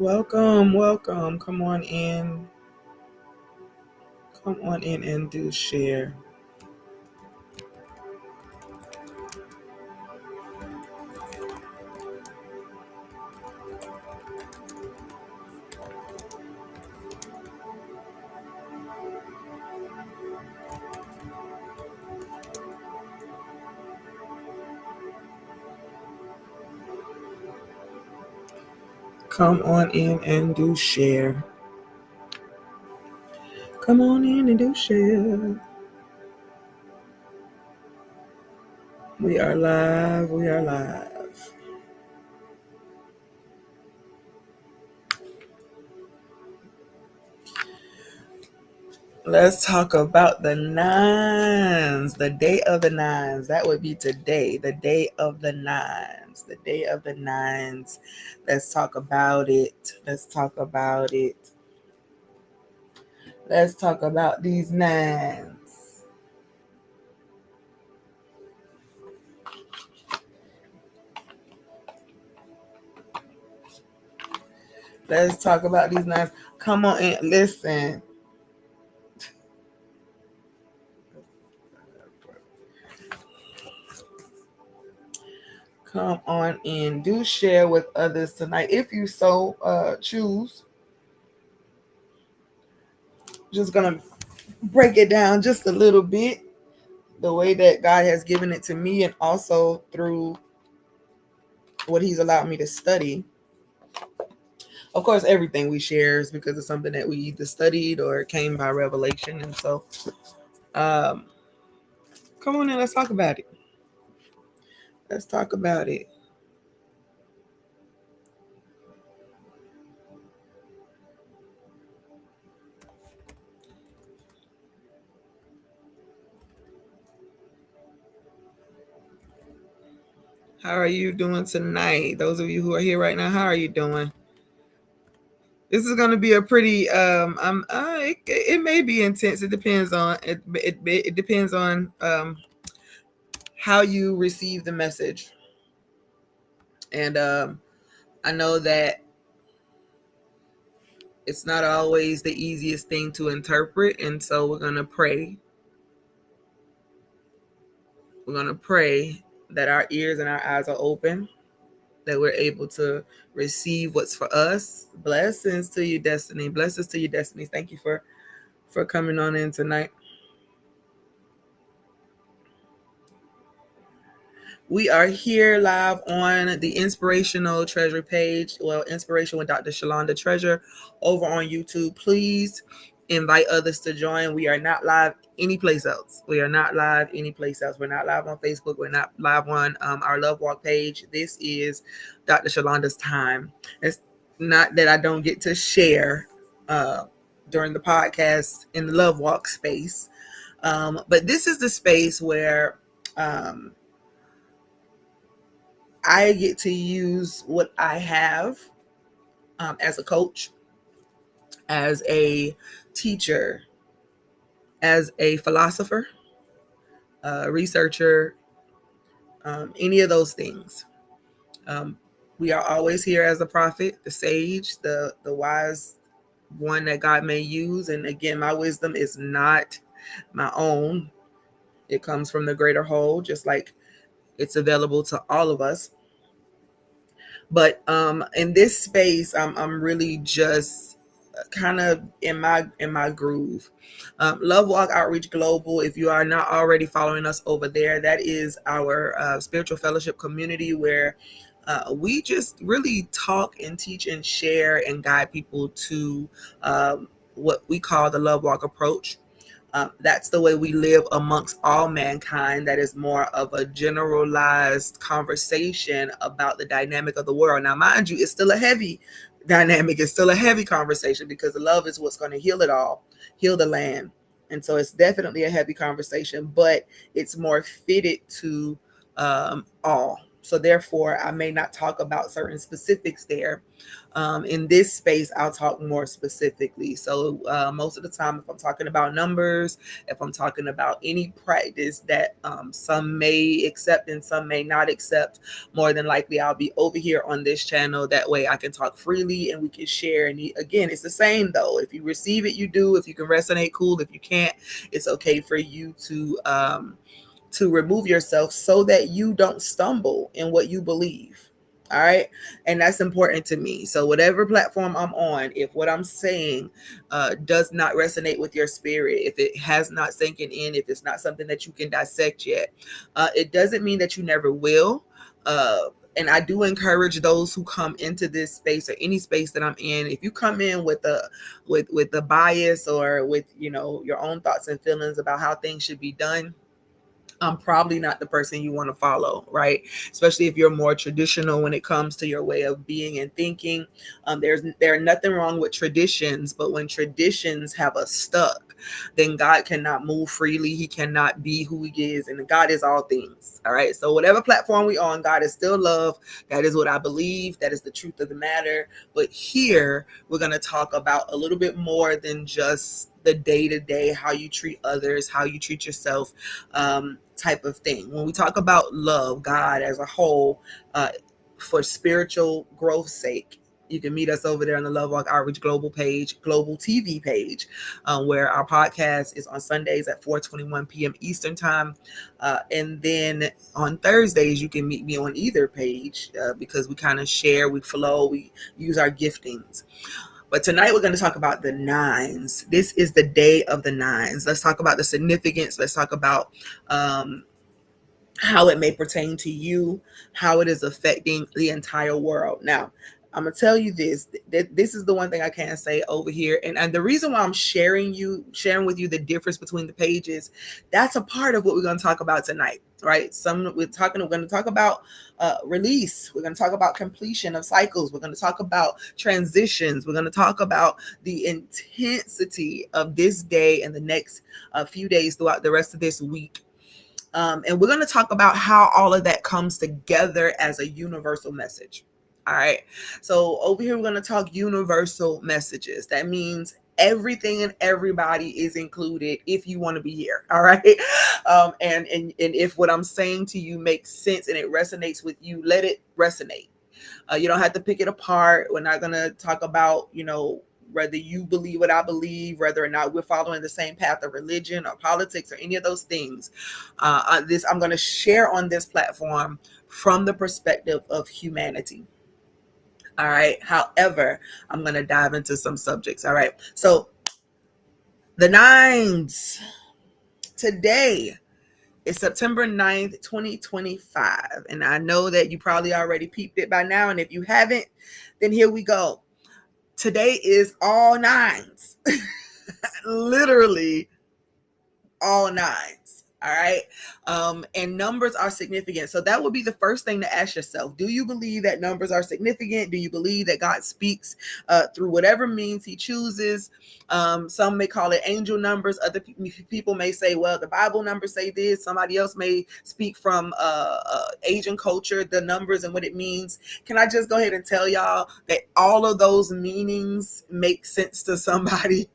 Welcome, welcome. Come on in. Come on in and do share. Come on in and do share. Come on in and do share. We are live. We are live. Let's talk about the nines. The day of the nines. That would be today. The day of the nines. The day of the nines. Let's talk about it. Let's talk about it. Let's talk about these nines. Let's talk about these nines. Come on and listen. Come on in. Do share with others tonight if you so choose. Just gonna break it down just a little bit, the way that God has given it to me, and also through what He's allowed me to study. Of course, everything we share is because it's something that we either studied or came by revelation. And so, come on in, let's talk about it. Let's talk about it. How are you doing tonight? Those of you who are here right now, how are you doing? This is going to be a pretty it may be intense. It depends on it depends on how you receive the message. And I know that it's not always the easiest thing to interpret, and so we're going to pray. We're going to pray that our ears and our eyes are open, that we're able to receive what's for us. Blessings to you, Destiny. Blessings to you, Destiny. Thank you for coming on in tonight. We are here live on the Inspirational Treasure page. Well, Inspiration with Dr. Shalonda Treasure over on YouTube. Please invite others to join. We are not live anyplace else. We are not live anyplace else. We're not live on Facebook. We're not live on our Love Walk page. This is Dr. Shalonda's time. It's not that I don't get to share during the podcast in the Love Walk space, but this is the space where I get to use what I have as a coach, as a teacher, as a philosopher, researcher, any of those things. We are always here as a prophet, the sage, the wise one that God may use. And again, my wisdom is not my own. It comes from the greater whole, just like it's available to all of us. But in this space, I'm really just kind of in my groove. Love Walk Outreach Global. If you are not already following us over there, that is our spiritual fellowship community where we just really talk and teach and share and guide people to what we call the Love Walk approach. That's the way we live amongst all mankind. That is more of a generalized conversation about the dynamic of the world. Now, mind you, it's still a heavy dynamic. It's still a heavy conversation because love is what's going to heal it all, heal the land. And so it's definitely a heavy conversation, but it's more fitted to all. So therefore, I may not talk about certain specifics there. In this space, I'll talk more specifically. So most of the time, if I'm talking about numbers, if I'm talking about any practice that some may accept and some may not accept, more than likely I'll be over here on this channel. That way I can talk freely and we can share. And again, it's the same though. If you receive it, you do. If you can resonate, cool. If you can't, it's okay for you to remove yourself so that you don't stumble in what you believe. All right. And that's important to me. So, whatever platform I'm on, if what I'm saying does not resonate with your spirit, if it has not sinking in, if it's not something that you can dissect yet, it doesn't mean that you never will. And I do encourage those who come into this space or any space that I'm in. If you come in with a bias or with your own thoughts and feelings about how things should be done, I'm probably not the person you want to follow, right? Especially if you're more traditional when it comes to your way of being and thinking. There's nothing wrong with traditions, but when traditions have us stuck, then God cannot move freely. He cannot be who he is, and God is all things. All right. So whatever platform we on, God is still love. That is what I believe. That is the truth of the matter. But here we're going to talk about a little bit more than just the day-to-day, how you treat others, how you treat yourself, type of thing. When we talk about love, God as a whole, for spiritual growth's sake, you can meet us over there on the Love Walk Outreach Global page, Global TV page, where our podcast is on Sundays at 4:21 p.m. Eastern time. And then on Thursdays, you can meet me on either page because we kind of share, we flow, we use our giftings. But tonight we're going to talk about the nines. This is the day of the nines. Let's talk about the significance. Let's talk about how it may pertain to you, how it is affecting the entire world. Now, I'm going to tell you this. This is the one thing I can say over here. And the reason why I'm sharing with you the difference between the pages, that's a part of what we're going to talk about tonight, right? We're going to talk about release. We're going to talk about completion of cycles. We're going to talk about transitions. We're going to talk about the intensity of this day and the next few days throughout the rest of this week. And we're going to talk about how all of that comes together as a universal message. All right. So over here, we're going to talk universal messages. That means everything and everybody is included if you want to be here. All right. And if what I'm saying to you makes sense and it resonates with you, let it resonate. You don't have to pick it apart. We're not going to talk about, whether you believe what I believe, whether or not we're following the same path of religion or politics or any of those things. I'm going to share on this platform from the perspective of humanity. All right. However, I'm going to dive into some subjects. All right. So the nines today is September 9th, 2025. And I know that you probably already peeped it by now. And if you haven't, then here we go. Today is all nines, literally all nines. All right. And numbers are significant. So that would be the first thing to ask yourself. Do you believe that numbers are significant? Do you believe that God speaks through whatever means he chooses? Some may call it angel numbers. Other people may say, well, the Bible numbers say this. Somebody else may speak from Asian culture, the numbers and what it means. Can I just go ahead and tell y'all that all of those meanings make sense to somebody,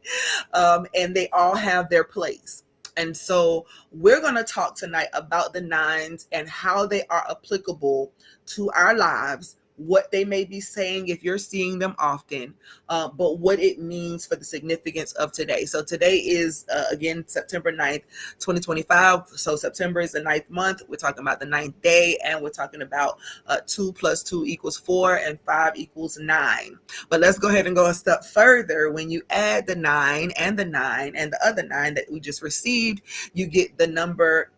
and they all have their place. And so we're going to talk tonight about the nines and how they are applicable to our lives, what they may be saying if you're seeing them often, but what it means for the significance of today. So today is, again, September 9th, 2025. So September is the 9th month. We're talking about the 9th day, and we're talking about 2 + 2 = 4 and 5 = 9. But let's go ahead and go a step further. When you add the 9 and the 9 and the other 9 that we just received, you get the number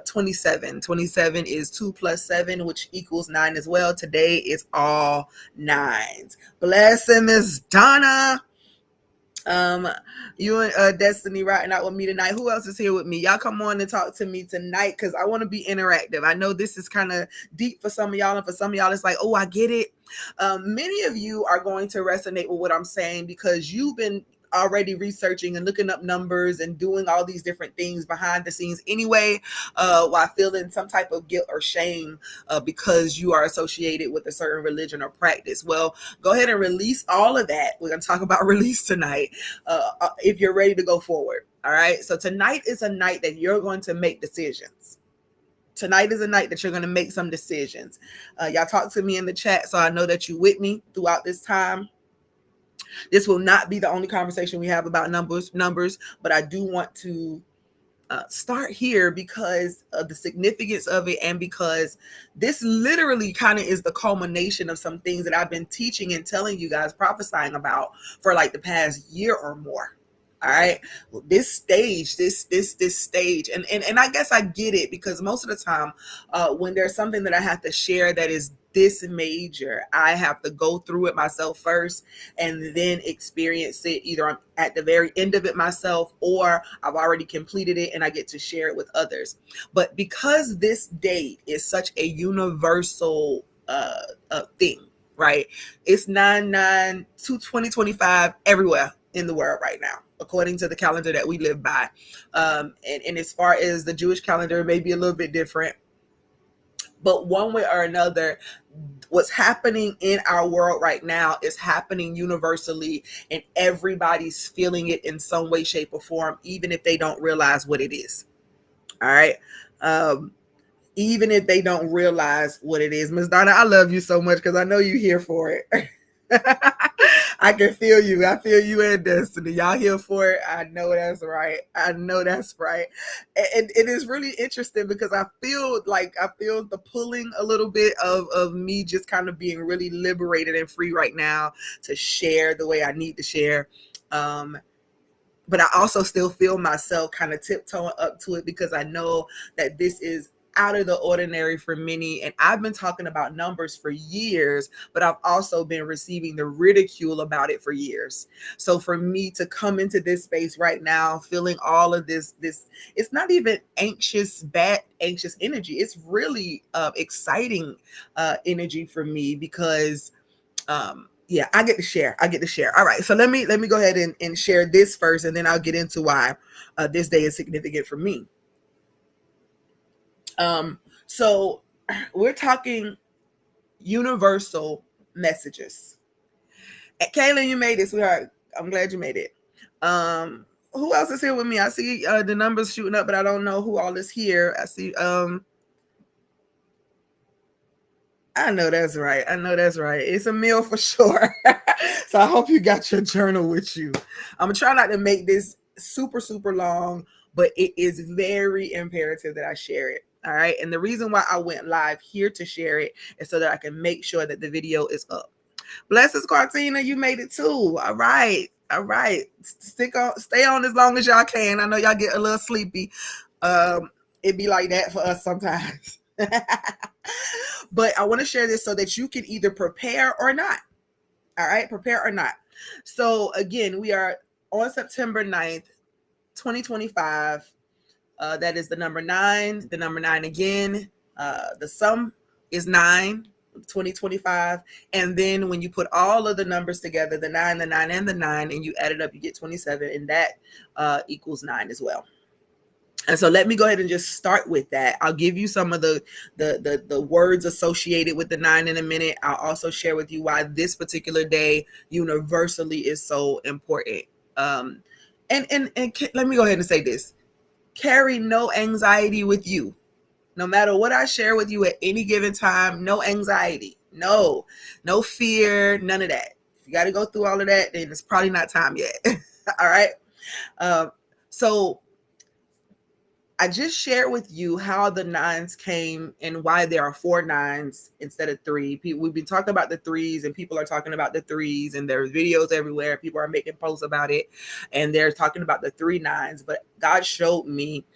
27. 27 is 2 + 7, which equals 9 as well. Today is all nines. Blessing, Miss Donna. You and Destiny riding out with me tonight. Who else is here with me? Y'all come on and talk to me tonight because I want to be interactive. I know this is kind of deep for some of y'all, and for some of y'all, it's like, oh, I get it. Many of you are going to resonate with what I'm saying because you've been already researching and looking up numbers and doing all these different things behind the scenes anyway, while feeling some type of guilt or shame because you are associated with a certain religion or practice. Well, go ahead and release all of that. We're going to talk about release tonight if you're ready to go forward. All right. So tonight is a night that you're going to make decisions. Tonight is a night that you're going to make some decisions. Y'all talk to me in the chat so I know that you're with me throughout this time. This will not be the only conversation we have about numbers, but I do want to start here because of the significance of it, and because this literally kind of is the culmination of some things that I've been teaching and telling you guys, prophesying about for like the past year or more. All right, this stage, this stage, and I guess I get it, because most of the time when there's something that I have to share that is this major, I have to go through it myself first and then experience it. Either I'm at the very end of it myself, or I've already completed it and I get to share it with others. But because this date is such a universal thing, right? It's 9/9/2025 everywhere in the world right now, according to the calendar that we live by. And as far as the Jewish calendar, may be a little bit different. But one way or another, what's happening in our world right now is happening universally, and everybody's feeling it in some way, shape, or form, even if they don't realize what it is. All right. Even if they don't realize what it is. Ms. Donna, I love you so much because I know you're here for it. I can feel you. I feel you and Destiny. Y'all here for it. I know that's right. I know that's right. And it is really interesting because I feel the pulling a little bit of me just kind of being really liberated and free right now to share the way I need to share. But I also still feel myself kind of tiptoeing up to it because I know that this is out of the ordinary for many. And I've been talking about numbers for years, but I've also been receiving the ridicule about it for years. So for me to come into this space right now, feeling all of this, it's not even bad anxious energy. It's really exciting energy for me because yeah, I get to share. All right. So let me go ahead and share this first, and then I'll get into why this day is significant for me. So we're talking universal messages. Kaylin, you made it, sweetheart. I'm glad you made it. Who else is here with me? I see the numbers shooting up, but I don't know who all is here. I see I know that's right. It's a meal for sure. So I hope you got your journal with you. I'm gonna try not to make this super, super long, but it is very imperative that I share it. All right. And the reason why I went live here to share it is so that I can make sure that the video is up. Blessings, Cartina, you made it too. All right. Stay on as long as y'all can. I know y'all get a little sleepy. It be like that for us sometimes. But I want to share this so that you can either prepare or not. All right, prepare or not. So again, we are on September 9th, 2025. That is the number 9, the number 9 again. The sum is 9, 2025. And then when you put all of the numbers together, the 9, the 9, and the 9, and you add it up, you get 27, and that equals 9 as well. And so let me go ahead and just start with that. I'll give you some of the words associated with the 9 in a minute. I'll also share with you why this particular day universally is so important. And let me go ahead and say this. Carry no anxiety with you. No matter what I share with you at any given time, no anxiety, no fear, none of that. If you got to go through all of that, then it's probably not time yet. All right. So I just shared with you how the 9s came and why there are 4 9s instead of 3. We've been talking about the 3s, and people are talking about the 3s, and there's videos everywhere. People are making posts about it, and they're talking about the 3 9s. But God showed me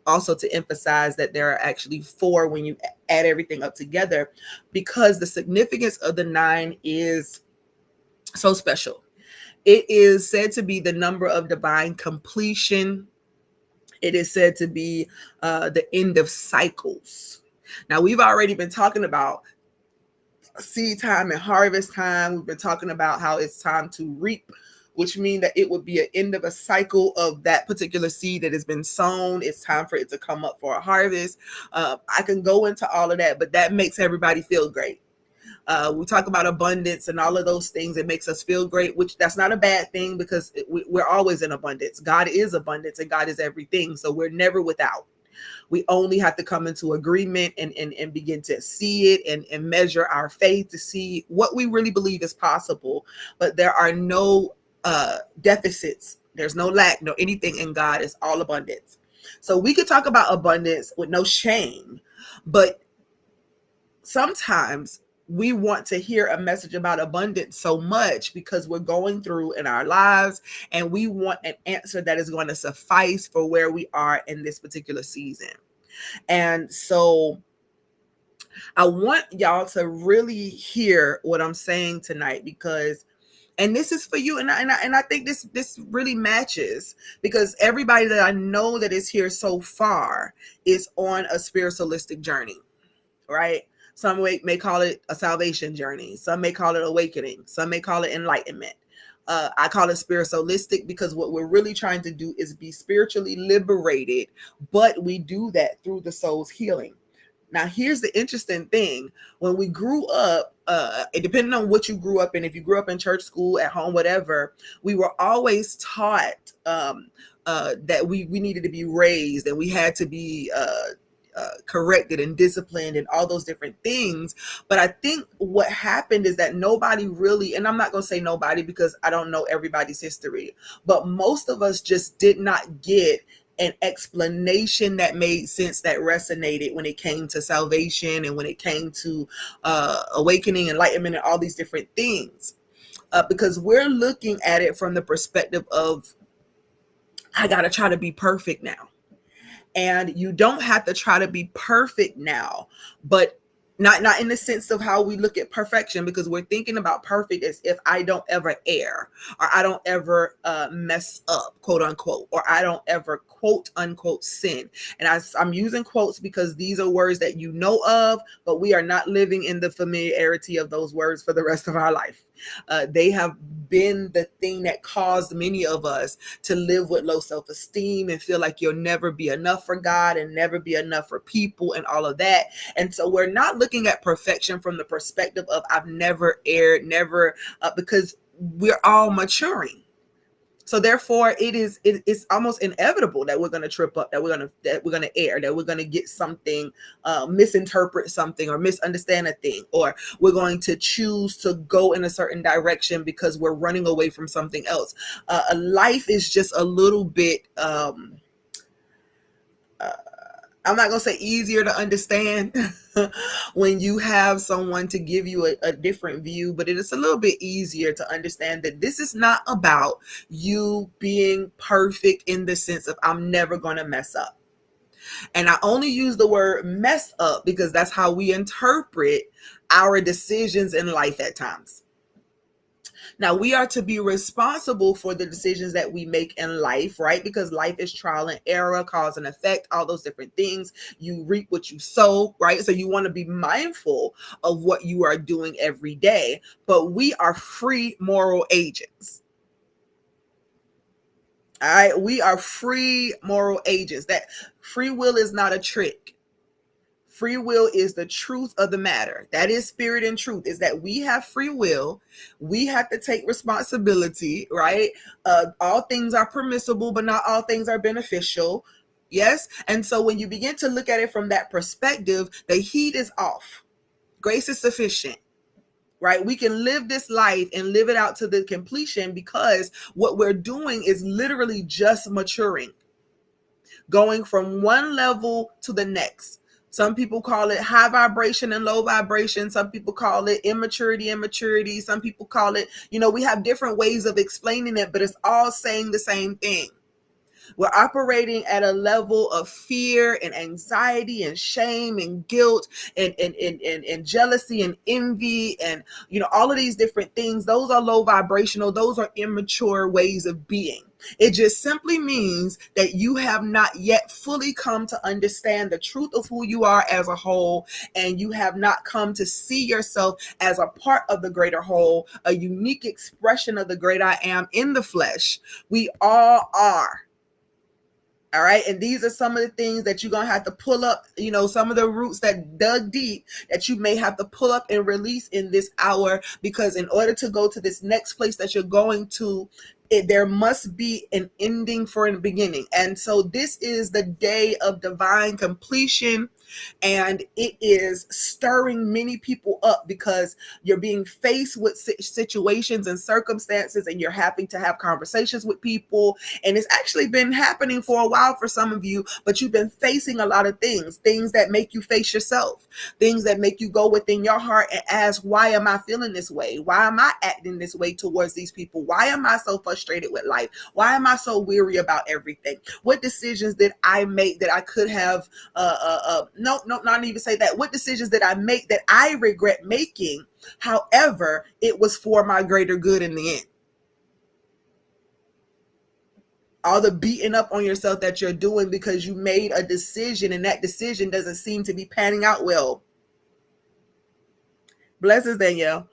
also to emphasize that there are actually 4 when you add everything up together, because the significance of the 9 is so special. It is said to be the number of divine completion. It is said to be the end of cycles. Now, we've already been talking about seed time and harvest time. We've been talking about how it's time to reap which means that it would be an end of a cycle of that particular seed that has been sown. It's time for it to come up for a harvest. I can go into all of that, but that makes everybody feel great. We talk about abundance and all of those things. It makes us feel great, which that's not a bad thing, because we're always in abundance. God is abundance and God is everything. So we're never without. We only have to come into agreement and begin to see it and measure our faith to see what we really believe is possible. But there are no deficits. There's no lack, no anything in God. It's all abundance. So we could talk about abundance with no shame, but sometimes we want to hear a message about abundance so much because we're going through in our lives, and we want an answer that is going to suffice for where we are in this particular season. And so I want y'all to really hear what I'm saying tonight, because and this is for you, and I think this really matches, because everybody that I know that is here so far is on a spiritualistic journey, right? Some may call it a salvation journey. Some may call it awakening. Some may call it enlightenment. I call it spiritsoulistic because what we're really trying to do is be spiritually liberated, but we do that through the soul's healing. Now, here's the interesting thing. When we grew up, depending on what you grew up in, if you grew up in church, school, at home, whatever, we were always taught that we needed to be raised, and we had to be corrected and disciplined and all those different things. But I think what happened is that nobody really, and I'm not going to say nobody because I don't know everybody's history, but most of us just did not get an explanation that made sense, that resonated when it came to salvation and when it came to awakening, enlightenment, and all these different things. Because we're looking at it from the perspective of, I got to try to be perfect now. And you don't have to try to be perfect now, but not in the sense of how we look at perfection, because we're thinking about perfect as if I don't ever err, or I don't ever mess up, quote unquote, or I don't ever quote unquote sin. And I'm using quotes because these are words that you know of, but we are not living in the familiarity of those words for the rest of our life. They have been the thing that caused many of us to live with low self-esteem and feel like you'll never be enough for God and never be enough for people and all of that. And so we're not looking at perfection from the perspective of I've never erred, never, because we're all maturing. So therefore, it's almost inevitable that we're going to trip up, that we're going to err, that we're going to get something, misinterpret something, or misunderstand a thing, or we're going to choose to go in a certain direction because we're running away from something else. Life is just a little bit, I'm not going to say easier to understand when you have someone to give you a different view, but it is a little bit easier to understand that this is not about you being perfect in the sense of I'm never going to mess up. And I only use the word mess up because that's how we interpret our decisions in life at times. Now, we are to be responsible for the decisions that we make in life, right? Because life is trial and error, cause and effect, all those different things. You reap what you sow, right? So you want to be mindful of what you are doing every day. But we are free moral agents. All right? We are free moral agents. That free will is not a trick. Free will is the truth of the matter. That is spirit and truth, is that we have free will. We have to take responsibility, right? All things are permissible, but not all things are beneficial. Yes. And so when you begin to look at it from that perspective, the heat is off. Grace is sufficient. Right? We can live this life and live it out to the completion, because what we're doing is literally just maturing, going from one level to the next. Some people call it high vibration and low vibration. Some people call it immaturity and maturity. Some people call it, we have different ways of explaining it, but it's all saying the same thing. We're operating at a level of fear and anxiety and shame and guilt and jealousy and envy and, all of these different things. Those are low vibrational. Those are immature ways of being. It just simply means that you have not yet fully come to understand the truth of who you are as a whole, and you have not come to see yourself as a part of the greater whole, a unique expression of the great I am in the flesh. We all are. All right. And these are some of the things that you're going to have to pull up, some of the roots that dug deep that you may have to pull up and release in this hour, because in order to go to this next place that you're going to, there must be an ending for a beginning. And so this is the day of divine completion. And it is stirring many people up because you're being faced with situations and circumstances, and you're having to have conversations with people. And it's actually been happening for a while for some of you, but you've been facing a lot of things that make you face yourself, things that make you go within your heart and ask, why am I feeling this way? Why am I acting this way towards these people? Why am I so frustrated with life? Why am I so weary about everything? What decisions did I make that I could have, not even say that. What decisions did I make that I regret making? However, it was for my greater good in the end. All the beating up on yourself that you're doing because you made a decision and that decision doesn't seem to be panning out well. Blessings, Danielle.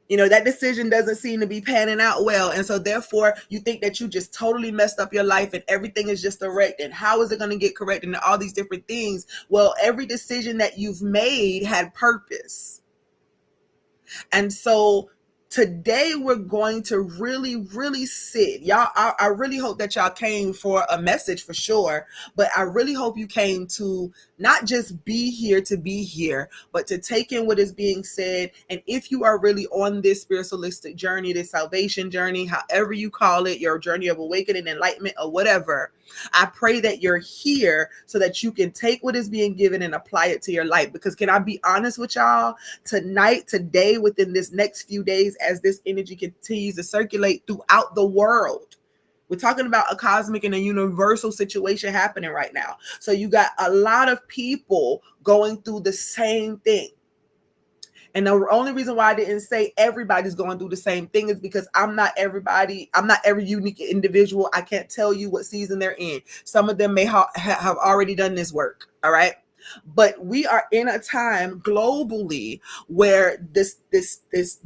That decision doesn't seem to be panning out well. And so therefore you think that you just totally messed up your life and everything is just correct. And how is it going to get correct? And all these different things. Well, every decision that you've made had purpose. And so today we're going to really, really sit. Y'all, I really hope that y'all came for a message for sure, but I really hope you came to not just be here to be here, but to take in what is being said. And if you are really on this spiritualistic journey, this salvation journey, however you call it, your journey of awakening, enlightenment, or whatever, I pray that you're here so that you can take what is being given and apply it to your life. Because can I be honest with y'all? Tonight, today, within this next few days, as this energy continues to circulate throughout the world, we're talking about a cosmic and a universal situation happening right now. So you got a lot of people going through the same thing. And the only reason why I didn't say everybody's going through the same thing is because I'm not everybody. I'm not every unique individual. I can't tell you what season they're in. Some of them may have already done this work. All right. But we are in a time globally where this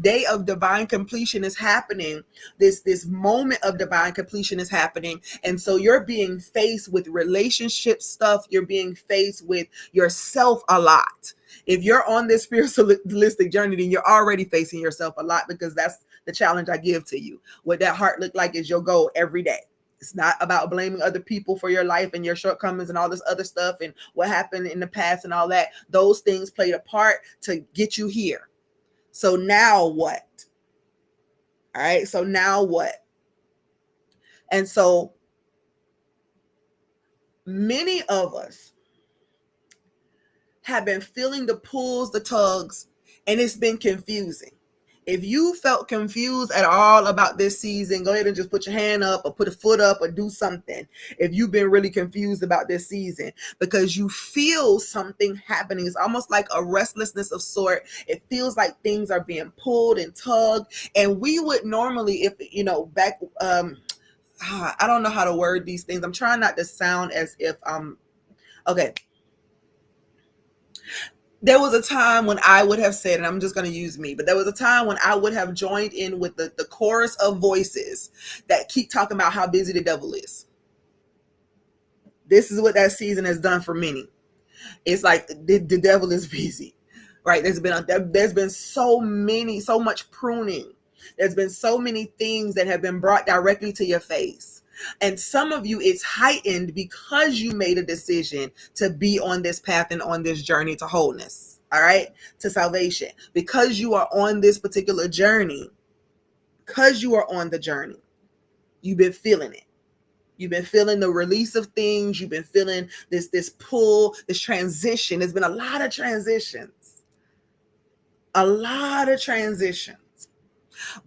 day of divine completion is happening. This moment of divine completion is happening. And so you're being faced with relationship stuff. You're being faced with yourself a lot. If you're on this spiritualistic journey, then you're already facing yourself a lot, because that's the challenge I give to you. What that heart look like is your goal every day. It's not about blaming other people for your life and your shortcomings and all this other stuff and what happened in the past and all that. Those things played a part to get you here. So now what? All right. So now what? And so many of us have been feeling the pulls, the tugs, and it's been confusing. If you felt confused at all about this season, go ahead and just put your hand up or put a foot up or do something. If you've been really confused about this season, because you feel something happening. It's almost like a restlessness of sort. It feels like things are being pulled and tugged. And we would normally, if, back, I don't know how to word these things. I'm trying not to sound as if okay. There was a time when I would have said, and I'm just going to use me, but there was a time when I would have joined in with the chorus of voices that keep talking about how busy the devil is. This is what that season has done for many. It's like the devil is busy, right? There's been so much pruning. There's been so many things that have been brought directly to your face. And some of you, it's heightened because you made a decision to be on this path and on this journey to wholeness, all right, to salvation. Because you are on this particular journey, because you are on the journey, you've been feeling it. You've been feeling the release of things. You've been feeling this pull, this transition. There's been a lot of transitions.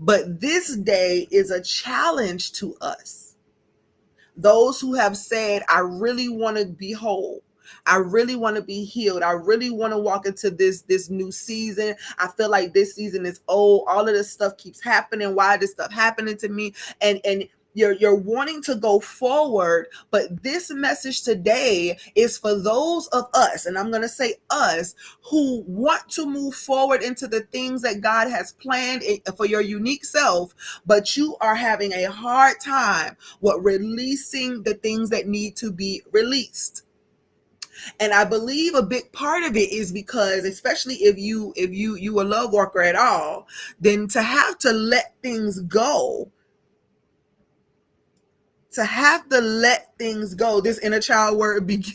But this day is a challenge to us. Those who have said, I really want to be whole. I really want to be healed. I really want to walk into this new season. I feel like this season is old. All of this stuff keeps happening. Why is this stuff happening to me? And You're wanting to go forward, but this message today is for those of us, and I'm going to say us, who want to move forward into the things that God has planned for your unique self, but you are having a hard time with releasing the things that need to be released. And I believe a big part of it is because, especially if you a love worker at all, then to have to let things go, this inner child word begin.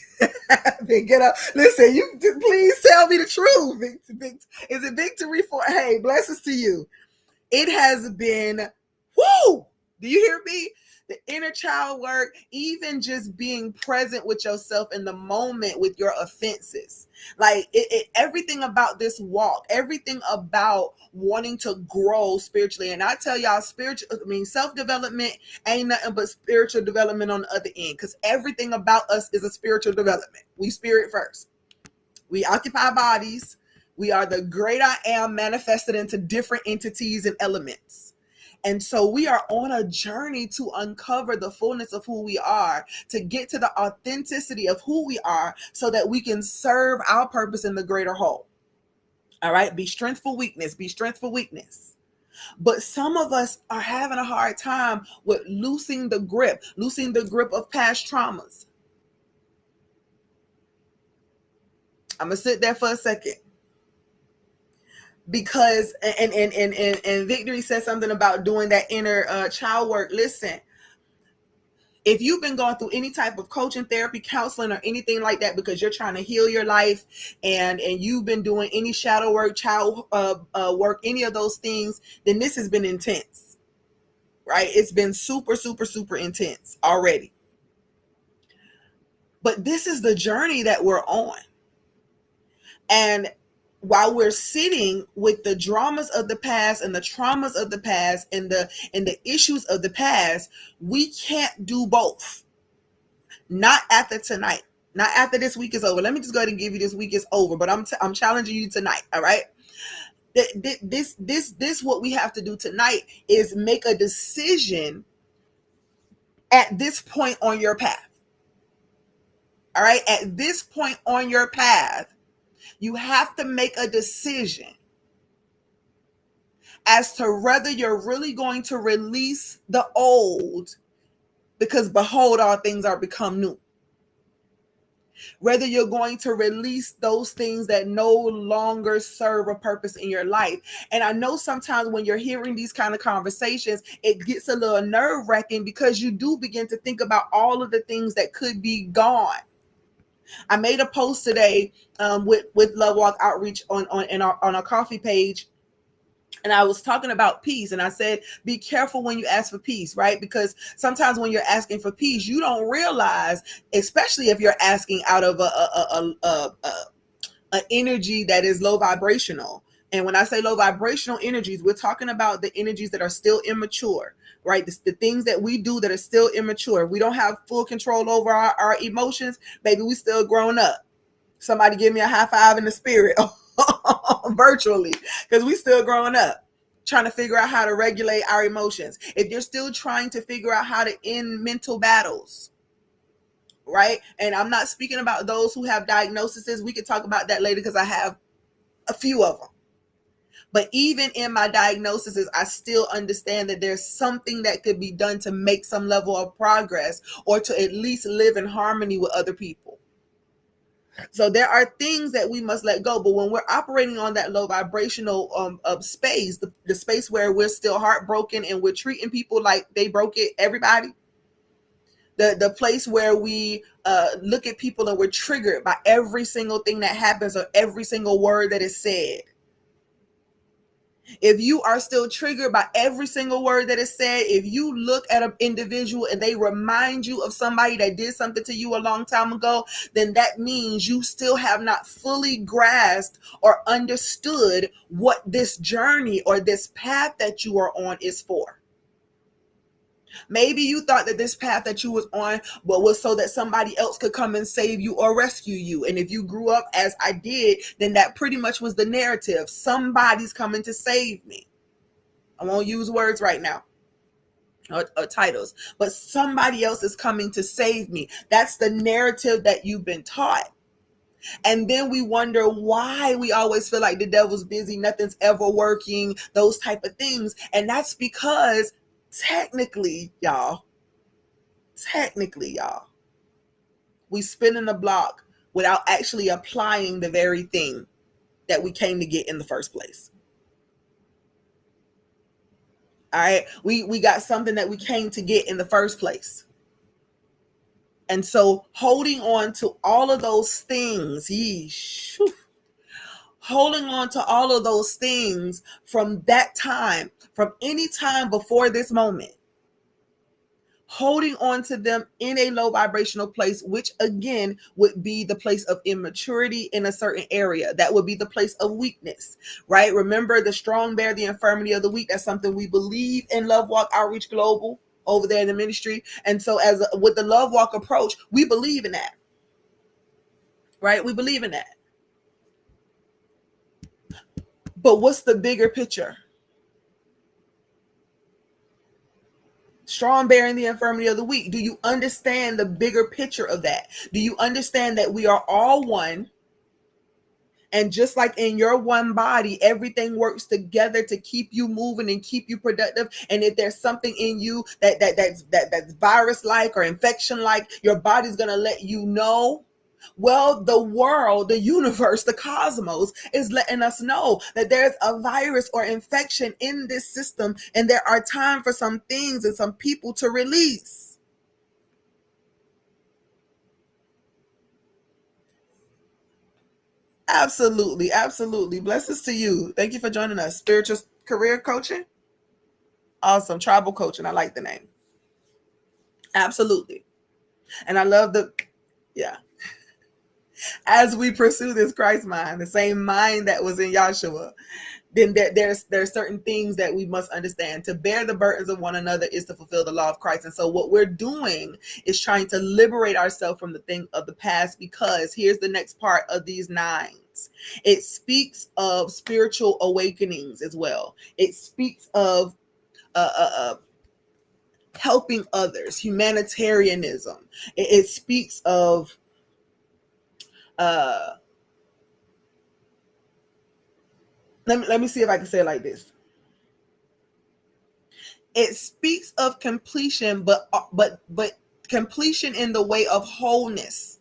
Get up. Listen, you please tell me the truth. Is it victory for? Hey, blessings to you. It has been, whoo! Do you hear me? The inner child work, even just being present with yourself in the moment with your offenses. Like everything about this walk, everything about wanting to grow spiritually. And I tell y'all, self-development ain't nothing but spiritual development on the other end, because everything about us is a spiritual development. We spirit first. We occupy bodies. We are the great I am manifested into different entities and elements. And so we are on a journey to uncover the fullness of who we are, to get to the authenticity of who we are, so that we can serve our purpose in the greater whole. All right. Be strength for weakness. Be strength for weakness. But some of us are having a hard time with losing the grip of past traumas. I'm going to sit there for a second. Because and Victory said something about doing that inner child work. Listen, if you've been going through any type of coaching, therapy, counseling, or anything like that because you're trying to heal your life, and you've been doing any shadow work, child work, any of those things, then this has been intense, right? It's been super, super, super intense already. But this is the journey that we're on. And while we're sitting with the dramas of the past and the traumas of the past and the issues of the past, we can't do both. Not after tonight. Not after this week is over. Let me just go ahead and give you this week is over, but I'm challenging you tonight. All right. This what we have to do tonight is make a decision at this point on your path. All right. At this point on your path, you have to make a decision as to whether you're really going to release the old, because behold, all things are become new. Whether you're going to release those things that no longer serve a purpose in your life. And I know sometimes when you're hearing these kind of conversations, it gets a little nerve-wracking, because you do begin to think about all of the things that could be gone. I made a post today with Love Walk Outreach on our coffee page. And I was talking about peace, and I said, be careful when you ask for peace, right? Because sometimes when you're asking for peace, you don't realize, especially if you're asking out of an energy that is low vibrational. And when I say low vibrational energies, we're talking about the energies that are still immature, right? The things that we do that are still immature. We don't have full control over our emotions. Baby, we still growing up. Somebody give me a high five in the spirit virtually, because we still growing up, trying to figure out how to regulate our emotions. If you're still trying to figure out how to end mental battles, right? And I'm not speaking about those who have diagnoses. We could talk about that later, because I have a few of them. But even in my diagnoses, I still understand that there's something that could be done to make some level of progress, or to at least live in harmony with other people. So there are things that we must let go. But when we're operating on that low vibrational space, the space where we're still heartbroken and we're treating people like they broke it, everybody, the place where we look at people and we're triggered by every single thing that happens or every single word that is said. If you are still triggered by every single word that is said, if you look at an individual and they remind you of somebody that did something to you a long time ago, then that means you still have not fully grasped or understood what this journey or this path that you are on is for. Maybe you thought that this path that you was on was so that somebody else could come and save you or rescue you. And if you grew up as I did, then that pretty much was the narrative. Somebody's coming to save me. I won't use words right now. or titles, but somebody else is coming to save me. That's the narrative that you've been taught. And then we wonder why we always feel like the devil's busy, nothing's ever working, those type of things. And that's because technically, y'all, we spin in the block without actually applying the very thing that we came to get in the first place. All right. We got something that we came to get in the first place. And so holding on to all of those things, holding on to all of those things from that time, from any time before this moment, holding on to them in a low vibrational place, which again would be the place of immaturity in a certain area. That would be the place of weakness, right? Remember, the strong bear the infirmity of the weak. That's something we believe in Love Walk Outreach Global over there in the ministry. And so with the Love Walk approach, we believe in that, right? We believe in that. But what's the bigger picture? Strong bearing the infirmity of the weak. Do you understand the bigger picture of that? Do you understand that we are all one? And just like in your one body, everything works together to keep you moving and keep you productive. And if there's something in you that's virus-like or infection-like, your body's gonna let you know. Well, the world, the universe, the cosmos is letting us know that there's a virus or infection in this system, and there are time for some things and some people to release. Absolutely, absolutely. Blessings to you. Thank you for joining us. Spiritual career coaching. Awesome. Tribal coaching. I like the name. Absolutely. And I love yeah. As we pursue this Christ mind, the same mind that was in Yahshua, then there's certain things that we must understand. To bear the burdens of one another is to fulfill the law of Christ. And so what we're doing is trying to liberate ourselves from the thing of the past, because here's the next part of these 9s. It speaks of spiritual awakenings as well. It speaks of helping others, humanitarianism. It speaks of let me see if I can say it like this. It speaks of completion, but completion in the way of wholeness,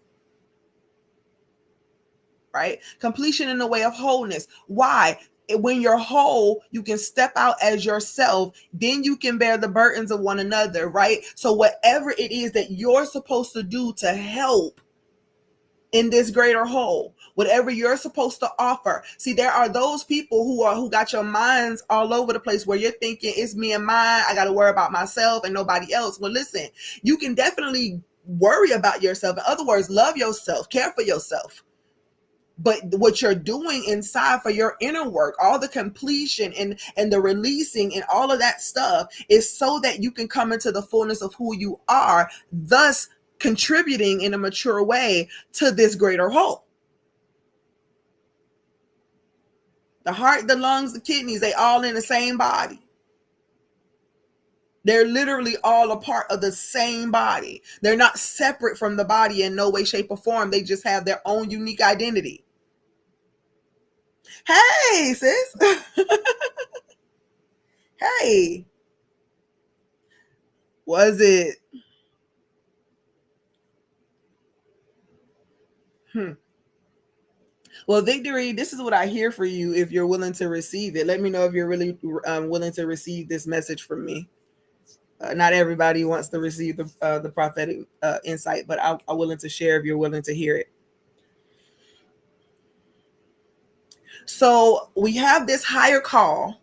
right? Completion in the way of wholeness. Why? When you're whole, you can step out as yourself. Then you can bear the burdens of one another, right? So whatever it is that you're supposed to do to help in this greater whole, whatever you're supposed to offer. See, there are those people who got your minds all over the place, where you're thinking it's me and mine. I got to worry about myself and nobody else. Well, listen, you can definitely worry about yourself. In other words, love yourself, care for yourself. But what you're doing inside for your inner work, all the completion and the releasing and all of that stuff, is so that you can come into the fullness of who you are, thus contributing in a mature way to this greater whole. The heart, the lungs, the kidneys, they all in the same body. They're literally all a part of the same body. They're not separate from the body in no way, shape, or form. They just have their own unique identity. Hey, sis. Hey. Was it? Well, Victory, this is what I hear for you if you're willing to receive it. Let me know if you're really willing to receive this message from me. Not everybody wants to receive the prophetic insight, but I'm willing to share if you're willing to hear it. So we have this higher call.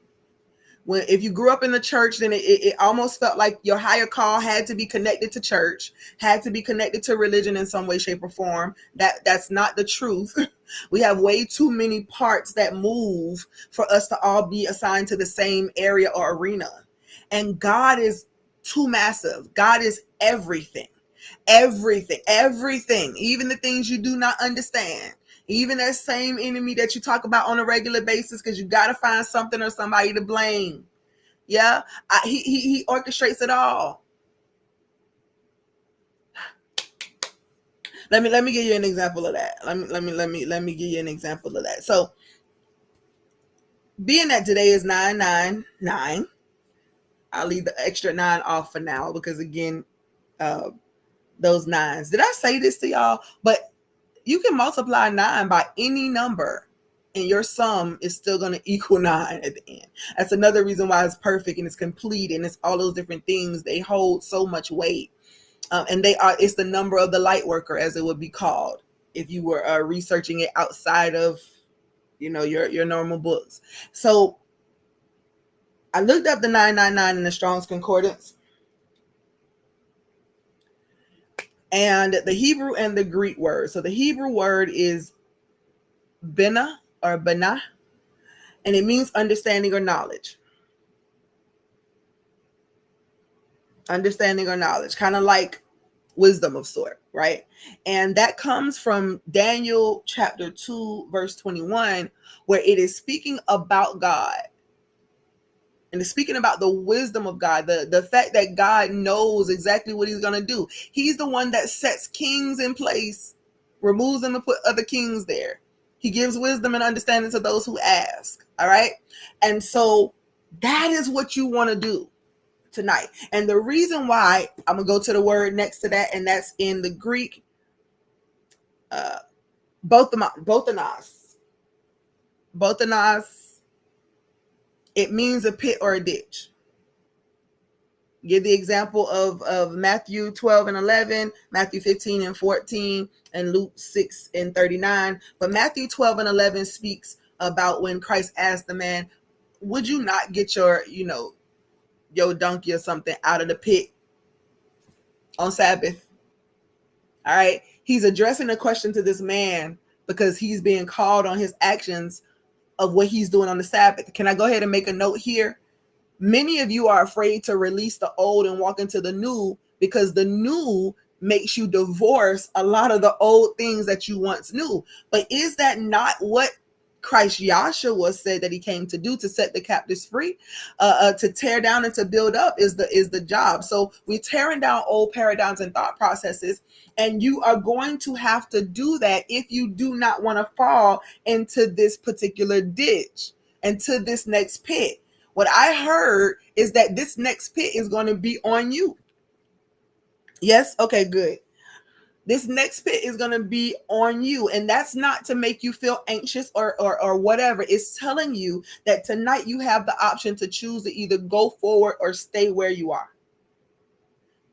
If you grew up in the church, then it almost felt like your higher call had to be connected to church, had to be connected to religion in some way, shape, or form. That's not the truth. We have way too many parts that move for us to all be assigned to the same area or arena. And God is too massive. God is everything, everything, even the things you do not understand. Even that same enemy that you talk about on a regular basis, because you got to find something or somebody to blame. Yeah, he orchestrates it all. Let me give you an example of that. Let me give you an example of that. So, being that today is 999, I'll leave the extra 9 off for now because again, those nines. Did I say this to y'all? But you can multiply 9 by any number and your sum is still going to equal 9 at the end. That's another reason why it's perfect and it's complete and it's all those different things. They hold so much weight. And it's the number of the light worker, as it would be called if you were researching it outside of, your normal books. So I looked up the 999 in the Strong's Concordance. And the Hebrew and the Greek word. So the Hebrew word is bina or bana, and it means understanding or knowledge. Understanding or knowledge, kind of like wisdom of sort, right? And that comes from Daniel chapter 2, verse 21, where it is speaking about God. And it's speaking about the wisdom of God, the fact that God knows exactly what he's going to do. He's the one that sets kings in place, removes them and put other kings there. He gives wisdom and understanding to those who ask. All right. And so that is what you want to do tonight. And the reason why, I'm going to go to the word next to that, and that's in the Greek, botanos. Botanos, it means a pit or a ditch. Give the example of Matthew 12 and 11, Matthew 15 and 14, and Luke 6 and 39. But Matthew 12 and 11 speaks about when Christ asked the man, would you not get your donkey or something out of the pit on Sabbath? All right. He's addressing a question to this man because he's being called on his actions of what he's doing on the Sabbath. Can I go ahead and make a note here? Many of you are afraid to release the old and walk into the new because the new makes you divorce a lot of the old things that you once knew. But is that not what Christ Yahshua said that he came to do, to set the captives free, to tear down and to build up is the job. So we're tearing down old paradigms and thought processes, and you are going to have to do that if you do not want to fall into this particular ditch and to this next pit. What I heard is that this next pit is going to be on you. Yes? Okay, good. This next pit is going to be on you. And that's not to make you feel anxious or whatever. It's telling you that tonight you have the option to choose to either go forward or stay where you are.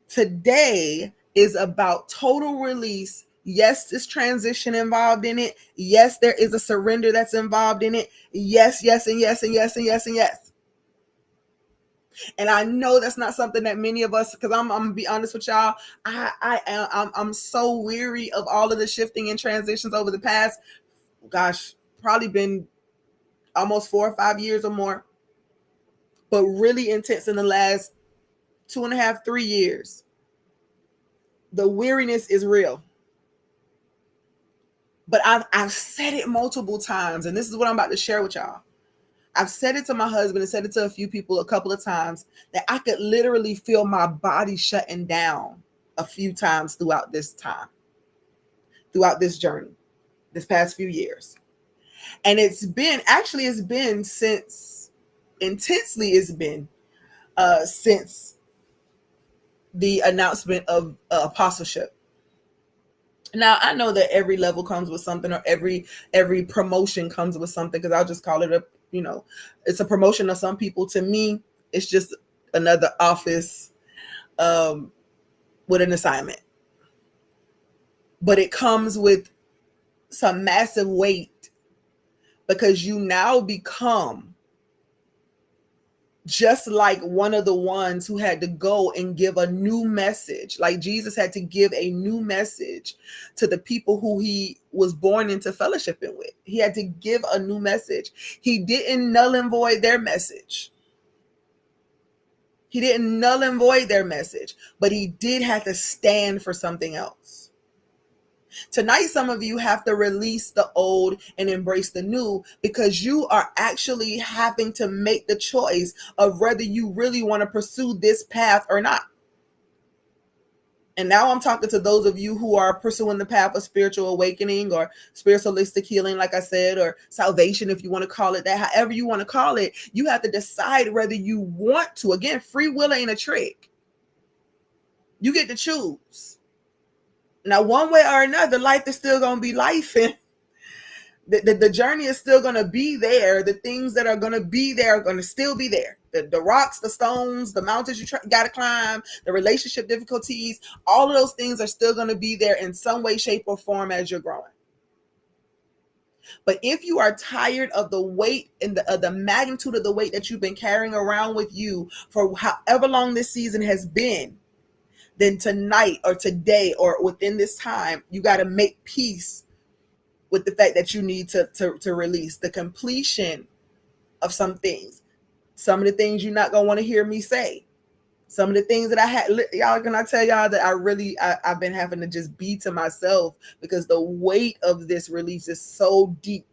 Today is about total release. Yes, there's transition involved in it. Yes, there is a surrender that's involved in it. Yes, yes, and yes, and yes, and yes, and yes. And I know that's not something that many of us, because I'm gonna be honest with y'all, I'm so weary of all of the shifting and transitions over the past, probably been almost 4 or 5 years or more, but really intense in the last 2.5, 3 years. The weariness is real. But I've said it multiple times, and this is what I'm about to share with y'all. I've said it to my husband and said it to a few people a couple of times, that I could literally feel my body shutting down a few times throughout this time, throughout this journey, this past few years. And it's been since the announcement of apostleship. Now, I know that every level comes with something, or every promotion comes with something, because I'll just call it it's a promotion to some people. To me, it's just another office with an assignment. But it comes with some massive weight, because you now become just like one of the ones who had to go and give a new message. Like Jesus had to give a new message to the people who he was born into fellowshipping with. He had to give a new message. He didn't null and void their message. He didn't null and void their message, but he did have to stand for something else. Tonight, some of you have to release the old and embrace the new, because you are actually having to make the choice of whether you really want to pursue this path or not. And now I'm talking to those of you who are pursuing the path of spiritual awakening or spiritualistic healing, like I said, or salvation, if you want to call it that, however you want to call it. You have to decide whether you want to. Again, free will ain't a trick. You get to choose. Now, one way or another, life is still going to be life, and the journey is still going to be there. The things that are going to be there are going to still be there. The rocks, the stones, the mountains you got to climb, the relationship difficulties, all of those things are still going to be there in some way, shape, or form as you're growing. But if you are tired of the weight and the magnitude of the weight that you've been carrying around with you for however long this season has been, then tonight or today or within this time, you got to make peace with the fact that you need to release the completion of some things. Some of the things you're not going to want to hear me say. Some of the things that I had, y'all, can I tell y'all that I've been having to just be to myself, because the weight of this release is so deep.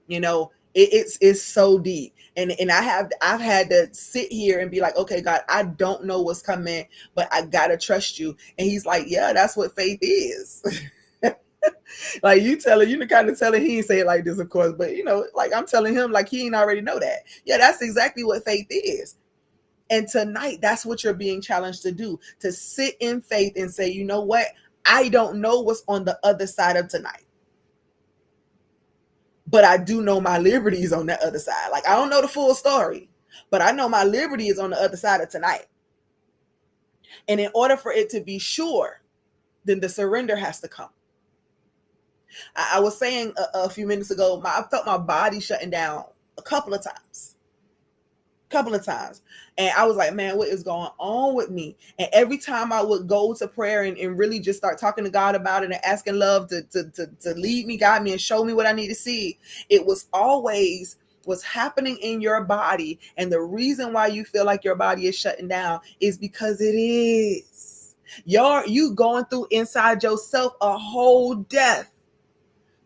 You know, it's so deep. And I've had to sit here and be like, okay, God, I don't know what's coming, but I got to trust you. And he's like, yeah, that's what faith is. Like you kind of telling, he ain't say it like this, of course, but like I'm telling him like he ain't already know that. Yeah, that's exactly what faith is. And tonight, that's what you're being challenged to do, to sit in faith and say, you know what? I don't know what's on the other side of tonight, but I do know my liberty is on that other side. Like, I don't know the full story, but I know my liberty is on the other side of tonight. And in order for it to be sure, then the surrender has to come. I was saying a few minutes ago, I felt my body shutting down a couple of times. And I was like, man, what is going on with me? And every time I would go to prayer and really just start talking to God about it and asking love to lead me, guide me, and show me what I need to see, it was always what's happening in your body. And the reason why you feel like your body is shutting down is because it is. You going through inside yourself a whole death,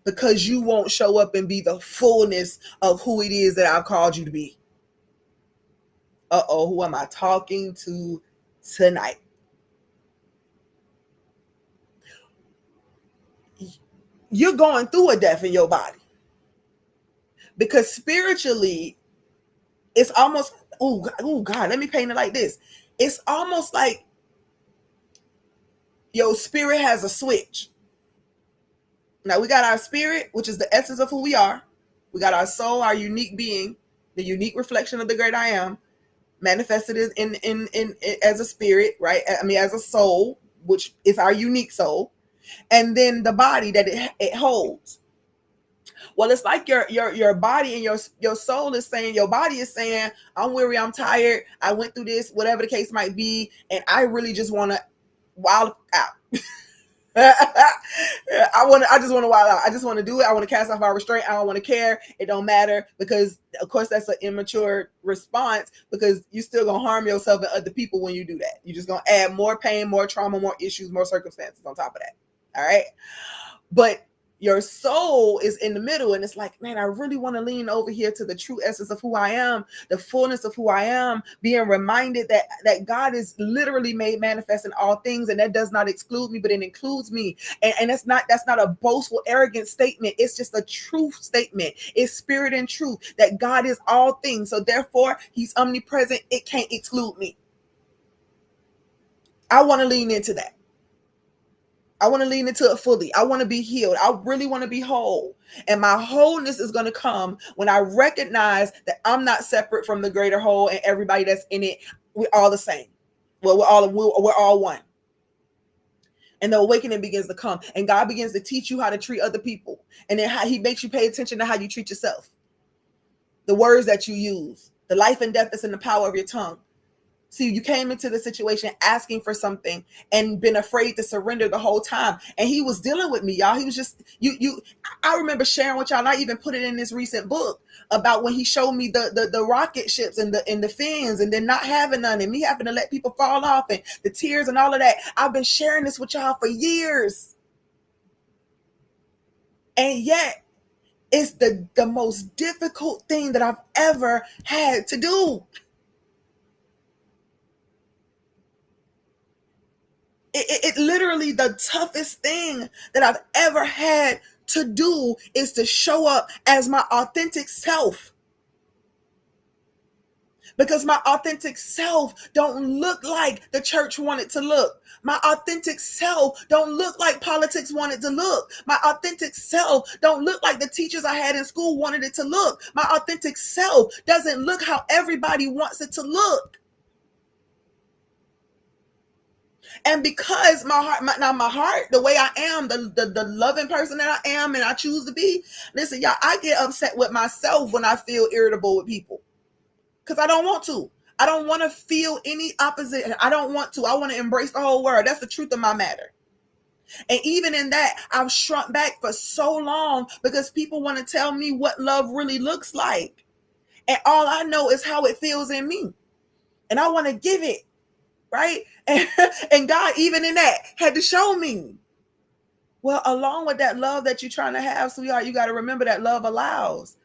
because you won't show up and be the fullness of who it is that I've called you to be. Who am I talking to tonight? You're going through a death in your body, because spiritually, it's almost, oh God, let me paint it like this. It's almost like your spirit has a switch. Now we got our spirit, which is the essence of who we are. We got our soul, our unique being, the unique reflection of the great I am, manifested in as a spirit, right? I mean, as a soul, which is our unique soul, and then the body that it holds. Well, it's like your body and your soul is saying, your body is saying, I'm weary, I'm tired, I went through this, whatever the case might be, and I really just want to wild out. I just want to wild out. I just want to do it. I want to cast off our restraint. I don't want to care. It don't matter, because of course that's an immature response, because you still gonna harm yourself and other people when you do that. You're just gonna add more pain, more trauma, more issues, more circumstances on top of that. All right. But your soul is in the middle, and it's like, man, I really want to lean over here to the true essence of who I am, the fullness of who I am, being reminded that God is literally made manifest in all things, and that does not exclude me, but it includes me. And that's not a boastful, arrogant statement. It's just a truth statement. It's spirit and truth, that God is all things. So therefore, he's omnipresent. It can't exclude me. I want to lean into that. I want to lean into it fully. I want to be healed. I really want to be whole. And my wholeness is going to come when I recognize that I'm not separate from the greater whole, and everybody that's in it, we're all the same. Well, we're all one. And the awakening begins to come, and God begins to teach you how to treat other people. And then he makes you pay attention to how you treat yourself. The words that you use, the life and death that's in the power of your tongue. See, you came into the situation asking for something and been afraid to surrender the whole time. And he was dealing with me, y'all. He was just, I remember sharing with y'all, and I even put it in this recent book about when he showed me the rocket ships and the fins, and then not having none, and me having to let people fall off, and the tears and all of that. I've been sharing this with y'all for years. And yet, it's the most difficult thing that I've ever had to do. It literally, the toughest thing that I've ever had to do is to show up as my authentic self. Because my authentic self don't look like the church wanted to look. My authentic self don't look like politics wanted to look. My authentic self don't look like the teachers I had in school wanted it to look. My authentic self doesn't look how everybody wants it to look. And because my heart, the way I am, the loving person that I am and I choose to be, listen, y'all, I get upset with myself when I feel irritable with people. Because I don't want to. I don't want to feel any opposite. I don't want to. I want to embrace the whole world. That's the truth of my matter. And even in that, I've shrunk back for so long because people want to tell me what love really looks like. And all I know is how it feels in me. And I want to give it. Right? And God, even in that, had to show me. Well, along with that love that you're trying to have, sweetheart, you got to remember that love allows.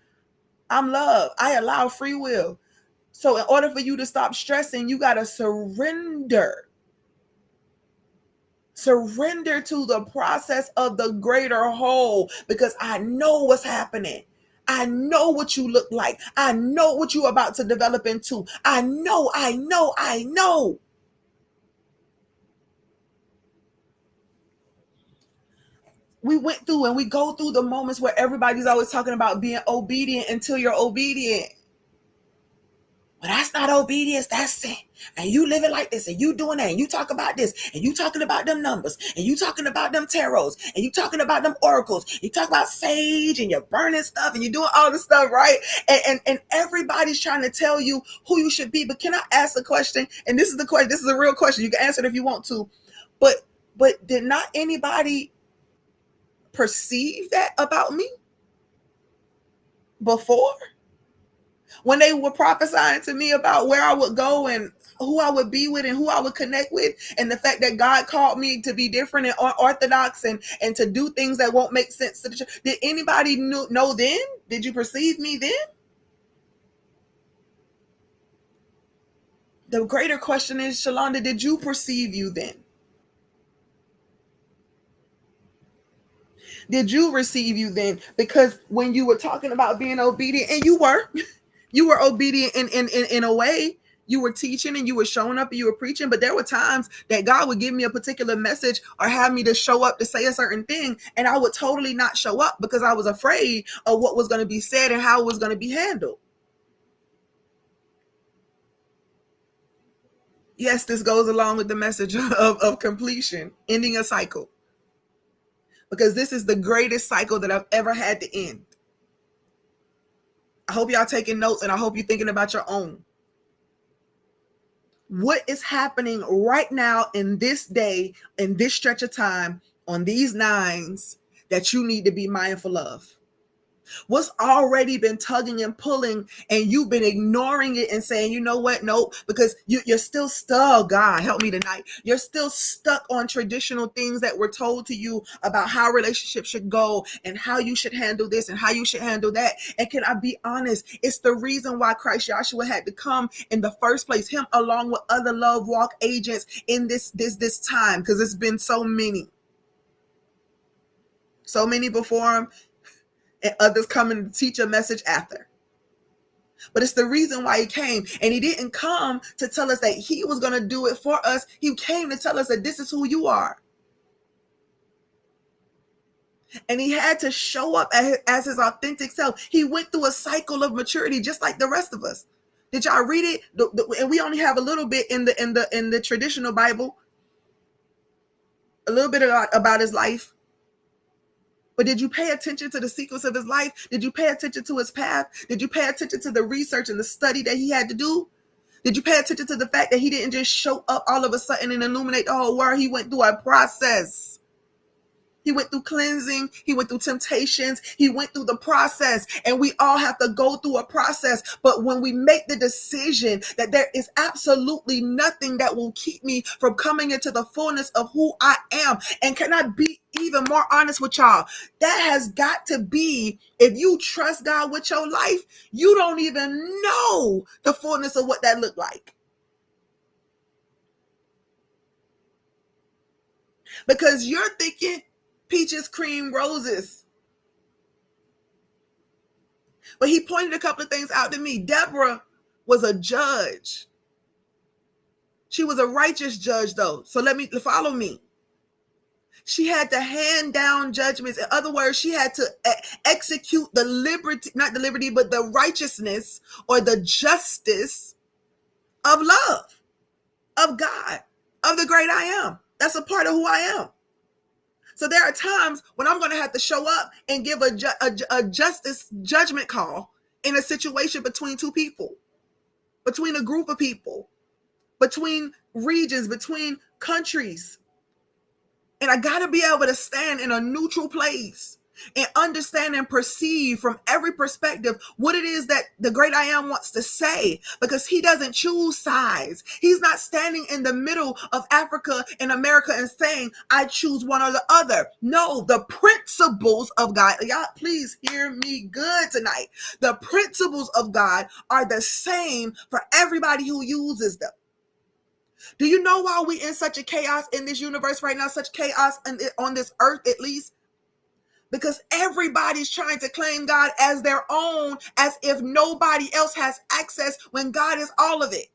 I'm love. I allow free will. So in order for you to stop stressing, you got to surrender. Surrender to the process of the greater whole, because I know what's happening. I know what you look like. I know what you're about to develop into. I know. We went through and we go through the moments where everybody's always talking about being obedient until you're obedient. But that's not obedience, that's sin. And you living like this, and you doing that, and you talk about this, and you talking about them numbers, and you talking about them tarots, and you talking about them oracles, you talk about sage, and you're burning stuff, and you're doing all this stuff, right? And everybody's trying to tell you who you should be. But can I ask a question? And this is the question, this is a real question. You can answer it if you want to. But did not anybody perceive that about me before? When they were prophesying to me about where I would go and who I would be with and who I would connect with, and the fact that God called me to be different and orthodox and to do things that won't make sense to the church. Did anybody know then? Did you perceive me then? The greater question is, Shalonda, did you perceive you then? Did you receive you then? Because when you were talking about being obedient, and you were obedient in a way. You were teaching and you were showing up and you were preaching, but there were times that God would give me a particular message or have me to show up to say a certain thing, and I would totally not show up because I was afraid of what was going to be said and how it was going to be handled. Yes, this goes along with the message of completion, ending a cycle. Because this is the greatest cycle that I've ever had to end. I hope y'all taking notes, and I hope you're thinking about your own. What is happening right now in this day, in this stretch of time, on these nines that you need to be mindful of? What's already been tugging and pulling, and you've been ignoring it and saying, you know what, nope, because you're still stuck. God, help me tonight. You're still stuck on traditional things that were told to you about how relationships should go and how you should handle this and how you should handle that. And can I be honest? It's the reason why Christ Joshua had to come in the first place, him along with other love walk agents in this time, because it's been so many before him, and others coming to teach a message after. But it's the reason why he came. And he didn't come to tell us that he was going to do it for us. He came to tell us that this is who you are. And he had to show up as his authentic self. He went through a cycle of maturity just like the rest of us. Did y'all read it? And we only have a little bit in the traditional Bible, a little bit about his life. But did you pay attention to the sequence of his life? Did you pay attention to his path? Did you pay attention to the research and the study that he had to do? Did you pay attention to the fact that he didn't just show up all of a sudden and illuminate the whole world? He went through a process. He went through cleansing. He went through temptations. He went through the process, and we all have to go through a process. But when we make the decision that there is absolutely nothing that will keep me from coming into the fullness of who I am, and can I be even more honest with y'all? That has got to be, if you trust God with your life, you don't even know the fullness of what that looked like. Because you're thinking peaches, cream, roses. But he pointed a couple of things out to me. Deborah was a judge. She was a righteous judge, though. So follow me. She had to hand down judgments. In other words, she had to execute the liberty, not the liberty, but the righteousness or the justice of love, of God, of the great I am. That's a part of who I am. So there are times when I'm going to have to show up and give a justice judgment call in a situation between two people, between a group of people, between regions, between countries. And I got to be able to stand in a neutral place and understand and perceive from every perspective what it is that the great I am wants to say, because he doesn't choose sides. He's not standing in the middle of Africa and America and saying, I choose one or the other. No, the principles of God, y'all please hear me good tonight. The principles of God are the same for everybody who uses them. Do you know why we in such a chaos in this universe right now, such chaos on this earth at least? Because everybody's trying to claim God as their own, as if nobody else has access when God is all of it.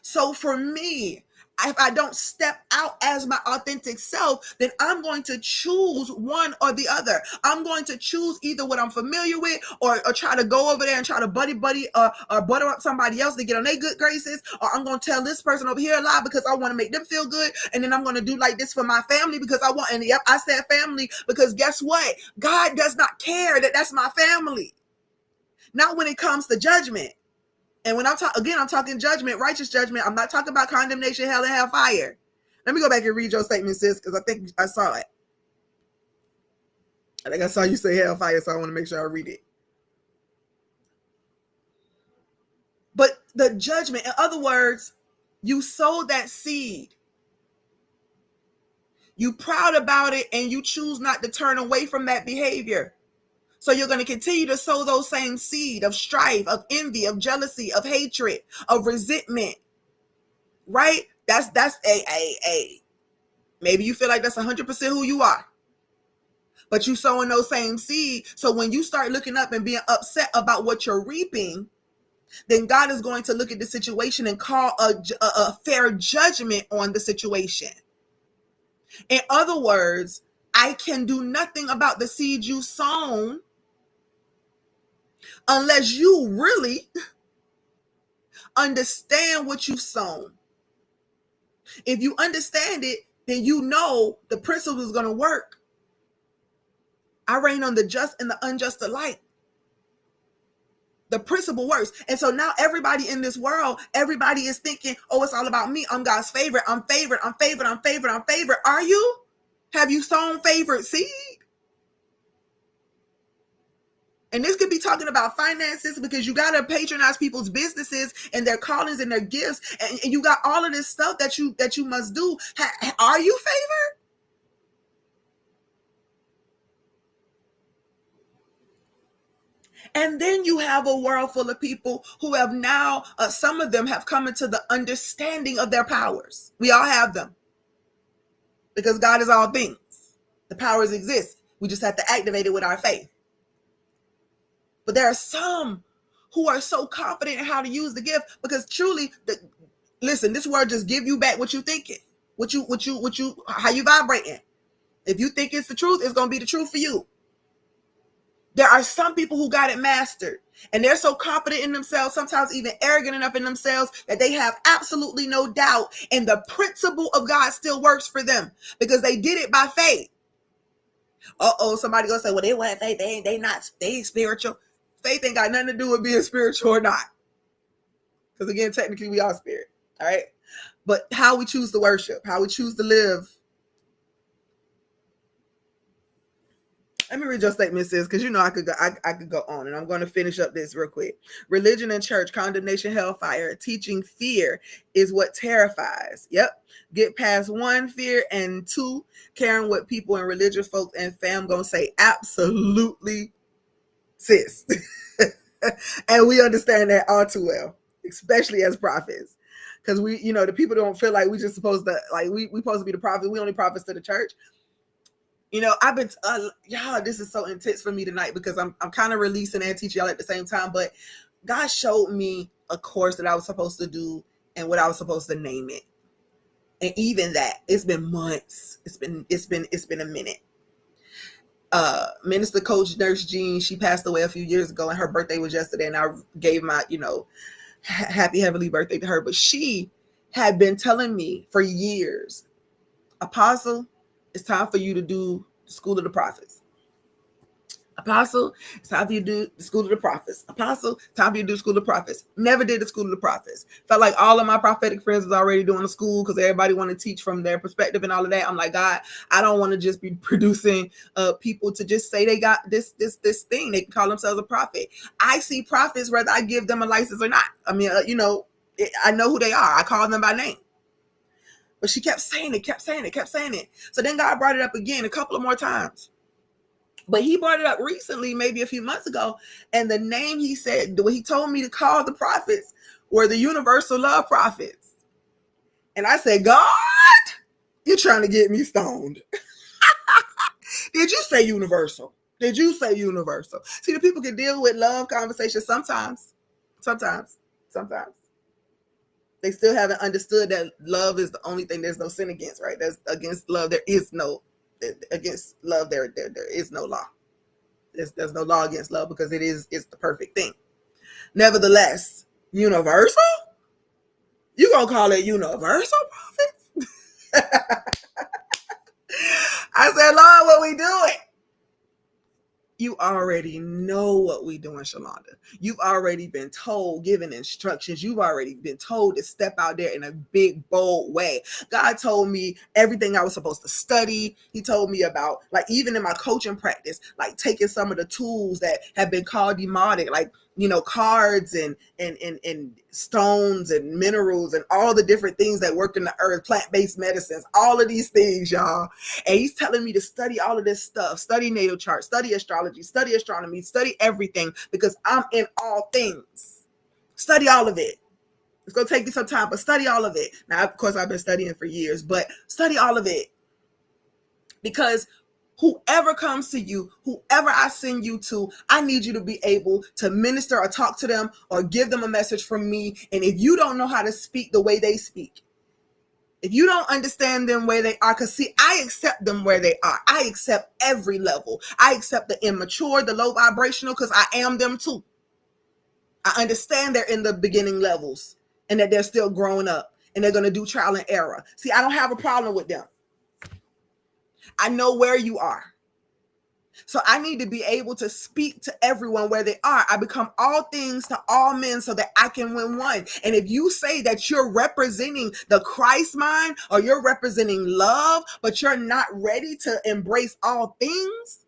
So for me, if I don't step out as my authentic self, then I'm going to choose one or the other. I'm going to choose either what I'm familiar with or try to go over there and try to buddy or butter up somebody else to get on their good graces. Or I'm going to tell this person over here a lie because I want to make them feel good. And then I'm going to do like this for my family because I want, and yep, I said family because guess what? God does not care that that's my family. Not when it comes to judgment. And when I'm talking judgment, righteous judgment. I'm not talking about condemnation, hell, and hellfire. Let me go back and read your statement, sis, because I think I saw it. I think I saw you say hellfire, so I want to make sure I read it. But the judgment, in other words, you sowed that seed. You proud about it, and you choose not to turn away from that behavior. So you're going to continue to sow those same seed of strife, of envy, of jealousy, of hatred, of resentment, right? That's a maybe you feel like that's 100% who you are, but you sowing those same seed. So when you start looking up and being upset about what you're reaping, then God is going to look at the situation and call a fair judgment on the situation. In other words, I can do nothing about the seed you sown unless you really understand what you've sown. If you understand it, then you know the principle is going to work. I reign on the just and the unjust alike. The principle works. And so now everybody in this world, everybody is thinking, oh, it's all about me. I'm God's favorite. I'm favored. I'm favored. I'm favored. I'm favored. Are you? Have you sown favored seed? And this could be talking about finances, because you got to patronize people's businesses and their callings and their gifts. And you got all of this stuff that you must do. Are you favored? And then you have a world full of people who have now, some of them have come into the understanding of their powers. We all have them because God is all things. The powers exist. We just have to activate it with our faith. But there are some who are so confident in how to use the gift because truly, listen, this word just give you back what you thinking, how you vibrating. If you think it's the truth, it's going to be the truth for you. There are some people who got it mastered, and they're so confident in themselves, sometimes even arrogant enough in themselves, that they have absolutely no doubt. And the principle of God still works for them because they did it by faith. Somebody gonna say, well, they want faith. They ain't spiritual. Faith ain't got nothing to do with being spiritual or not. Because again, technically we are spirit. All right. But how we choose to worship, how we choose to live Let me read your statement, sis, because you know I could go on, and I'm going to finish up this real quick. Religion and church, condemnation, hellfire, teaching fear is what terrifies. Yep. Get past one, fear, and two, caring what people and religious folks and fam gonna say. Absolutely, sis. And we understand that all too well, especially as prophets. Because we, the people don't feel like we just supposed to, like, we supposed to be the prophets. We only prophets to the church. I've been, y'all, this is so intense for me tonight because I'm kind of releasing and teaching y'all at the same time. But God showed me a course that I was supposed to do and what I was supposed to name it. And even that, it's been months. It's been a minute. Minister Coach Nurse Jean, she passed away a few years ago, and her birthday was yesterday. And I gave my, happy heavenly birthday to her. But she had been telling me for years, Apostle, it's time for you to do the School of the Prophets. Apostle, it's time for you to do the School of the Prophets. Apostle, time for you to do the School of the Prophets. Never did the School of the Prophets. Felt like all of my prophetic friends was already doing the school because everybody want to teach from their perspective and all of that. I'm like, God, I don't want to just be producing people to just say they got this thing. They can call themselves a prophet. I see prophets whether I give them a license or not. I mean, I know who they are. I call them by name. But she kept saying it. So then God brought it up again a couple of more times. But he brought it up recently, maybe a few months ago. And the name he said, what he told me to call the prophets were the universal love prophets. And I said, God, you're trying to get me stoned. Did you say universal? Did you say universal? See, the people can deal with love conversations sometimes. They still haven't understood that love is the only thing there's no sin against, right? That's against love. There is no, against love, there is no law. There's no law against love because it's the perfect thing. Nevertheless, universal? You gonna call it universal, prophet? I said, Lord, what we doing? You already know what we doing, Shalonda. You've already been told, given instructions. You've already been told to step out there in a big, bold way. God told me everything I was supposed to study. He told me about, like, even in my coaching practice, like taking some of the tools that have been called demonic, like, cards and stones and minerals and all the different things that work in the earth, plant-based medicines, all of these things, y'all. And he's telling me to study all of this stuff, study natal charts, study astrology, study astronomy, study everything, because I'm in all things. Study all of it. It's going to take you some time, but study all of it. Now, of course, I've been studying for years, but study all of it. Because whoever comes to you, whoever I send you to, I need you to be able to minister or talk to them or give them a message from me. And if you don't know how to speak the way they speak, if you don't understand them where they are, because see, I accept them where they are. I accept every level. I accept the immature, the low vibrational, because I am them too. I understand they're in the beginning levels and that they're still growing up and they're going to do trial and error. See, I don't have a problem with them. I know where you are. So I need to be able to speak to everyone where they are. I become all things to all men so that I can win one. And if you say that you're representing the Christ mind or you're representing love, but you're not ready to embrace all things,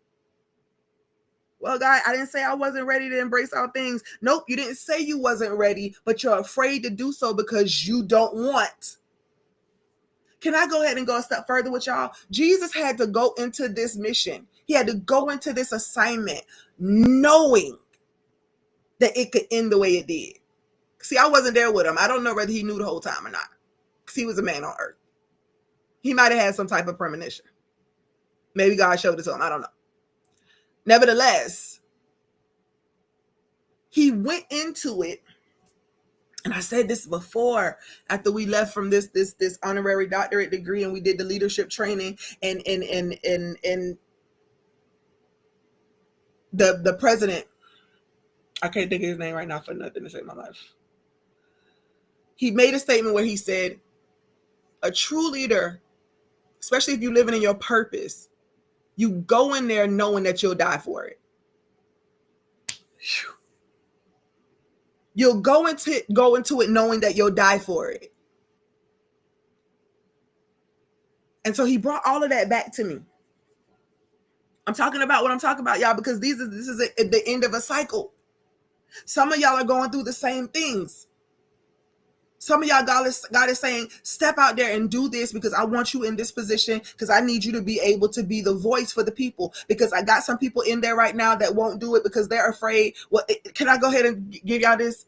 well, God, I didn't say I wasn't ready to embrace all things. Nope, you didn't say you wasn't ready, but you're afraid to do so because you don't want. Can I go ahead and go a step further with y'all? Jesus had to go into this mission. He had to go into this assignment knowing that it could end the way it did. See, I wasn't there with him. I don't know whether he knew the whole time or not, because he was a man on earth. He might have had some type of premonition. Maybe God showed it to him. I don't know. Nevertheless, he went into it. And I said this before, after we left from this honorary doctorate degree and we did the leadership training and the president, I can't think of his name right now for nothing to save my life. He made a statement where he said, a true leader, especially if you're living in your purpose, you go in there knowing that you'll die for it. Whew. You'll go into it knowing that you'll die for it. And so he brought all of that back to me. I'm talking about what I'm talking about, y'all, because this is the end of a cycle. Some of y'all are going through the same things. Some of y'all, God is saying, step out there and do this because I want you in this position, because I need you to be able to be the voice for the people, because I got some people in there right now that won't do it because they're afraid. Well, can I go ahead and give y'all this?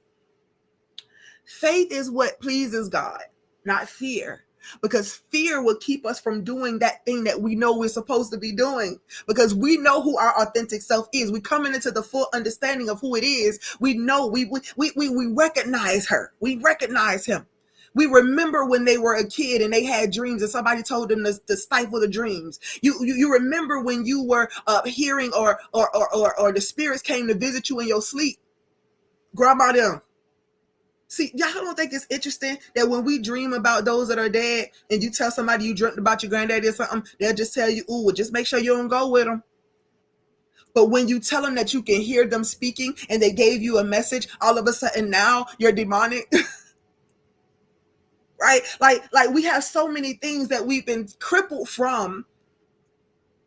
Faith is what pleases God, not fear. Because fear will keep us from doing that thing that we know we're supposed to be doing. Because we know who our authentic self is. We coming into the full understanding of who it is. We know we recognize her. We recognize him. We remember when they were a kid and they had dreams and somebody told them to stifle the dreams. You remember when you were hearing or the spirits came to visit you in your sleep. Grandma them. See, y'all don't think it's interesting that when we dream about those that are dead and you tell somebody you dreamt about your granddaddy or something, they'll just tell you, ooh, well, just make sure you don't go with them. But when you tell them that you can hear them speaking and they gave you a message, all of a sudden now you're demonic. Right? Like we have so many things that we've been crippled from.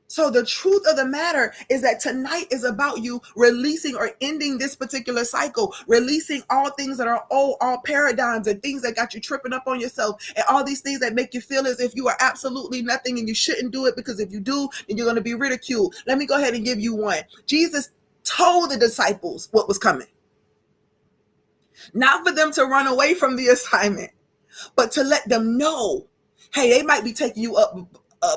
So the truth of the matter is that tonight is about you releasing or ending this particular cycle, releasing all things that are old, all paradigms and things that got you tripping up on yourself, and all these things that make you feel as if you are absolutely nothing and you shouldn't do it, because if you do, then you're going to be ridiculed. Let me go ahead and give you one. Jesus told the disciples what was coming. Not for them to run away from the assignment, but to let them know, hey, they might be taking you up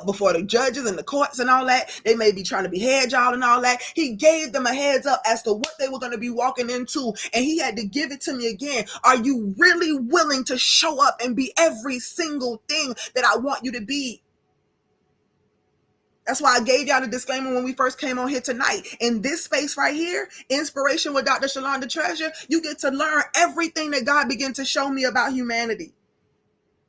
before the judges and the courts and all that. They may be trying to behead y'all and all that. He gave them a heads up as to what they were going to be walking into. And he had to give it to me again. Are you really willing to show up and be every single thing that I want you to be? That's why I gave y'all the disclaimer when we first came on here tonight. In this space right here, Inspiration with Dr. Shalonda Treasure, you get to learn everything that God began to show me about humanity.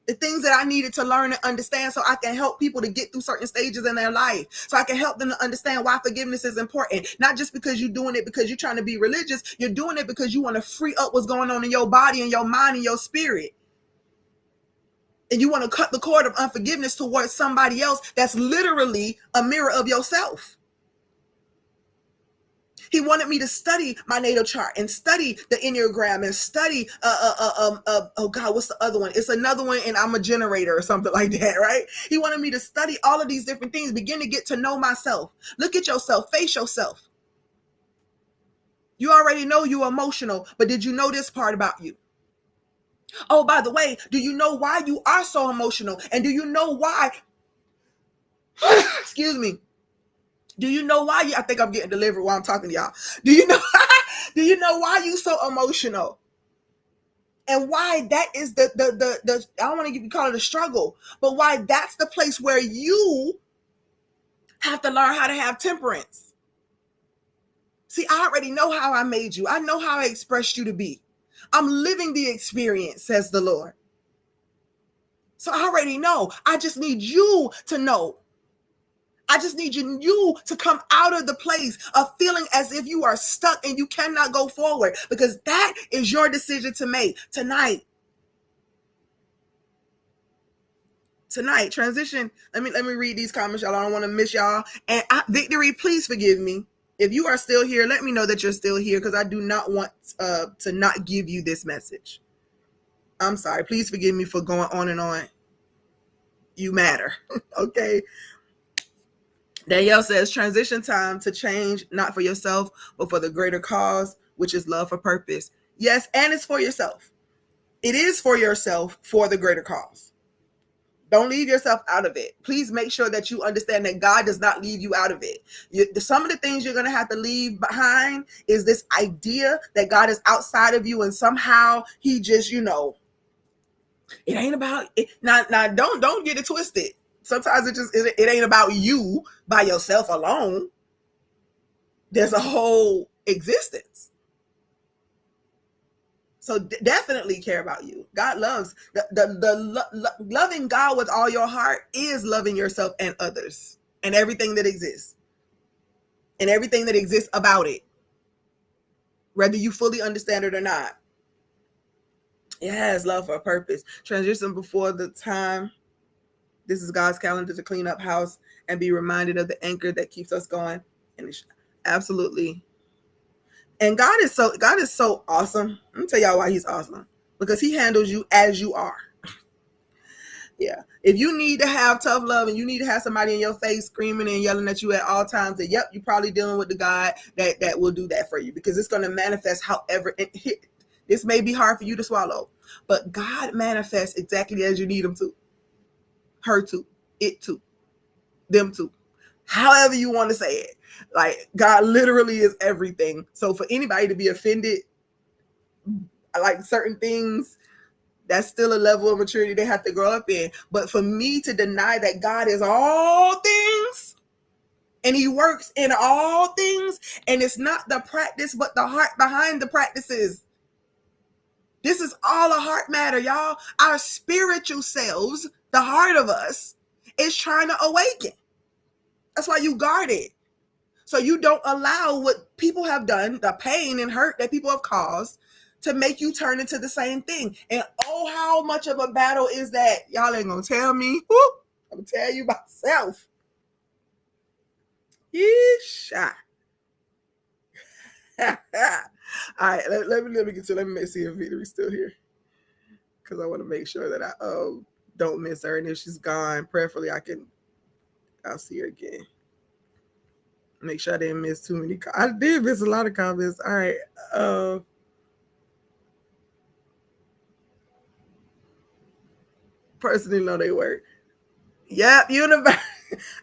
The things that I needed to learn and understand so I can help people to get through certain stages in their life. So I can help them to understand why forgiveness is important. Not just because you're doing it because you're trying to be religious. You're doing it because you want to free up what's going on in your body and your mind and your spirit. And you want to cut the cord of unforgiveness towards somebody else that's literally a mirror of yourself. He wanted me to study my natal chart and study the Enneagram and study, oh God, what's the other one? It's another one, and I'm a generator or something like that, right? He wanted me to study all of these different things, begin to get to know myself. Look at yourself, face yourself. You already know you're emotional, but did you know this part about you? Oh, by the way, do you know why you are so emotional? And do you know why? Excuse me. Do you know why I think I'm getting delivered while I'm talking to y'all? Do you know why you so emotional? And why that is the I don't want to call it a struggle, but why that's the place where you have to learn how to have temperance. See, I already know how I made you. I know how I expressed you to be. I'm living the experience, says the Lord. So I already know. I just need you to know. I just need you to come out of the place of feeling as if you are stuck and you cannot go forward, because that is your decision to make tonight. Tonight, transition. Let me read these comments, y'all. I don't want to miss y'all. And Victory, please forgive me. If you are still here, let me know that you're still here, because I do not want to not give you this message. I'm sorry. Please forgive me for going on and on. You matter. Okay. Danielle says, transition time to change, not for yourself, but for the greater cause, which is love for purpose. Yes, and it's for yourself. It is for yourself, for the greater cause. Don't leave yourself out of it. Please make sure that you understand that God does not leave you out of it. Some of the things you're going to have to leave behind is this idea that God is outside of you and somehow he just, it ain't about it. Now don't get it twisted. Sometimes it ain't about you by yourself alone. There's a whole existence. So definitely care about you. God loves loving God with all your heart is loving yourself and others and everything that exists and everything that exists about it, whether you fully understand it or not. It has love for a purpose. Transition before the time. This is God's calendar to clean up house and be reminded of the anchor that keeps us going. And it's absolutely. And God is so awesome. Let me tell y'all why he's awesome. Because he handles you as you are. Yeah. If you need to have tough love and you need to have somebody in your face screaming and yelling at you at all times, then yep, you're probably dealing with the God that will do that for you, because it's going to manifest however this may be hard for you to swallow, but God manifests exactly as you need him to. Her to, it to, them to. However you want to say it. Like, God literally is everything. So for anybody to be offended, like certain things, that's still a level of maturity they have to grow up in. But for me to deny that God is all things and he works in all things, and it's not the practice but the heart behind the practices. This is all a heart matter, y'all. Our spiritual selves, the heart of us, is trying to awaken. That's why you guard it. So you don't allow what people have done, the pain and hurt that people have caused, to make you turn into the same thing. And oh, how much of a battle is that? Y'all ain't gonna tell me. Woo, I'm gonna tell you myself. Yeesh. All right, let me get to. Let me see if Victory's still here, because I want to make sure that I don't miss her. And if she's gone, prayerfully I'll see her again. Make sure I didn't miss too many. I did miss a lot of comments. All right. Personally know they work. Yep, universe.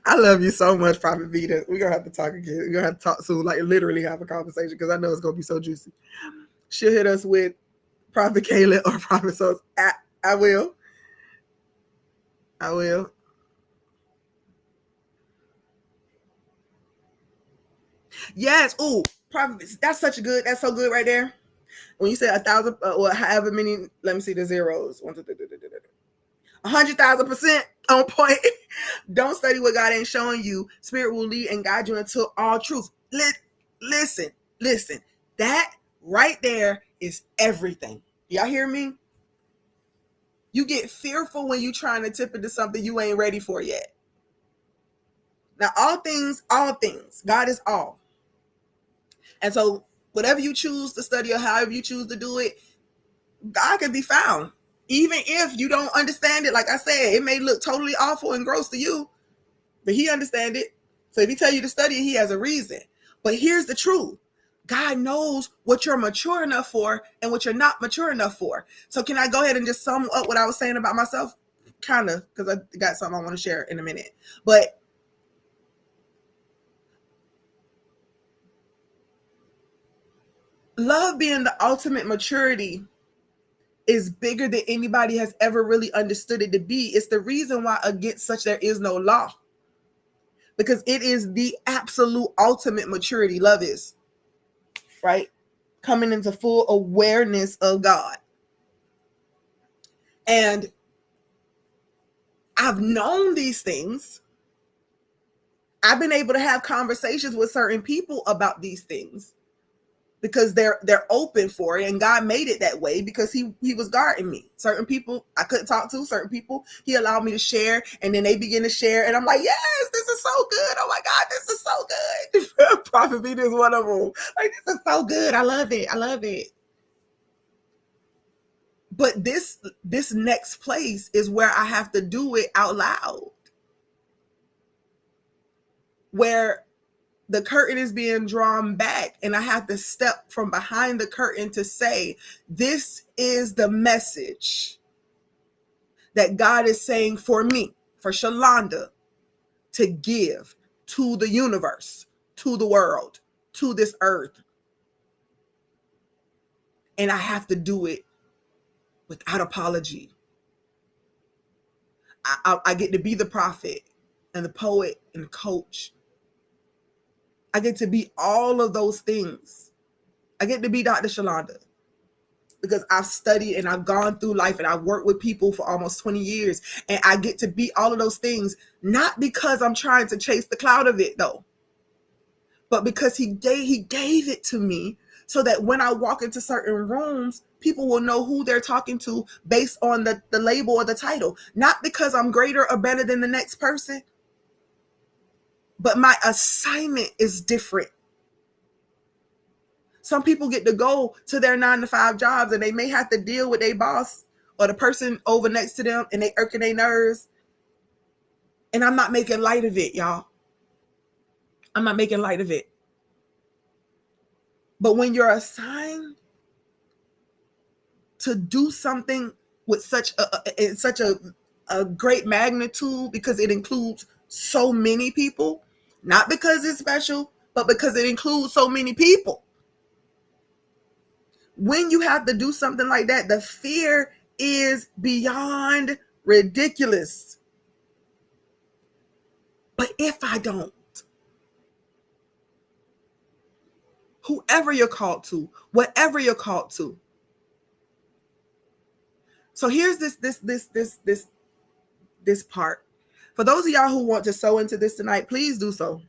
I love you so much, Prophet Vita. We're gonna have to talk again. We're gonna have to talk soon, like literally have a conversation, because I know it's gonna be so juicy. She'll hit us with Prophet Kayla or Prophet Sos. I will. Yes. Ooh, Prophet. That's so good right there. When you say 1,000 or however many, let me see the zeros. 100,000% on point. Don't study what God ain't showing you. Spirit will lead and guide you into all truth. Listen. That right there is everything. Y'all hear me? You get fearful when you're trying to tip into something you ain't ready for yet. Now, all things, God is all. And so whatever you choose to study or however you choose to do it, God can be found. Even if you don't understand it, like I said, it may look totally awful and gross to you, but he understands it. So if he tell you to study it, he has a reason. But here's the truth. God knows what you're mature enough for and what you're not mature enough for. So can I go ahead and just sum up what I was saying about myself? Kind of, because I got something I want to share in a minute. But love being the ultimate maturity is bigger than anybody has ever really understood it to be. It's the reason why against such there is no law. Because it is the absolute ultimate maturity. Love is, right? Coming into full awareness of God. And I've known these things. I've been able to have conversations with certain people about these things because they're open for it, and God made it that way because he was guarding me. Certain people I couldn't talk to, certain people he allowed me to share, and then they begin to share, and I'm like, yes, this is so good. Oh my God, this is so good. Prophet Vita is one of them. Like, this is so good. I love it. But this next place is where I have to do it out loud, where the curtain is being drawn back and I have to step from behind the curtain to say, this is the message that God is saying for me, for Shalonda, to give to the universe, to the world, to this earth. And I have to do it without apology. I get to be the prophet and the poet and the coach. I get to be all of those things. I get to be Dr. Shalonda because I've studied and I've gone through life and I've worked with people for almost 20 years. And I get to be all of those things, not because I'm trying to chase the cloud of it though, but because he gave it to me so that when I walk into certain rooms, people will know who they're talking to based on the label or the title, not because I'm greater or better than the next person, but my assignment is different. Some people get to go to their 9-to-5 jobs and they may have to deal with their boss or the person over next to them and they irking their nerves. And I'm not making light of it, y'all. I'm not making light of it. But when you're assigned to do something with such a great magnitude, because it includes so many people, not because it's special, but because it includes so many people. When you have to do something like that, the fear is beyond ridiculous. But if I don't, whoever you're called to, whatever you're called to. So here's this part. For those of y'all who want to sow into this tonight, please do so.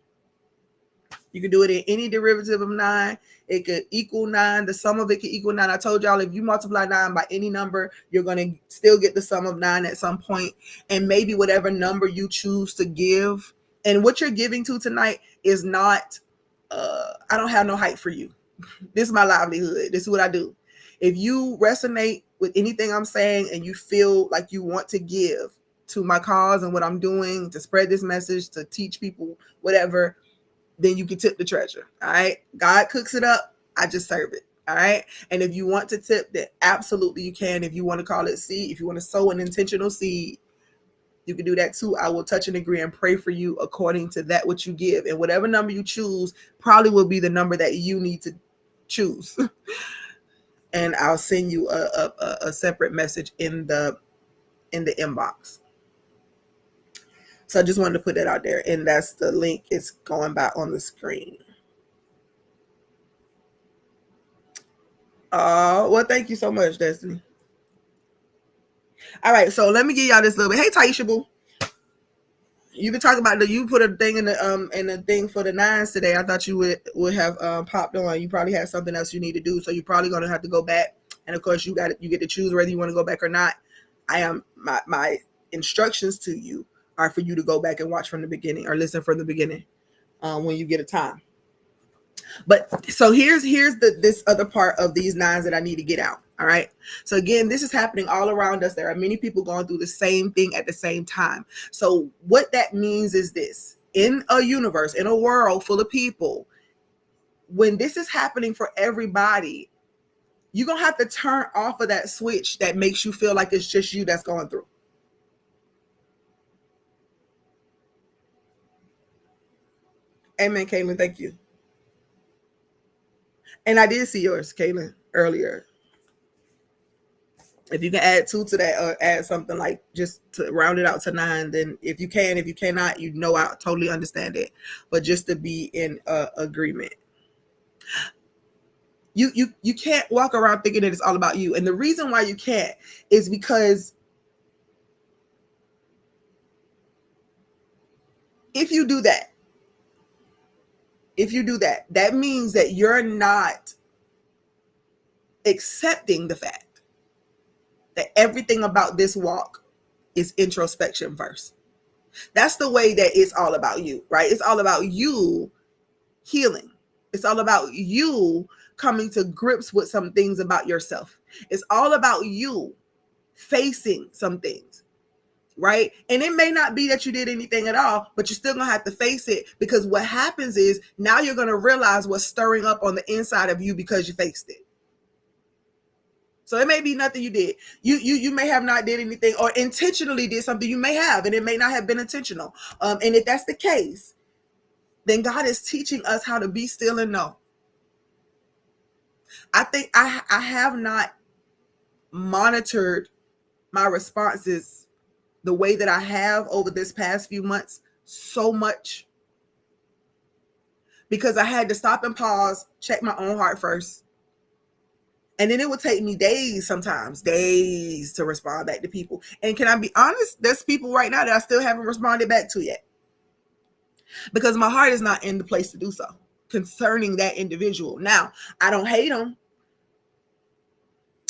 You can do it in any derivative of 9. It could equal 9. The sum of it could equal 9. I told y'all, if you multiply 9 by any number, you're going to still get the sum of 9 at some point. And maybe whatever number you choose to give. And what you're giving to tonight is not, I don't have no hype for you. This is my livelihood. This is what I do. If you resonate with anything I'm saying and you feel like you want to give to my cause and what I'm doing to spread this message, to teach people, whatever, then you can tip the treasure. All right. God cooks it up. I just serve it. All right. And if you want to tip, then absolutely you can. If you want to call it seed, if you want to sow an intentional seed, you can do that too. I will touch and agree and pray for you according to that what you give. And whatever number you choose probably will be the number that you need to choose. And I'll send you a separate message in the inbox. So I just wanted to put that out there. And that's the link. It's going by on the screen. Well, thank you so much, Destiny. All right, so let me give y'all this little bit. Hey, Taisha Boo. You been talking about you put a thing in the thing for the 9s today. I thought you would have popped on. You probably have something else you need to do, so you're probably gonna have to go back. And of course, you get to choose whether you want to go back or not. My instructions to you are for you to go back and watch from the beginning or listen from the beginning when you get a time. But so here's this other part of these 9s that I need to get out. All right. So again, this is happening all around us. There are many people going through the same thing at the same time. So what that means is this: in a universe, in a world full of people, when this is happening for everybody, you're going to have to turn off of that switch that makes you feel like it's just you that's going through. Amen, Caitlin. Thank you. And I did see yours, Caitlin, earlier. If you can add 2 to that or add something like just to round it out to 9, then if you can, if you cannot, I totally understand it. But just to be in agreement. You can't walk around thinking that it's all about you. And the reason why you can't is because if you do that, that means that you're not accepting the fact that everything about this walk is introspection first. That's the way that it's all about you, right? It's all about you healing. It's all about you coming to grips with some things about yourself. It's all about you facing some things, right? And it may not be that you did anything at all, but you're still going to have to face it, because what happens is now you're going to realize what's stirring up on the inside of you because you faced it. So it may be nothing you did. You may have not did anything or intentionally did something. You may have, and it may not have been intentional. And if that's the case, then God is teaching us how to be still and know. I think I have not monitored my responses the way that I have over this past few months so much, because I had to stop and pause, check my own heart first. And then it would take me days to respond back to people. And can I be honest? There's people right now that I still haven't responded back to yet, because my heart is not in the place to do so concerning that individual. Now, I don't hate them.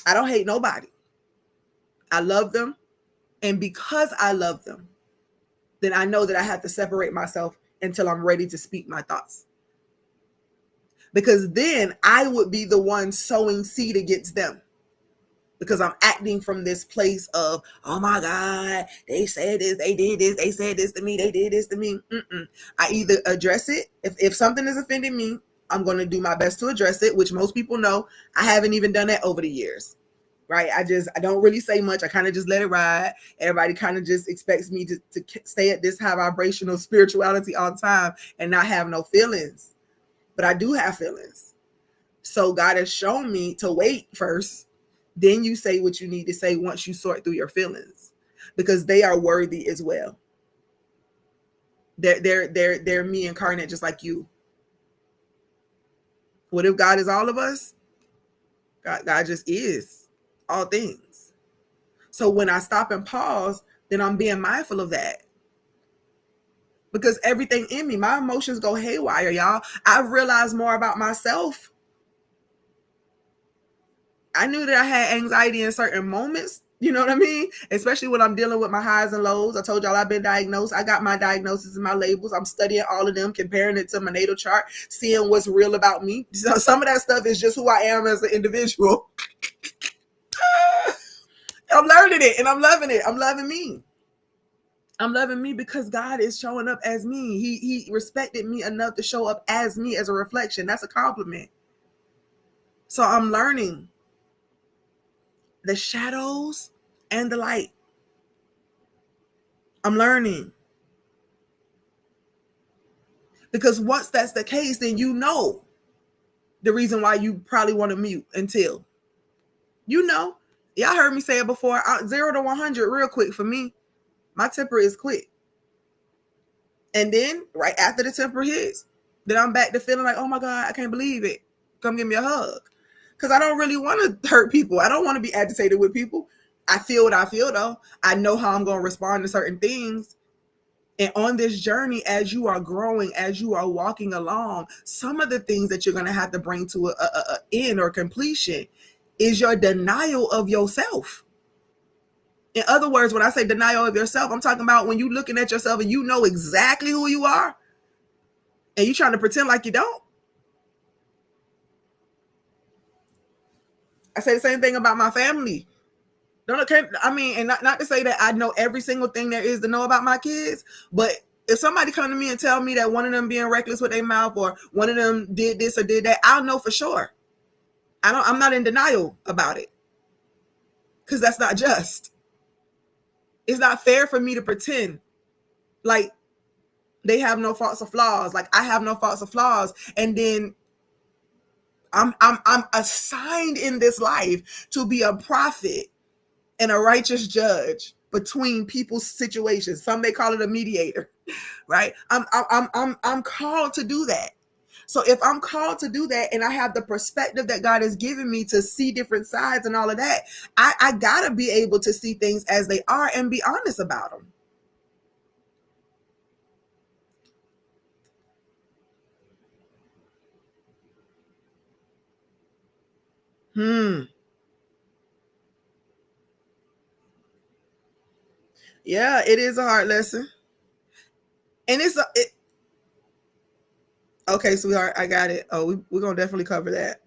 I don't hate nobody. I love them. And because I love them, then I know that I have to separate myself until I'm ready to speak my thoughts. Because then I would be the one sowing seed against them. Because I'm acting from this place of, oh my God, they said this, they did this, they said this to me, they did this to me. I either address it. If something is offending me, I'm going to do my best to address it, which most people know. I haven't even done that over the years, right? I don't really say much. I kind of just let it ride. Everybody kind of just expects me to stay at this high vibrational spirituality all the time and not have no feelings. But I do have feelings. So God has shown me to wait first. Then you say what you need to say once you sort through your feelings, because they are worthy as well. They're me incarnate, just like you. What if God is all of us? God just is all things. So when I stop and pause, then I'm being mindful of that. Because everything in me, my emotions go haywire, y'all. I've realized more about myself. I knew that I had anxiety in certain moments, you know what I mean? Especially when I'm dealing with my highs and lows. I told y'all I've been diagnosed. I got my diagnosis and my labels. I'm studying all of them, comparing it to my natal chart, seeing what's real about me. So some of that stuff is just who I am as an individual. I'm learning it and I'm loving it. I'm loving me. I'm loving me because God is showing up as me. He respected me enough to show up as me, as a reflection. That's a compliment. So I'm learning the shadows and the light. I'm learning. Because once that's the case, then you know the reason why you probably want to mute until, you know, y'all heard me say it before, 0 to 100 real quick for me. My temper is quick. And then right after the temper hits, then I'm back to feeling like, oh my God, I can't believe it. Come give me a hug. Because I don't really want to hurt people. I don't want to be agitated with people. I feel what I feel though. I know how I'm going to respond to certain things. And on this journey, as you are growing, as you are walking along, some of the things that you're going to have to bring to a end or completion is your denial of yourself. In other words, when I say denial of yourself, I'm talking about when you're looking at yourself and you know exactly who you are and you're trying to pretend like you don't. I say the same thing about my family. And not to say that I know every single thing there is to know about my kids, but if somebody come to me and tell me that one of them being reckless with their mouth or one of them did this or did that, I'll know for sure. I'm not in denial about it, because that's not just. It's not fair for me to pretend like they have no faults or flaws, like I have no faults or flaws, and then I'm assigned in this life to be a prophet and a righteous judge between people's situations. Some may call it a mediator, right? I'm called to do that. So if I'm called to do that and I have the perspective that God has given me to see different sides and all of that, I gotta be able to see things as they are and be honest about them. Yeah, it is a hard lesson. And okay, sweetheart, I got it. Oh, we're gonna definitely cover that.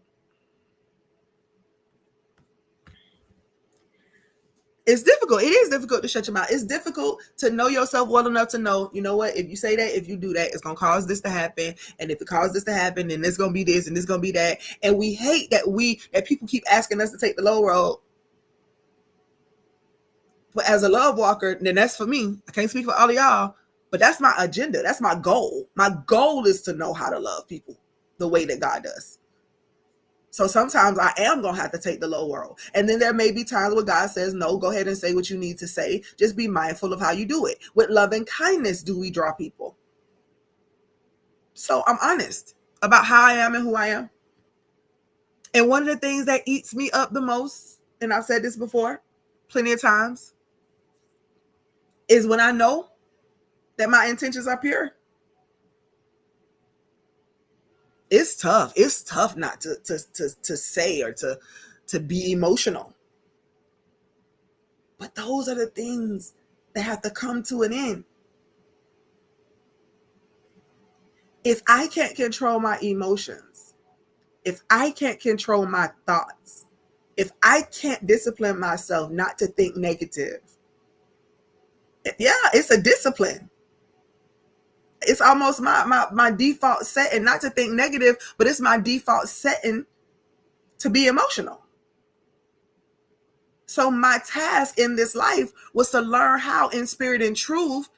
It's difficult. It is difficult to shut your mouth. It's difficult to know yourself well enough to know, you know what, if you say that, if you do that, it's going to cause this to happen. And if it causes this to happen, then it's going to be this and it's going to be that. And we hate that people keep asking us to take the low road. But as a love walker, then that's for me. I can't speak for all of y'all, but that's my agenda. That's my goal. My goal is to know how to love people the way that God does. So sometimes I am going to have to take the low road. And then there may be times where God says, no, go ahead and say what you need to say. Just be mindful of how you do it. With love and kindness do we draw people. So I'm honest about how I am and who I am. And one of the things that eats me up the most, and I've said this before plenty of times, is when I know that my intentions are pure. It's tough. It's tough not to say or to be emotional. But those are the things that have to come to an end. If I can't control my emotions, if I can't control my thoughts, if I can't discipline myself not to think negative, yeah, it's a discipline. It's almost my default setting, not to think negative, but it's my default setting to be emotional. So my task in this life was to learn how, in spirit and truth,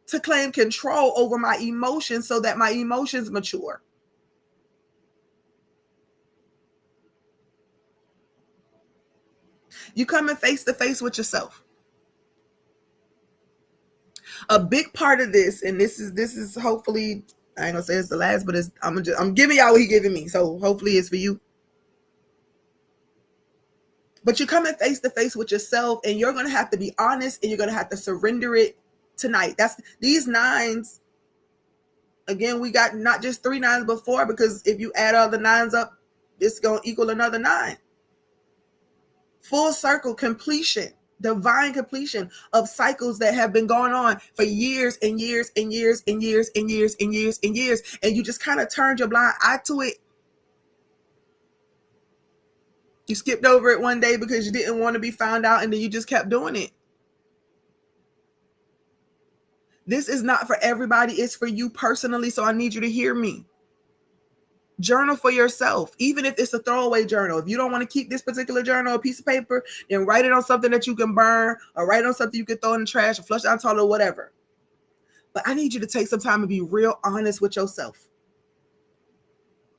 to claim control over my emotions so that my emotions mature. You coming face to face with yourself. A big part of this, and this is hopefully, I ain't gonna say it's the last, but I'm giving y'all what he giving me, so hopefully it's for you. But you're coming face to face with yourself, and you're gonna have to be honest, and you're gonna have to surrender it tonight. That's these nines. Again, we got not just 3 nines before, because if you add all the nines up, it's gonna equal another 9. Full circle completion, divine completion of cycles that have been going on for years and years and years and years and years and years and years, and you just kind of turned your blind eye to it. You skipped over it one day because you didn't want to be found out, and then you just kept doing it. This is not for everybody. It's for you personally, so I need you to hear me. Journal for yourself, even if it's a throwaway journal. If you don't want to keep this particular journal, a piece of paper, then write it on something that you can burn, or write on something you can throw in the trash or flush down the toilet or whatever. But I need you to take some time and be real honest with yourself.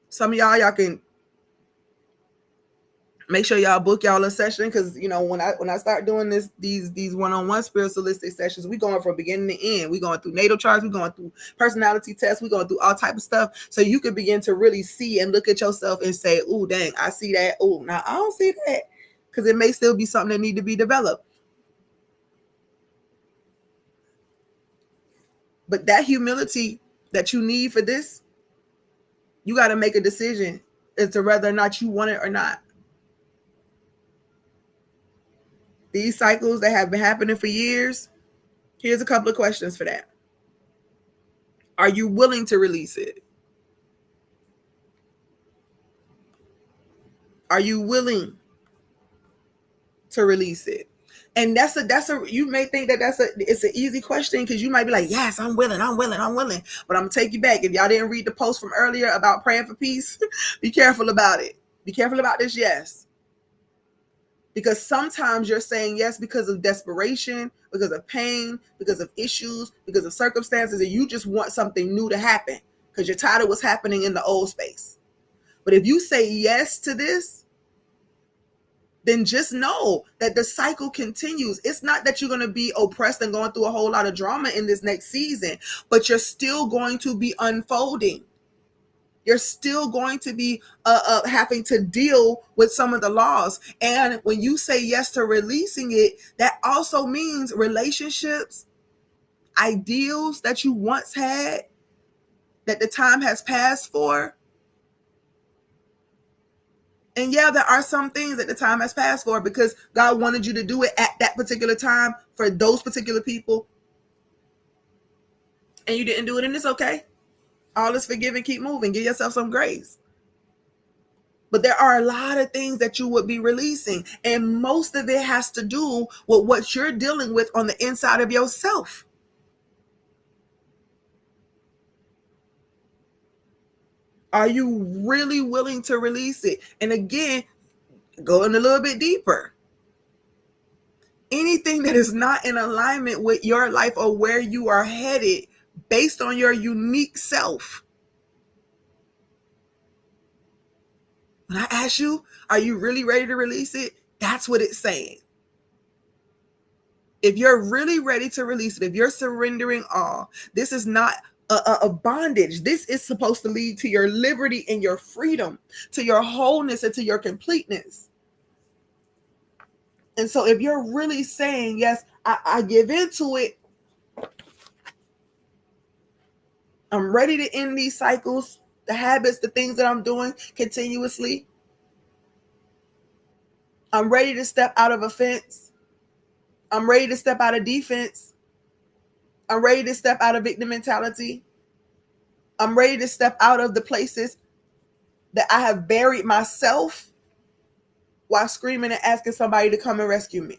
Some of y'all can make sure y'all book y'all a session, because you know when I start doing these one-on-one spiritualistic sessions, we going from beginning to end. We going through natal charts, we going through personality tests, we going through all type of stuff, so you can begin to really see and look at yourself and say, "Ooh, dang, I see that. Ooh, now I don't see that," because it may still be something that need to be developed. But that humility that you need for this, you got to make a decision as to whether or not you want it or not. These cycles that have been happening for years, here's a couple of questions for that. Are you willing to release it? Are you willing to release it? And that's a you may think that it's an easy question, because you might be like, yes, I'm willing. But I'm gonna take you back. If y'all didn't read the post from earlier about praying for peace, be careful about it. Be careful about this yes. Because sometimes you're saying yes because of desperation, because of pain, because of issues, because of circumstances, and you just want something new to happen because you're tired of what's happening in the old space. But if you say yes to this, then just know that the cycle continues. It's not that you're going to be oppressed and going through a whole lot of drama in this next season, but you're still going to be unfolding. You're still going to be having to deal with some of the laws. And when you say yes to releasing it, that also means relationships, ideals that you once had, that the time has passed for. And yeah, there are some things that the time has passed for, because God wanted you to do it at that particular time for those particular people. And you didn't do it, and it's okay. All is forgiven, keep moving. Give yourself some grace. But there are a lot of things that you would be releasing. And most of it has to do with what you're dealing with on the inside of yourself. Are you really willing to release it? And again, going a little bit deeper. Anything that is not in alignment with your life or where you are headed based on your unique self. When I ask you, are you really ready to release it? That's what it's saying. If you're really ready to release it, if you're surrendering all, this is not a bondage. This is supposed to lead to your liberty and your freedom, to your wholeness and to your completeness. And so if you're really saying, yes, I give into it, I'm ready to end these cycles, the habits, the things that I'm doing continuously. I'm ready to step out of offense. I'm ready to step out of defense. I'm ready to step out of victim mentality. I'm ready to step out of the places that I have buried myself while screaming and asking somebody to come and rescue me.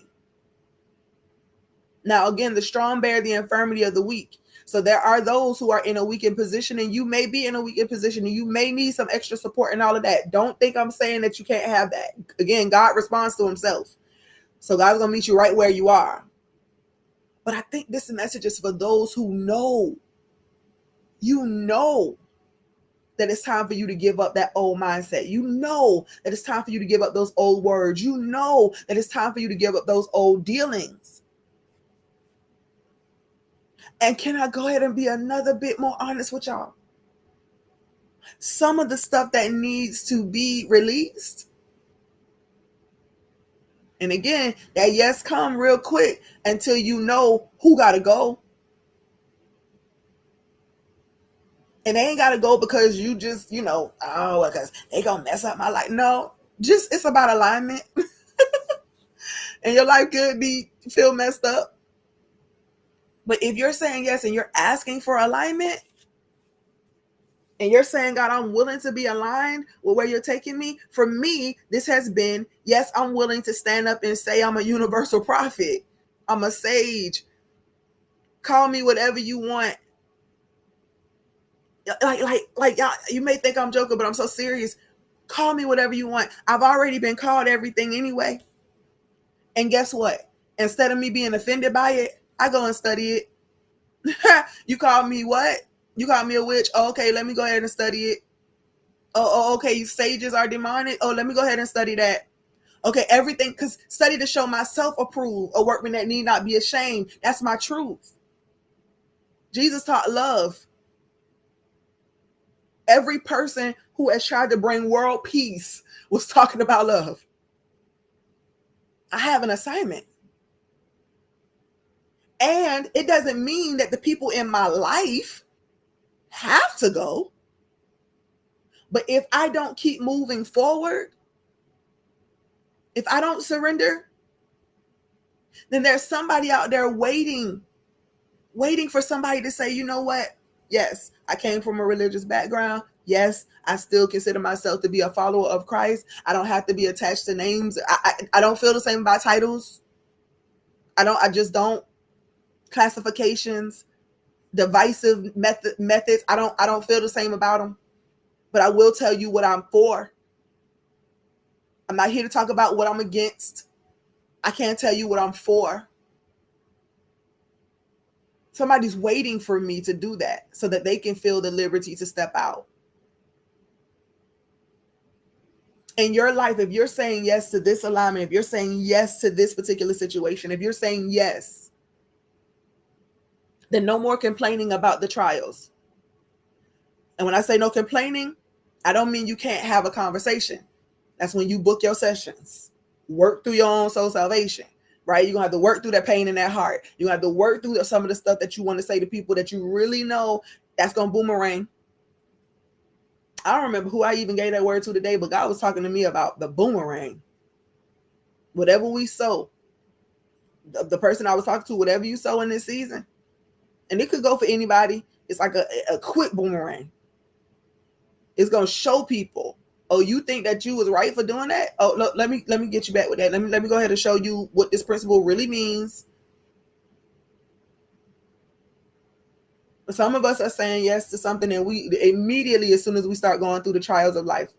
Now, again, the strong bear the infirmity of the weak. So there are those who are in a weakened position, and you may be in a weakened position, and you may need some extra support and all of that. Don't think I'm saying that you can't have that. Again, God responds to himself. So God's going to meet you right where you are. But I think this message is for those who know, that it's time for you to give up that old mindset. You know that it's time for you to give up those old words. You know that it's time for you to give up those old dealings. And can I go ahead and be another bit more honest with y'all? Some of the stuff that needs to be released. And again, that yes come real quick until you know who got to go. And they ain't got to go because you just, because they going to mess up my life. No, just it's about alignment. And your life could feel messed up. But if you're saying yes and you're asking for alignment, and you're saying, God, I'm willing to be aligned with where you're taking me. For me, this has been, yes, I'm willing to stand up and say I'm a universal prophet. I'm a sage. Call me whatever you want. Like y'all, you may think I'm joking, but I'm so serious. Call me whatever you want. I've already been called everything anyway. And guess what? Instead of me being offended by it, I go and study it. You call me what? You call me a witch? Oh, okay, let me go ahead and study it. Oh, okay, sages are demonic. Oh, let me go ahead and study that. Okay, everything, because study to show myself approved, a workman that need not be ashamed. That's my truth. Jesus taught love. Every person who has tried to bring world peace was talking about love. I have an assignment. And it doesn't mean that the people in my life have to go. But if I don't keep moving forward, if I don't surrender, then there's somebody out there waiting for somebody to say, you know what? Yes, I came from a religious background. Yes, I still consider myself to be a follower of Christ. I don't have to be attached to names. I don't feel the same about titles. I just don't. Classifications, divisive methods. I don't feel the same about them. But I will tell you what I'm for. I'm not here to talk about what I'm against. I can't tell you what I'm for. Somebody's waiting for me to do that so that they can feel the liberty to step out. In your life, if you're saying yes to this alignment, if you're saying yes to this particular situation, if you're saying yes, then no more complaining about the trials. And when I say no complaining, I don't mean you can't have a conversation. That's when you book your sessions. Work through your own soul salvation, right? You're going to have to work through that pain in that heart. You're going to have to work through some of the stuff that you want to say to people that you really know that's going to boomerang. I don't remember who I even gave that word to today, but God was talking to me about the boomerang. Whatever we sow, the person I was talking to, whatever you sow in this season, and it could go for anybody. It's like a quick boomerang. It's going to show people, oh, you think that you was right for doing that? Oh, look, let me get you back with that. Let me go ahead and show you what this principle really means. Some of us are saying yes to something, and we immediately, as soon as we start going through the trials of life,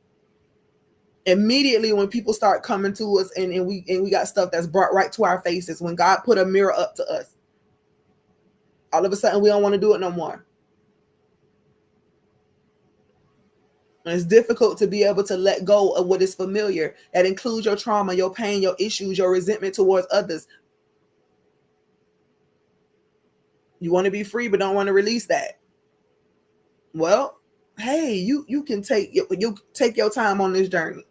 immediately when people start coming to us and we got stuff that's brought right to our faces, when God put a mirror up to us, all of a sudden we don't want to do it no more. And it's difficult to be able to let go of what is familiar. That includes your trauma, your pain, your issues, your resentment towards others. You want to be free, but don't want to release that. Well, hey, you can take your time on this journey.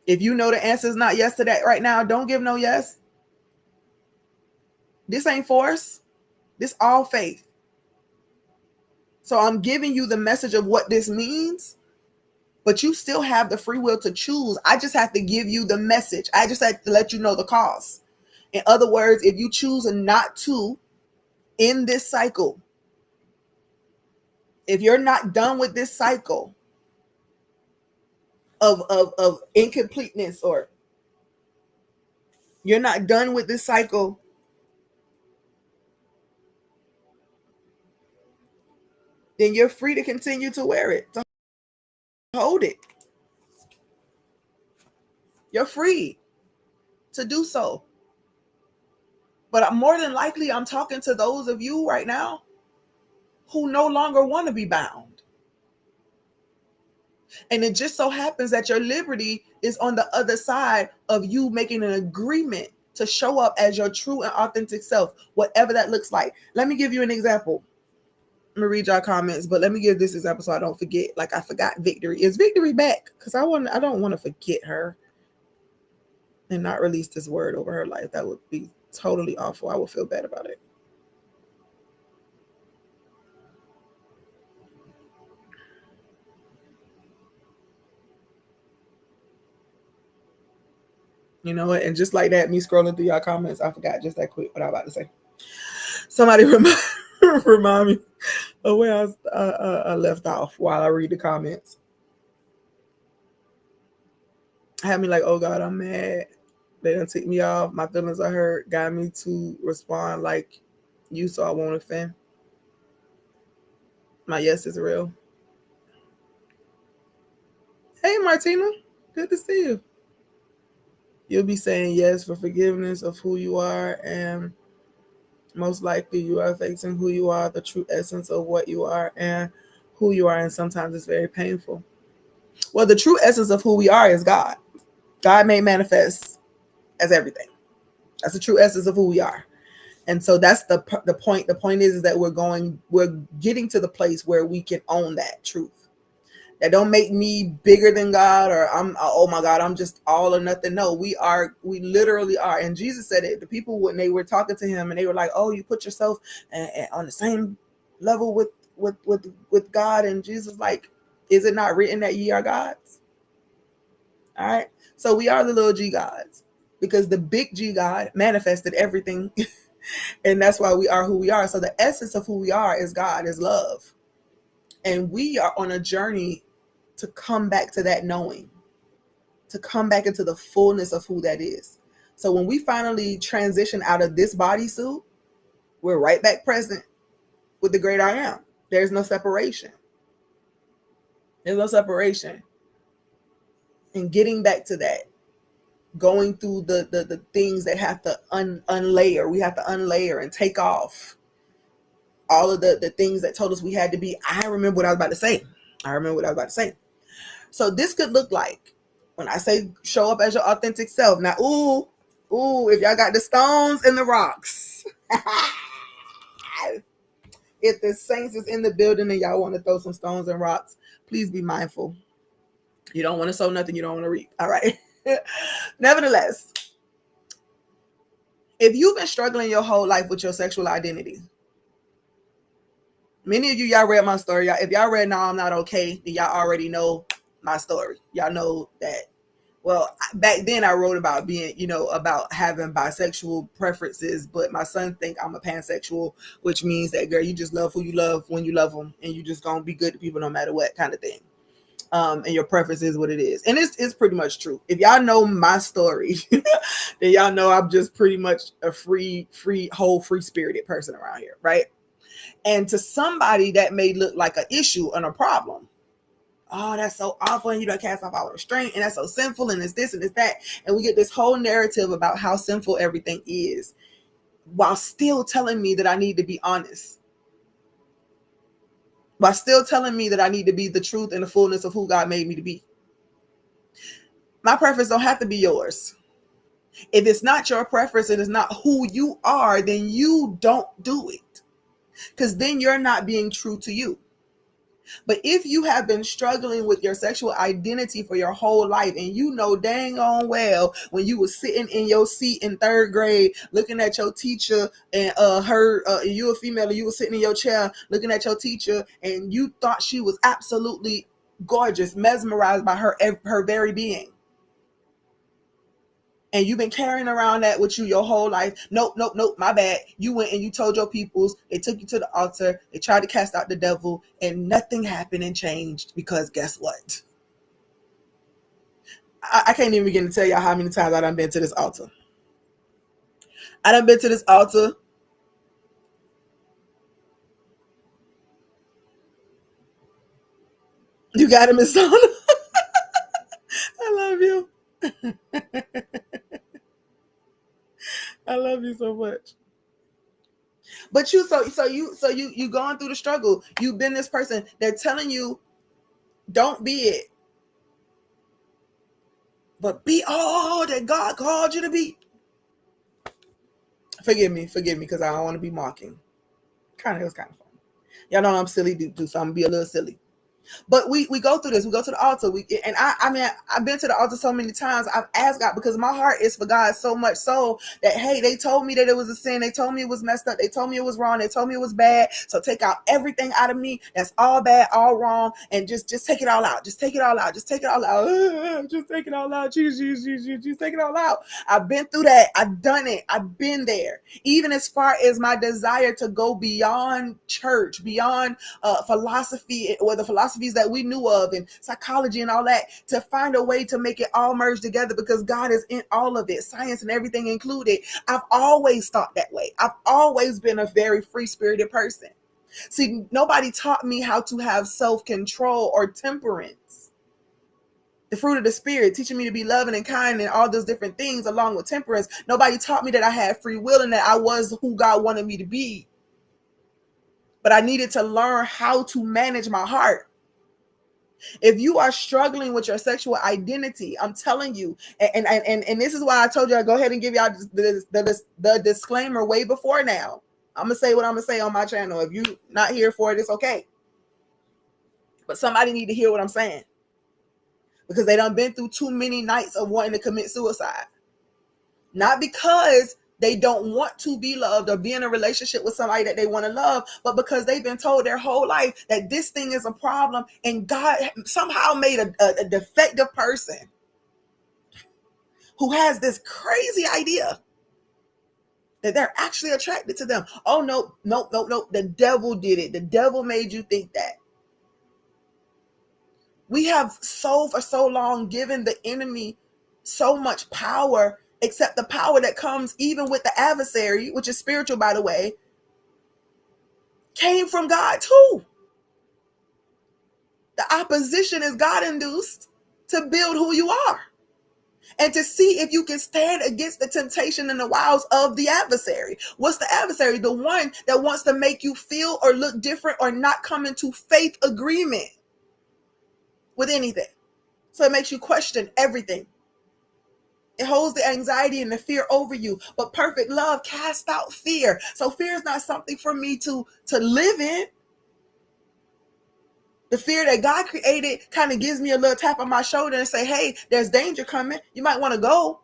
If you know the answer is not yes to that right now, don't give no yes. This ain't force. This all faith. So I'm giving you the message of what this means, but you still have the free will to choose. I just have to give you the message. I just have to let you know the cause. In other words, if you choose not to end this cycle, If you're not done with this cycle of incompleteness, or you're not done with this cycle, then you're free to continue to wear it, to hold it. You're free to do so. But more than likely, I'm talking to those of you right now who no longer want to be bound. And it just so happens that your liberty is on the other side of you making an agreement to show up as your true and authentic self, whatever that looks like. Let me give you an example. I'm gonna read y'all comments, but let me give this example so I don't forget. Like I forgot Victory. Is Victory back? Because I don't want to forget her and not release this word over her life. That would be totally awful. I would feel bad about it. You know what? And just like that, me scrolling through y'all comments, I forgot just that quick what I was about to say. Somebody remind me of where I left off while I read the comments. I had me like, oh God, I'm mad. They done take me off. My feelings are hurt. Got me to respond like you, so I won't offend. My yes is real. Hey, Martina. Good to see you. You'll be saying yes for forgiveness of who you are, and most likely you are facing who you are, the true essence of what you are and who you are, and sometimes it's very painful. Well, the true essence of who we are is God. God made manifest as everything. That's the true essence of who we are. And so that's the point. The point is that we're getting to the place where we can own that truth. That don't make me bigger than God, or oh my God, I'm just all or nothing. No, we literally are. And Jesus said it. The people, when they were talking to him and they were like, oh, you put yourself on the same level with God. And Jesus like, is it not written that ye are gods? All right. So we are the little G gods, because the big G God manifested everything. And that's why we are who we are. So the essence of who we are is God, is love. And we are on a journey to come back to that knowing, to come back into the fullness of who that is. So when we finally transition out of this bodysuit, we're right back present with the great I am. There's no separation. There's no separation. And getting back to that, going through the things that have to unlayer. We have to unlayer and take off all of the things that told us we had to be. I remember what I was about to say. So this could look like, when I say show up as your authentic self. Now, ooh, if y'all got the stones and the rocks. If the saints is in the building and y'all want to throw some stones and rocks, please be mindful. You don't want to sow nothing you don't want to reap. All right. Nevertheless, if you've been struggling your whole life with your sexual identity, many of you, y'all read my story. If y'all read Now I'm Not Okay, then y'all already know my story. Y'all know that. Well, back then I wrote about being, about having bisexual preferences, but my son think I'm a pansexual, which means that, girl, you just love who you love when you love them, and you just gonna be good to people no matter what, kind of thing. And your preference is what it is. And it's pretty much true. If y'all know my story, then y'all know I'm just pretty much a free spirited person around here, right? And to somebody that may look like an issue and a problem. Oh, that's so awful, and you don't cast off all restraint, and that's so sinful, and it's this and it's that. And we get this whole narrative about how sinful everything is, while still telling me that I need to be honest. While still telling me that I need to be the truth and the fullness of who God made me to be. My preference don't have to be yours. If it's not your preference and it's not who you are, then you don't do it. Because then you're not being true to you. But if you have been struggling with your sexual identity for your whole life, and you know dang on well when you were sitting in your seat in third grade looking at your teacher, and you a female, and you were sitting in your chair looking at your teacher, and you thought she was absolutely gorgeous, mesmerized by her very being. And you've been carrying around that with you your whole life. Nope, nope, nope, my bad. You went and you told your peoples, they took you to the altar, they tried to cast out the devil, and nothing happened and changed because guess what? I can't even begin to tell y'all how many times I done been to this altar. I done been to this altar. You got him, Miss Sona. I love you. I love you so much. But you going through the struggle. You've been this person. They're telling you, don't be it, but be all that God called you to be. Forgive me, because I don't want to be mocking. It was kind of fun. Y'all know I'm silly too, so I'm gonna be a little silly. But we go through this. We go to the altar. I mean, I've been to the altar so many times. I've asked God because my heart is for God so much so that, hey, they told me that it was a sin. They told me it was messed up. They told me it was wrong. They told me it was bad. So take out everything out of me that's all bad, all wrong, and just take it all out. Just take it all out. Just take it all out. Just take it all out. Just take it all out. I've been through that. I've done it. I've been there. Even as far as my desire to go beyond church, beyond philosophy, or the philosophies that we knew of, and psychology and all that, to find a way to make it all merge together because God is in all of it, science and everything included. I've always thought that way. I've always been a very free-spirited person. See, nobody taught me how to have self-control or temperance. The fruit of the spirit, teaching me to be loving and kind and all those different things along with temperance. Nobody taught me that I had free will and that I was who God wanted me to be. But I needed to learn how to manage my heart. If you are struggling with your sexual identity, I'm telling you, and this is why I told you I go ahead and give y'all the disclaimer way before now. I'm gonna say what I'm gonna say on my channel. If you not here for it, it's okay. But somebody need to hear what I'm saying, because they done been through too many nights of wanting to commit suicide. Not because they don't want to be loved or be in a relationship with somebody that they want to love, but because they've been told their whole life that this thing is a problem, and God somehow made a defective person who has this crazy idea that they're actually attracted to them. Oh, no. The devil did it. The devil made you think that. We have for so long given the enemy so much power, except the power that comes even with the adversary, which is spiritual, by the way, came from God too. The opposition is God induced to build who you are and to see if you can stand against the temptation and the wiles of the adversary. What's the adversary? The one that wants to make you feel or look different or not come into faith agreement with anything. So it makes you question everything. It holds the anxiety and the fear over you. But perfect love casts out fear. So fear is not something for me to live in. The fear that God created kind of gives me a little tap on my shoulder and say, hey, there's danger coming. You might want to go.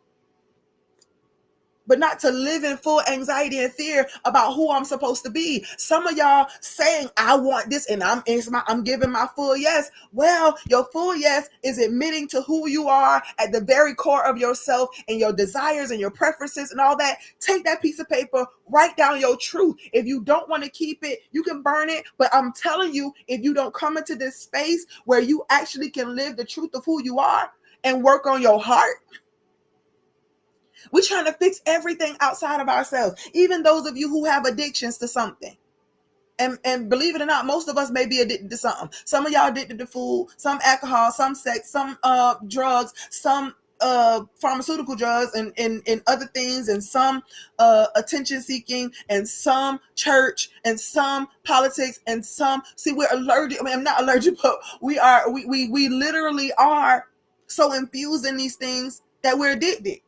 But not to live in full anxiety and fear about who I'm supposed to be. Some of y'all saying, I want this, and I'm giving my full yes. Well, your full yes is admitting to who you are at the very core of yourself and your desires and your preferences and all that. Take that piece of paper, write down your truth. If you don't want to keep it, you can burn it. But I'm telling you, if you don't come into this space where you actually can live the truth of who you are and work on your heart, we're trying to fix everything outside of ourselves. Even those of you who have addictions to something. And believe it or not, most of us may be addicted to something. Some of y'all addicted to food, some alcohol, some sex, some drugs, some pharmaceutical drugs and other things, and some attention seeking, and some church, and some politics, and some, see, we're allergic. I mean, I'm not allergic, but we literally are so infused in these things that we're addicted.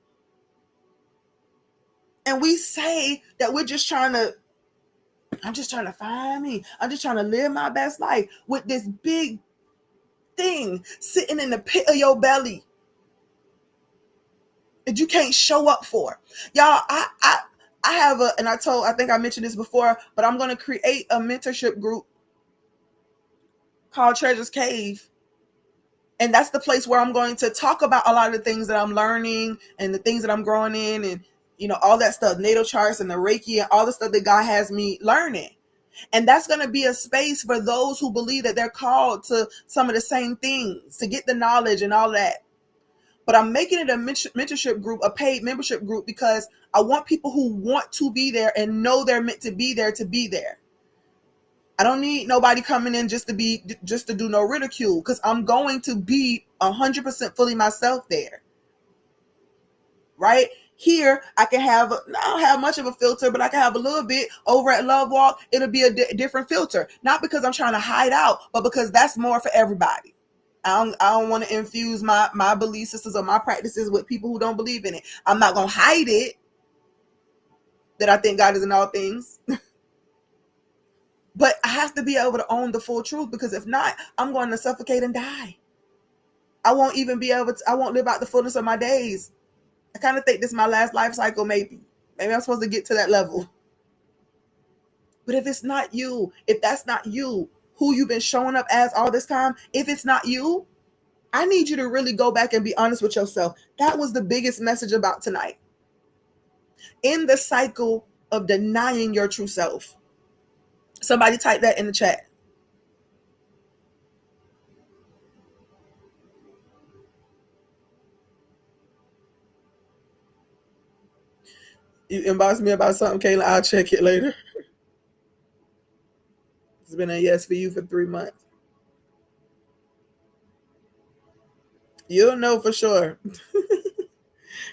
And we say that I'm just trying to find me. I'm just trying to live my best life with this big thing sitting in the pit of your belly that you can't show up for. Y'all, I have I think I mentioned this before, but I'm going to create a mentorship group called Treasures Cave. And that's the place where I'm going to talk about a lot of the things that I'm learning and the things that I'm growing in, and all that stuff, natal charts and the Reiki and all the stuff that God has me learning. And that's going to be a space for those who believe that they're called to some of the same things, to get the knowledge and all that. But I'm making it a mentorship group, a paid membership group, because I want people who want to be there and know they're meant to be there to be there. I don't need nobody coming in just to do no ridicule, because I'm going to be 100% fully myself there. Right here, I don't have much of a filter, but I can have a little bit. Over at Love Walk, it'll be a different filter, not because I'm trying to hide out, but because that's more for everybody. I don't want to infuse my belief systems or my practices with people who don't believe in it. I'm not gonna hide it that I think God is in all things. But I have to be able to own the full truth, because if not, I'm going to suffocate and die. I won't even be able to, I won't live out the fullness of my days. I kind of think this is my last life cycle, maybe. Maybe I'm supposed to get to that level. But if it's not you, if that's not you, who you've been showing up as all this time, if it's not you, I need you to really go back and be honest with yourself. That was the biggest message about tonight. In the cycle of denying your true self. Somebody type that in the chat. You inbox me about something, Kayla, I'll check it later. It's been a yes for you for 3 months. You'll know for sure.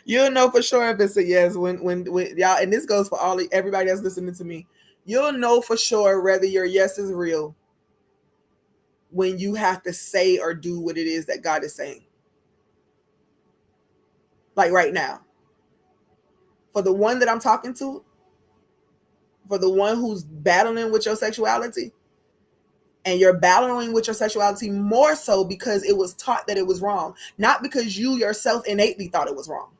You'll know for sure if it's a yes when y'all, and this goes for everybody that's listening to me. You'll know for sure whether your yes is real when you have to say or do what it is that God is saying. Like right now. For the one that I'm talking to, for the one who's battling with your sexuality, and you're battling with your sexuality more so because it was taught that it was wrong, not because you yourself innately thought it was wrong.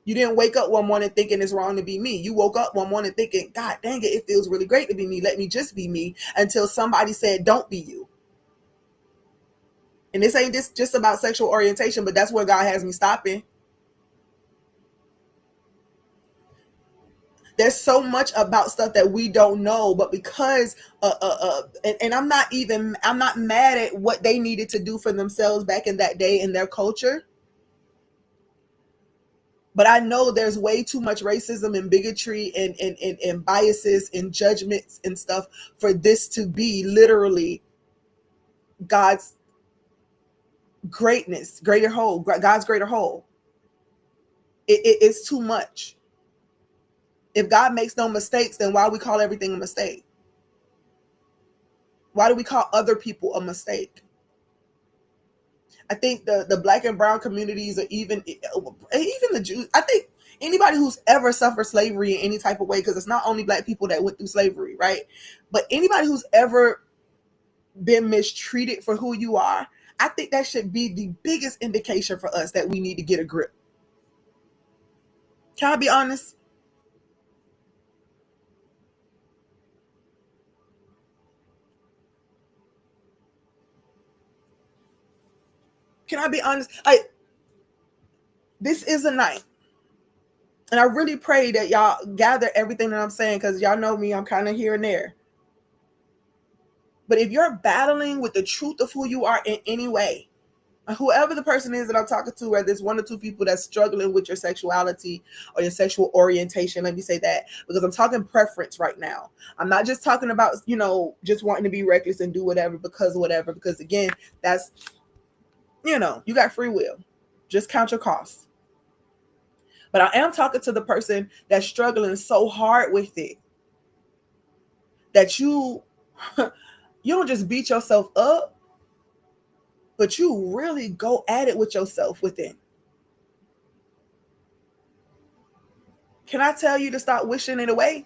You didn't wake up one morning thinking it's wrong to be me. You woke up one morning thinking, God dang it, it feels really great to be me. Let me just be me, until somebody said, don't be you. And this ain't just about sexual orientation, but that's where God has me stopping. There's so much about stuff that we don't know, but because and I'm not mad at what they needed to do for themselves back in that day in their culture. But I know there's way too much racism and bigotry and biases and judgments and stuff for this to be literally God's greatness, greater whole, God's greater whole. It's too much. If God makes no mistakes, then why do we call everything a mistake? Why do we call other people a mistake? I think the Black and brown communities, or even the Jews, I think anybody who's ever suffered slavery in any type of way, because it's not only Black people that went through slavery, right? But anybody who's ever been mistreated for who you are, I think that should be the biggest indication for us that we need to get a grip. Can I be honest? Can I be honest? Like, this is a night. And I really pray that y'all gather everything that I'm saying, because y'all know me, I'm kind of here and there. But if you're battling with the truth of who you are in any way, whoever the person is that I'm talking to, whether it's 1 or 2 people that's struggling with your sexuality or your sexual orientation, let me say that, because I'm talking preference right now. I'm not just talking about, just wanting to be reckless and do whatever because of whatever, because again, that's, you got free will. Just count your costs. But I am talking to the person that's struggling so hard with it that you don't just beat yourself up, but you really go at it with yourself within. Can I tell you to stop wishing it away?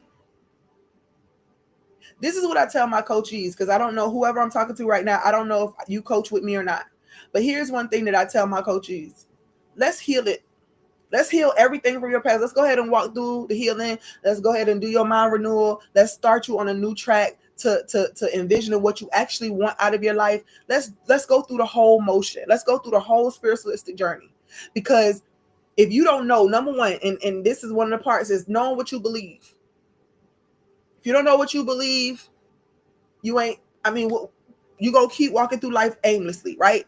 This is what I tell my coachees, because I don't know whoever I'm talking to right now. I don't know if you coach with me or not. But here's one thing that I tell my coachees. Let's heal it. Let's heal everything from your past. Let's go ahead and walk through the healing. Let's go ahead and do your mind renewal. Let's start you on a new track to envisioning what you actually want out of your life, let's go through the whole motion. Let's go through the whole spiritualistic journey. Because if you don't know, number one, and this is one of the parts, is knowing what you believe. If you don't know what you believe, you ain't, you gonna keep walking through life aimlessly, right?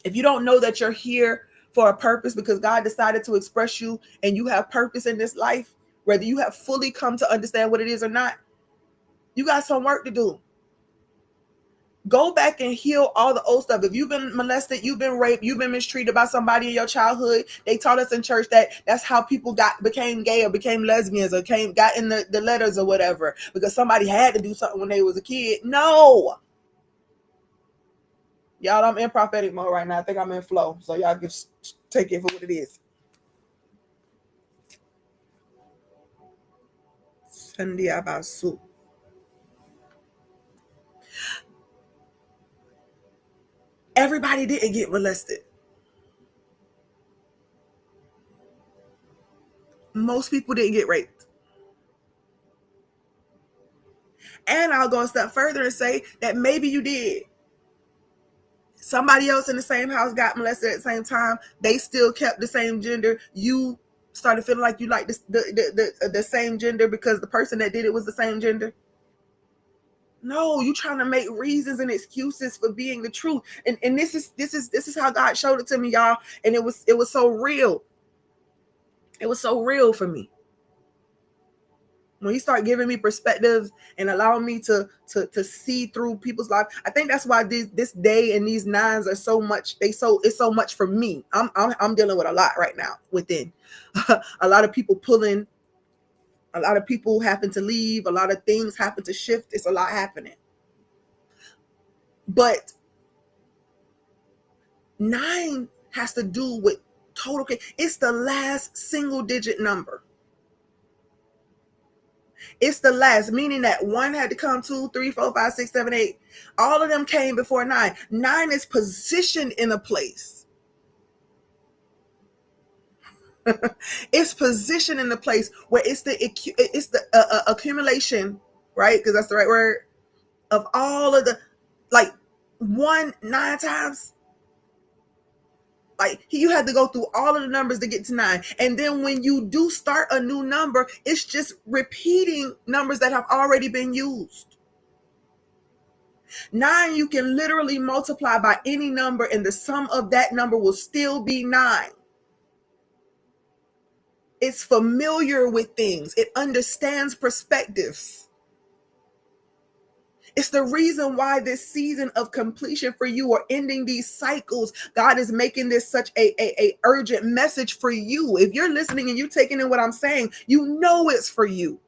If you don't know that you're here for a purpose because God decided to express you and you have purpose in this life, whether you have fully come to understand what it is or not, you got some work to do. Go back and heal all the old stuff. If you've been molested, you've been raped, you've been mistreated by somebody in your childhood, they taught us in church that that's how people became gay or became lesbians or got in the letters or whatever, because somebody had to do something when they was a kid. No. Y'all, I'm in prophetic mode right now. I think I'm in flow. So y'all can take it for what it is. Sandiabasu. Everybody didn't get molested. Most people didn't get raped. And I'll go a step further and say that maybe you did. Somebody else in the same house got molested at the same time. They still kept the same gender. You started feeling like you liked the same gender because the person that did it was the same gender. No, you trying to make reasons and excuses for being the truth. And this is how God showed it to me, y'all. And it was so real. It was so real for me. When he started giving me perspectives and allowing me to see through people's life, I think that's why this day and these nines are so much. It's so much for me. I'm dealing with a lot right now within. A lot of people pulling. A lot of people happen to leave. A lot of things happen to shift. It's a lot happening. But 9 has to do with total. It's the last single digit number. It's the last, meaning that 1 had to come, 2, 3, 4, 5, 6, 7, 8. All of them came before 9. 9 is positioned in a place. It's positioned in a place where it's the accumulation, right? Because that's the right word, of all of the, like, 1 9 times. Like, you had to go through all of the numbers to get to 9. And then when you do start a new number, it's just repeating numbers that have already been used. 9, you can literally multiply by any number, and the sum of that number will still be 9. It's familiar with things. It understands perspectives. It's the reason why this season of completion for you, or ending these cycles, God is making this such a urgent message for you. If you're listening and you're taking in what I'm saying, you know it's for you.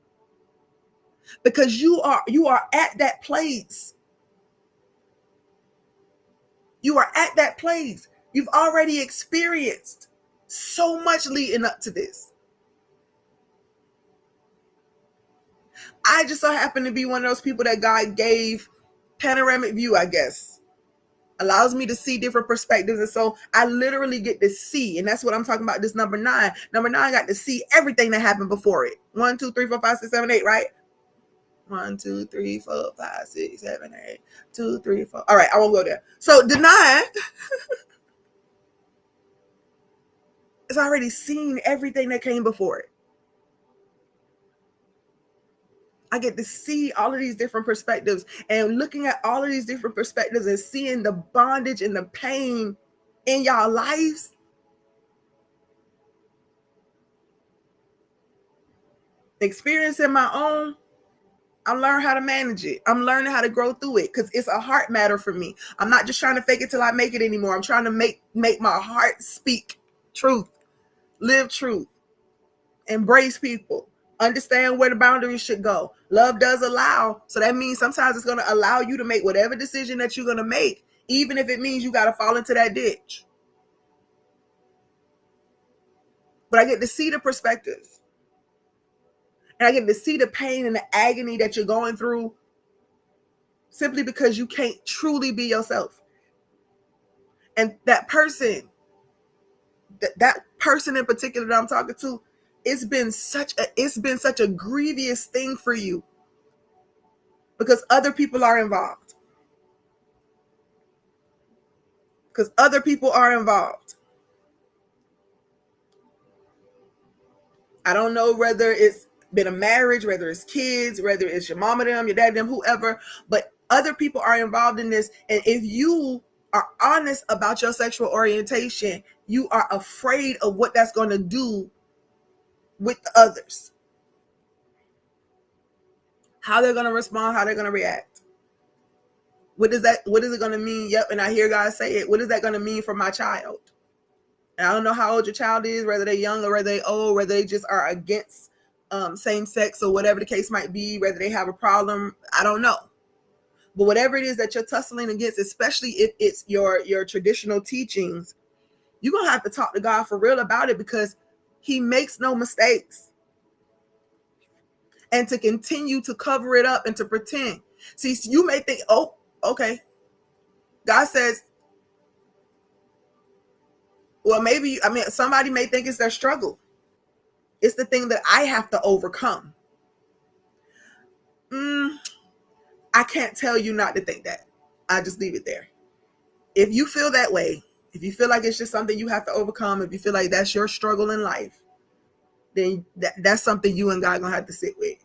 Because you are at that place. You are at that place. You've already experienced so much leading up to this. I just so happen to be one of those people that God gave panoramic view, I guess. Allows me to see different perspectives. And so I literally get to see, and that's what I'm talking about, this number 9. Number 9 got to see everything that happened before it. 1, 2, 3, 4, 5, 6, 7, 8, right? 1, 2, 3, 4, 5, 6, 7, 8. 2, 3, 4. All right, I won't go there. So the 9 has already seen everything that came before it. I get to see all of these different perspectives, and looking at all of these different perspectives and seeing the bondage and the pain in y'all lives. Experiencing my own, I learned how to manage it. I'm learning how to grow through it because it's a heart matter for me. I'm not just trying to fake it till I make it anymore. I'm trying to make my heart speak truth, live truth, embrace people. Understand where the boundaries should go. Love does allow. So that means sometimes it's going to allow you to make whatever decision that you're going to make, even if it means you got to fall into that ditch. But I get to see the perspectives. And I get to see the pain and the agony that you're going through simply because you can't truly be yourself. And that person in particular that I'm talking to, it's been such a grievous thing for you. because other people are involved. Because other people are involved. I don't know whether it's been a marriage, whether it's kids, whether it's your mama them, your dad them, whoever, but other people are involved in this. And if you are honest about your sexual orientation, you are afraid of what that's going to do with the others. How they're going to respond, how they're going to react. What is it going to mean? Yep, and I hear God say it. What is that going to mean for my child? And I don't know how old your child is, whether they're young or whether they're old, whether they just are against same sex or whatever the case might be, whether they have a problem. I don't know. But whatever it is that you're tussling against, especially if it's your traditional teachings, you're going to have to talk to God for real about it, because he makes no mistakes. And to continue to cover it up and to pretend. See, you may think, oh, okay. God says, well, maybe, somebody may think it's their struggle. It's the thing that I have to overcome. I can't tell you not to think that. I just leave it there. If you feel that way, if you feel like it's just something you have to overcome, if you feel like that's your struggle in life, then that's something you and God are going to have to sit with.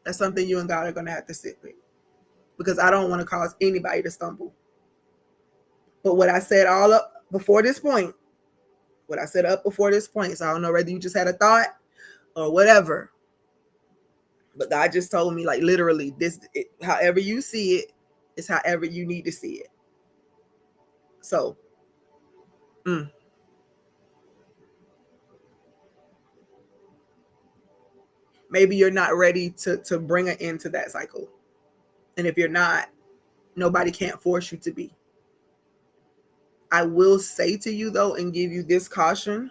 That's something you and God are going to have to sit with. Because I don't want to cause anybody to stumble. But what I said all up before this point, so I don't know whether you just had a thought or whatever. But God just told me, like, literally, however you see it is however you need to see it. So, maybe you're not ready to bring an end to that cycle. And if you're not, nobody can't force you to be. I will say to you, though, and give you this caution.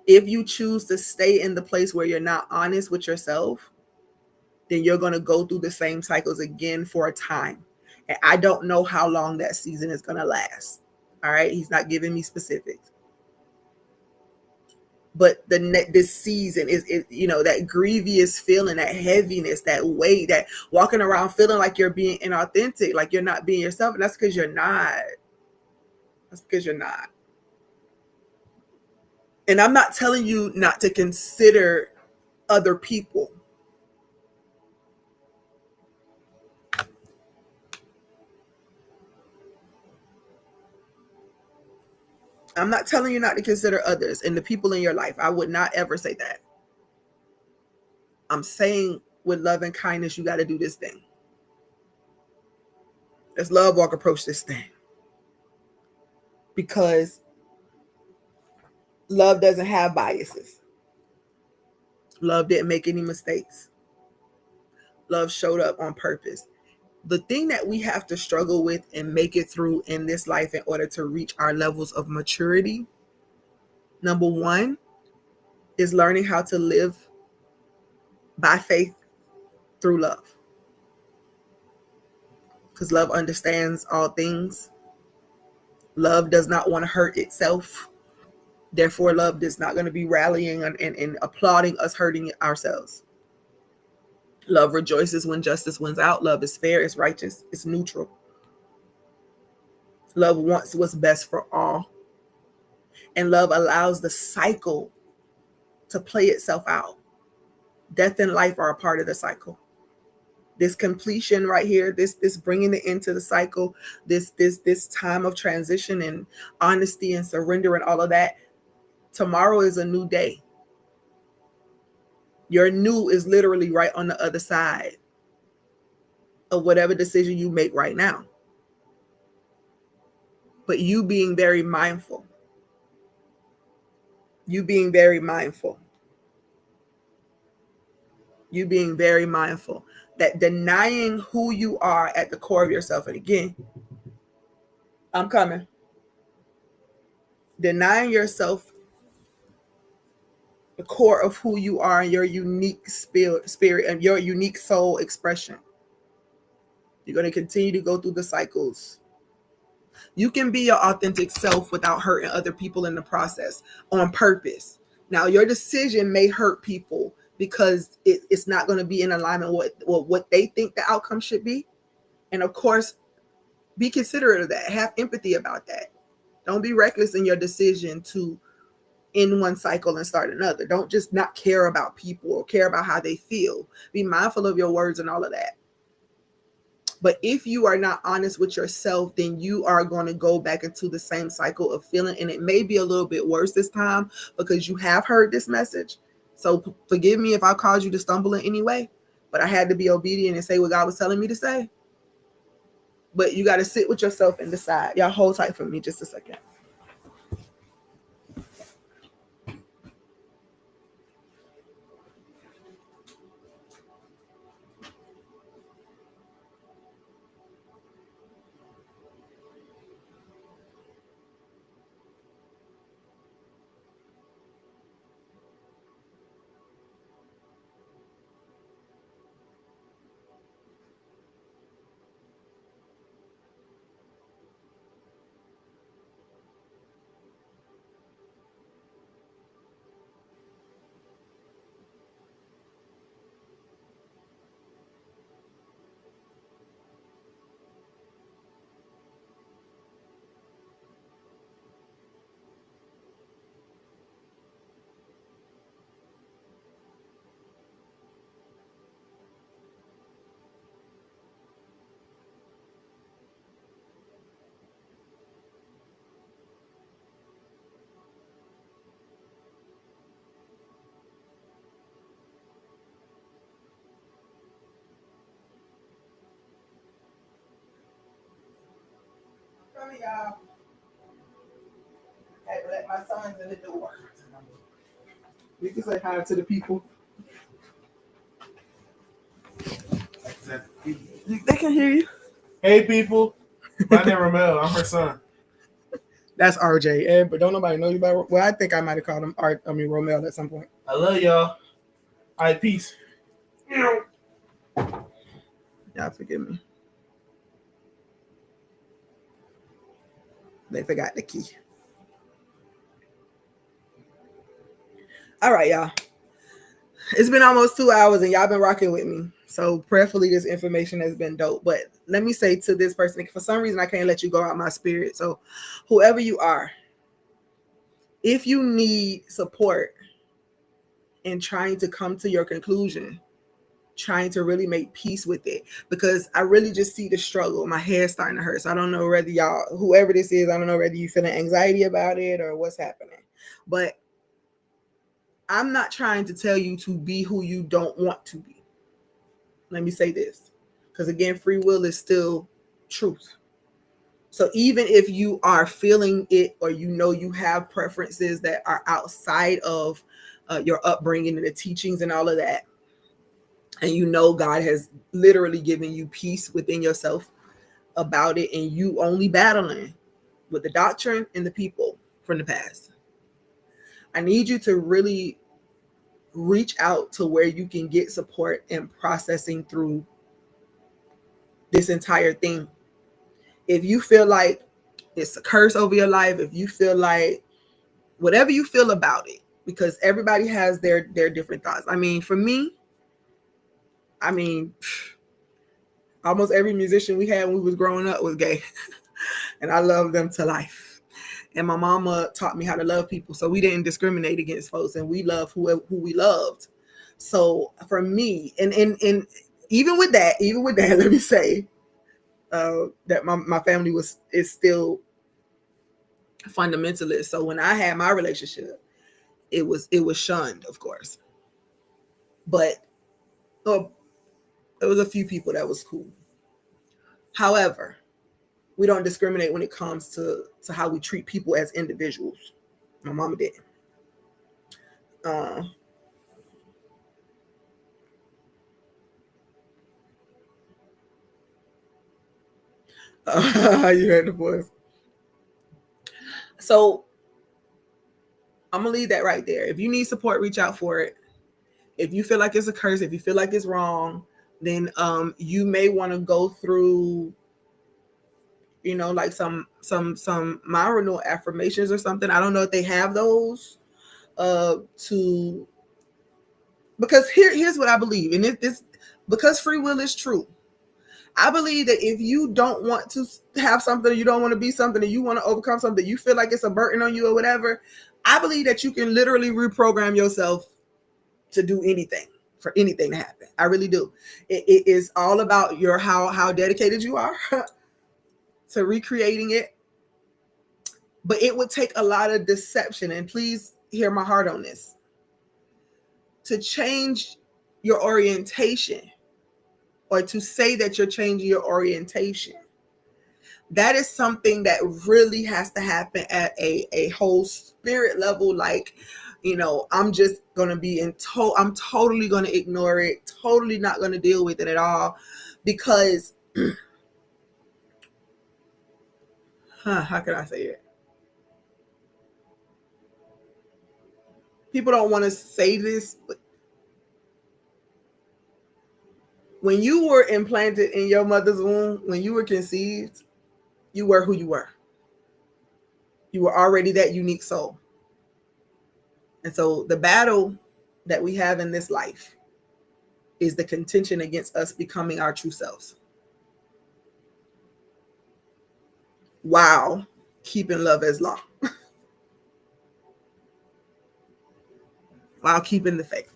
If you choose to stay in the place where you're not honest with yourself, then you're going to go through the same cycles again for a time. And I don't know how long that season is going to last. All right. He's not giving me specifics. But this season is that grievous feeling, that heaviness, that weight, that walking around feeling like you're being inauthentic, like you're not being yourself. And that's because you're not. And I'm not telling you not to consider other people. I'm not telling you not to consider others and the people in your life. I would not ever say that. I'm saying with love and kindness, you got to do this thing. Let's love walk approach this thing. Because love doesn't have biases. Love didn't make any mistakes. Love showed up on purpose. The thing that we have to struggle with and make it through in this life in order to reach our levels of maturity, number one, is learning how to live by faith through love. Because love understands all things. Love does not want to hurt itself. Therefore, love is not going to be rallying and applauding us hurting ourselves. Love rejoices when justice wins out. Love is fair, it's righteous, it's neutral. Love wants what's best for all. And love allows the cycle to play itself out. Death and life are a part of the cycle. This completion right here, this bringing it into the cycle, this time of transition and honesty and surrender and all of that. Tomorrow is a new day. Your new is literally right on the other side of whatever decision you make right now. But you being very mindful. You being very mindful that denying who you are at the core of yourself, and again, I'm coming. Denying yourself the core of who you are and your unique spirit and your unique soul expression. You're going to continue to go through the cycles. You can be your authentic self without hurting other people in the process on purpose. Now, your decision may hurt people because it's not going to be in alignment with what they think the outcome should be. And of course, be considerate of that. Have empathy about that. Don't be reckless in your decision to end one cycle and start another. Don't just not care about people or care about how they feel. Be mindful of your words and all of that. But if you are not honest with yourself, then you are going to go back into the same cycle of feeling. And it may be a little bit worse this time because you have heard this message. So forgive me if I caused you to stumble in any way, but I had to be obedient and say what God was telling me to say. But you got to sit with yourself and decide. Y'all hold tight for me just a second. Y'all. I had to let my sons in the door. We can say hi to the people. They can hear you. Hey, people. My name is Romel. I'm her son. That's RJ. But don't nobody know you by. Well, I think I might have called him Romel at some point. I love y'all. All right, peace. Y'all forgive me. They forgot the key. All right, y'all. It's been almost 2 hours and y'all been rocking with me. So prayerfully, this information has been dope. But let me say to this person, for some reason, I can't let you go out my spirit. So whoever you are, if you need support in trying to come to your conclusion, trying to really make peace with it, because I really just see the struggle. My head's starting to hurt. So I don't know whether y'all, whoever this is, I don't know whether you feeling anxiety about it or what's happening. But I'm not trying to tell you to be who you don't want to be. Let me say this, because again, free will is still truth. So even if you are feeling it, or you know you have preferences that are outside of your upbringing and the teachings and all of that, and you know God has literally given you peace within yourself about it, and you only battling with the doctrine and the people from the past, I need you to really reach out to where you can get support in processing through this entire thing. If you feel like it's a curse over your life, if you feel like whatever you feel about it, because everybody has their different thoughts. I mean, for me, almost every musician we had when we was growing up was gay. And I love them to life. And my mama taught me how to love people. So we didn't discriminate against folks, and we love who we loved. So for me, and even with that, let me say that my family is still fundamentalist. So when I had my relationship, it was shunned, of course. But there was a few people that was cool. However, we don't discriminate when it comes to how we treat people as individuals. My mama did. You heard the voice. So I'm gonna leave that right there. If you need support, reach out for it. If you feel like it's a curse, if you feel like it's wrong, then you may want to go through, like some mind renewal affirmations or something. I don't know if they have those to Because here's what I believe, and this because free will is true. I believe that if you don't want to have something, you don't want to be something, and you want to overcome something, you feel like it's a burden on you or whatever, I believe that you can literally reprogram yourself to do anything, for anything to happen. I really do. It is all about your how dedicated you are to recreating it. But it would take a lot of deception, and please hear my heart on this, to change your orientation, or to say that you're changing your orientation. That is something that really has to happen at a whole spirit level. Like, I'm just going to be I'm totally going to ignore it, totally not going to deal with it at all. Because, how can I say it? People don't want to say this, but when you were implanted in your mother's womb, when you were conceived, you were who you were. You were already that unique soul. And so the battle that we have in this life is the contention against us becoming our true selves, while keeping love as law, while keeping the faith.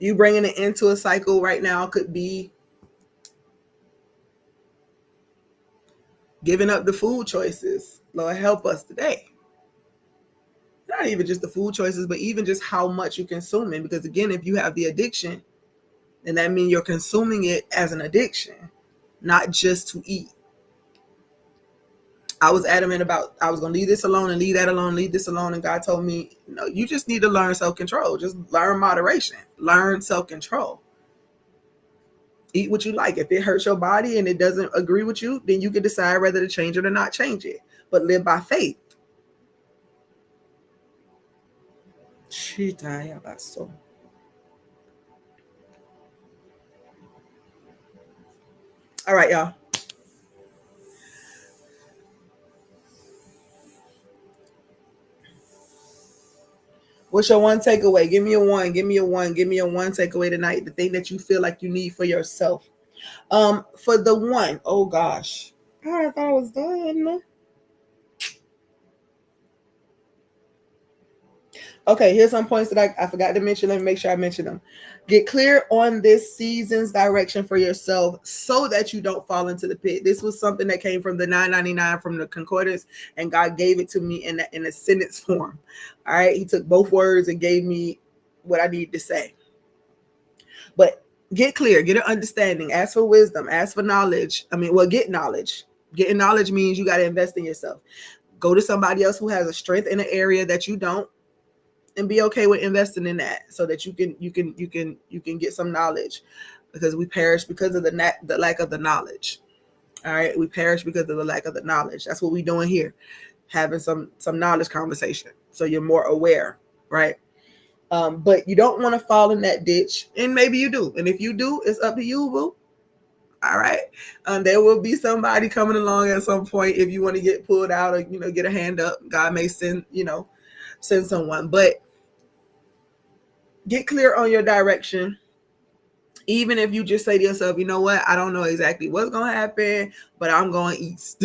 You bringing it into a cycle right now could be giving up the food choices. Lord, help us today. Not even just the food choices, but even just how much you're consuming. Because again, if you have the addiction, then that means you're consuming it as an addiction, not just to eat. I was adamant about I was going to leave this alone and leave that alone, leave this alone. And God told me, no, you just need to learn self-control. Just learn moderation, learn self-control. Eat what you like. If it hurts your body and it doesn't agree with you, then you can decide whether to change it or not change it. But live by faith. All right, y'all. What's your one takeaway? Give me a one. Give me a one. Give me a one takeaway tonight. The thing that you feel like you need for yourself. For the one, oh gosh. I thought I was done. Okay, here's some points that I forgot to mention. Let me make sure I mention them. Get clear on this season's direction for yourself so that you don't fall into the pit. This was something that came from the 999 from the concordance, and God gave it to me in a sentence form. All right, He took both words and gave me what I need to say. But get clear, get an understanding, ask for wisdom, ask for knowledge. Get knowledge. Getting knowledge means you got to invest in yourself. Go to somebody else who has a strength in an area that you don't, and be okay with investing in that, so that you can get some knowledge, because we perish because of the lack of the knowledge. All right, we perish because of the lack of the knowledge. That's what we're doing here, having some knowledge conversation, so you're more aware, right? But you don't want to fall in that ditch, and maybe you do, and if you do, it's up to you, boo. All right, there will be somebody coming along at some point if you want to get pulled out or get a hand up. God may send someone, but get clear on your direction. Even if you just say to yourself, you know what, I don't know exactly what's going to happen, but I'm going east.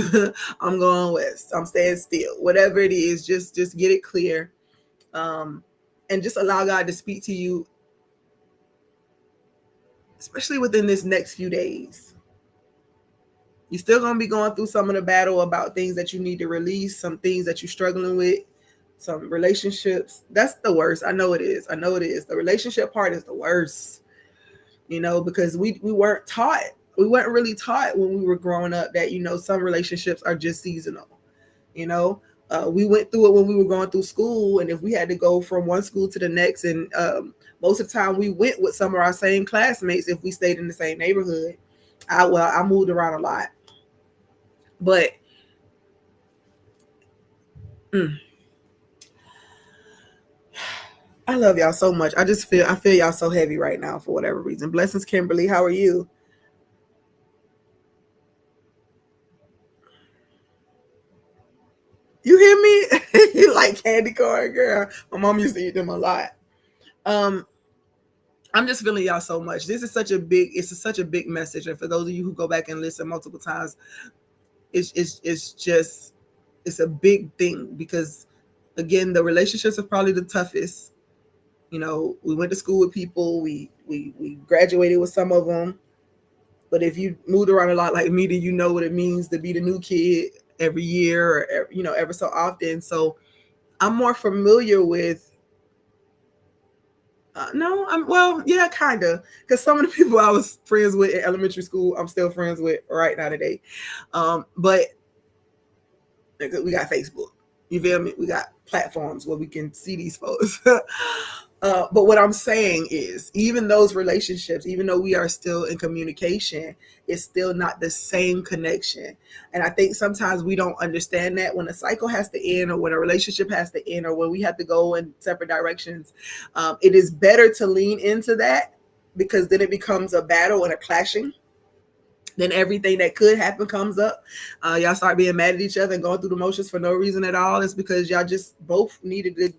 I'm going west. I'm staying still. Whatever it is, just get it clear. And just allow God to speak to you, especially within this next few days. You're still going to be going through some of the battle about things that you need to release, some things that you're struggling with, some relationships. That's the worst. I know it is. The relationship part is the worst, because we weren't taught. We weren't really taught when we were growing up that, some relationships are just seasonal. We went through it when we were going through school, and if we had to go from one school to the next, and most of the time we went with some of our same classmates if we stayed in the same neighborhood. I moved around a lot, but I love y'all so much. I feel y'all so heavy right now for whatever reason. Blessings, Kimberly. How are you? candy corn, girl. My mom used to eat them a lot. Um, I'm just feeling y'all so much. This is such a big message. And for those of you who go back and listen multiple times, it's just it's a big thing because again, the relationships are probably the toughest. You know, we went to school with people, we graduated with some of them. But if you moved around a lot like me, then you know what it means to be the new kid every year or ever so often. So I'm more familiar with no, I'm well, yeah, kind of, because some of the people I was friends with in elementary school, I'm still friends with right now today. But we got Facebook. You feel me? We got platforms where we can see these folks. But what I'm saying is, even those relationships, even though we are still in communication, it's still not the same connection. And I think sometimes we don't understand that when a cycle has to end, or when a relationship has to end, or when we have to go in separate directions, it is better to lean into that because then it becomes a battle and a clashing. Then everything that could happen comes up. Y'all start being mad at each other and going through the motions for no reason at all. It's because y'all just both needed to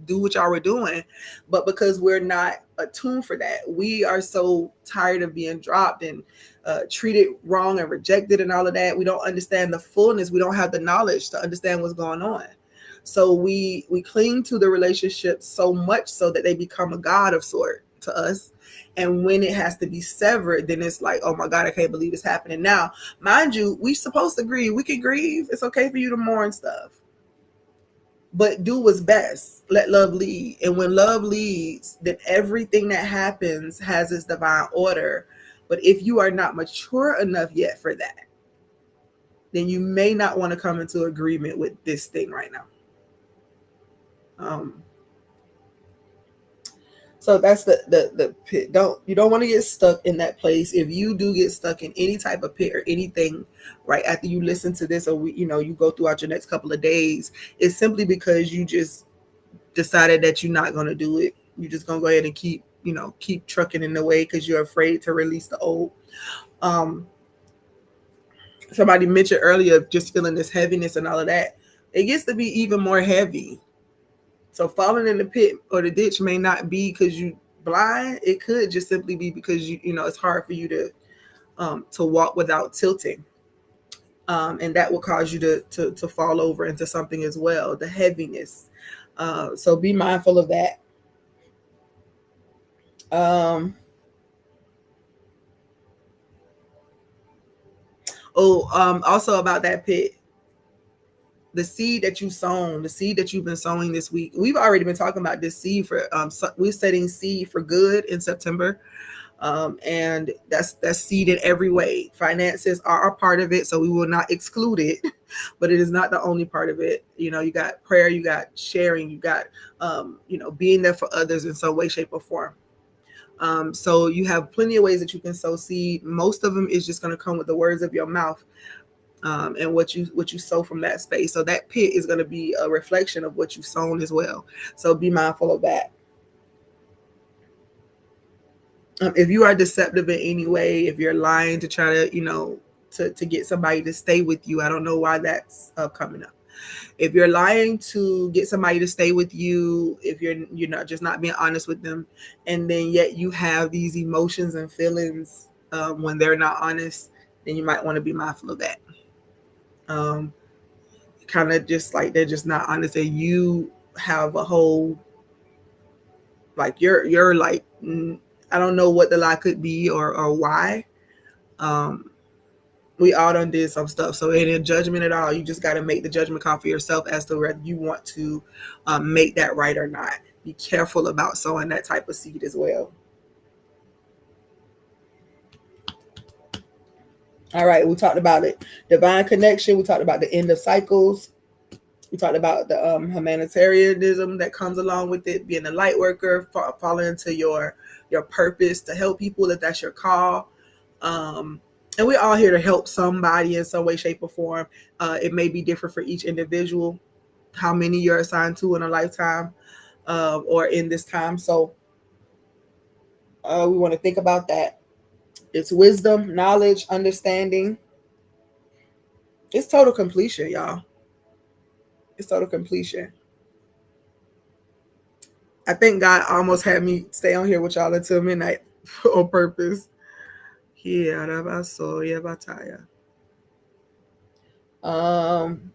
do what y'all were doing. But because we're not attuned for that, we are so tired of being dropped and treated wrong and rejected and all of that. We don't understand the fullness. We don't have the knowledge to understand what's going on. So we cling to the relationship so much so that they become a god of sort to us. And when it has to be severed, then it's like, oh my God, I can't believe it's happening now. Mind you, we supposed to grieve. We can grieve. It's okay for you to mourn stuff. But do what's best. Let love lead. And when love leads, then everything that happens has its divine order. But if you are not mature enough yet for that, then you may not want to come into agreement with this thing right now. So that's the pit. You don't want to get stuck in that place. If you do get stuck in any type of pit or anything, right after you listen to this, or you go throughout your next couple of days, it's simply because you just decided that you're not going to do it. You're just going to go ahead and keep trucking in the way because you're afraid to release the old. Somebody mentioned earlier just feeling this heaviness and all of that. It gets to be even more heavy. So falling in the pit or the ditch may not be because you blind. It could just simply be because it's hard for you to walk without tilting, and that will cause you to fall over into something as well. The heaviness. So be mindful of that. Also about that pit, the seed that you sown, the seed that you've been sowing this week. We've already been talking about this seed for we're setting seed for good in September. And that's seed in every way. Finances are a part of it, so we will not exclude it, but it is not the only part of it. You got prayer, you got sharing, you got being there for others in some way, shape, or form. So you have plenty of ways that you can sow seed. Most of them is just going to come with the words of your mouth. And what you sow from that space. So that pit is going to be a reflection of what you've sown as well. So be mindful of that. If you are deceptive in any way, if you're lying to try to to get somebody to stay with you, I don't know why that's coming up. If you're lying to get somebody to stay with you, if you're not being honest with them, and then yet you have these emotions and feelings when they're not honest, then you might want to be mindful of that. Kind of just like they're just not honest, and you have a whole like you're like I don't know what the lie could be or why. We all done did some stuff, so in judgment at all, you just got to make the judgment call for yourself as to whether you want to make that right or not. Be careful about sowing that type of seed as well. All right, we talked about it. Divine connection. We talked about the end of cycles. We talked about the humanitarianism that comes along with it, being a light worker, falling into your purpose to help people if that's your call. And we're all here to help somebody in some way, shape, or form. It may be different for each individual, how many you're assigned to in a lifetime or in this time. So we want to think about that. It's wisdom, knowledge, understanding. It's total completion, y'all. It's total completion. I think God almost had me stay on here with y'all until midnight on purpose. Yeah, um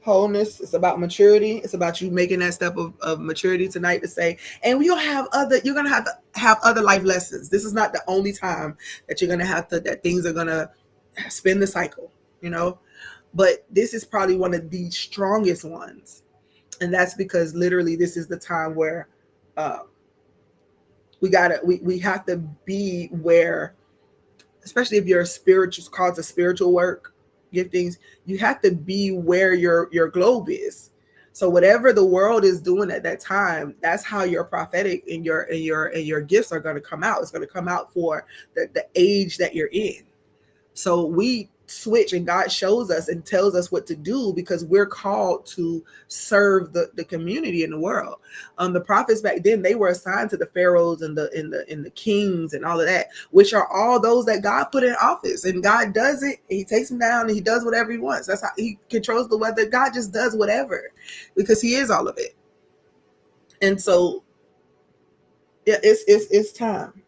wholeness. It's about maturity. It's about you making that step of maturity tonight to say, and you're gonna have other life lessons. This is not the only time that you're gonna have to that things are gonna spin the cycle, you know. But this is probably one of the strongest ones. And that's because literally this is the time where uh, we have to be where, especially if you're a spiritual called to spiritual work giftings, you have to be where your globe is. So whatever the world is doing at that time, that's how your prophetic and your gifts are going to come out. It's going to come out for the age that you're in. So we switch and God shows us and tells us what to do because we're called to serve the community in the world. The prophets back then, they were assigned to the pharaohs and the kings and all of that, which are all those that God put in office. And God does it. He takes them down and he does whatever he wants. That's how he controls the weather. God just does whatever because he is all of it. And so yeah, it's time.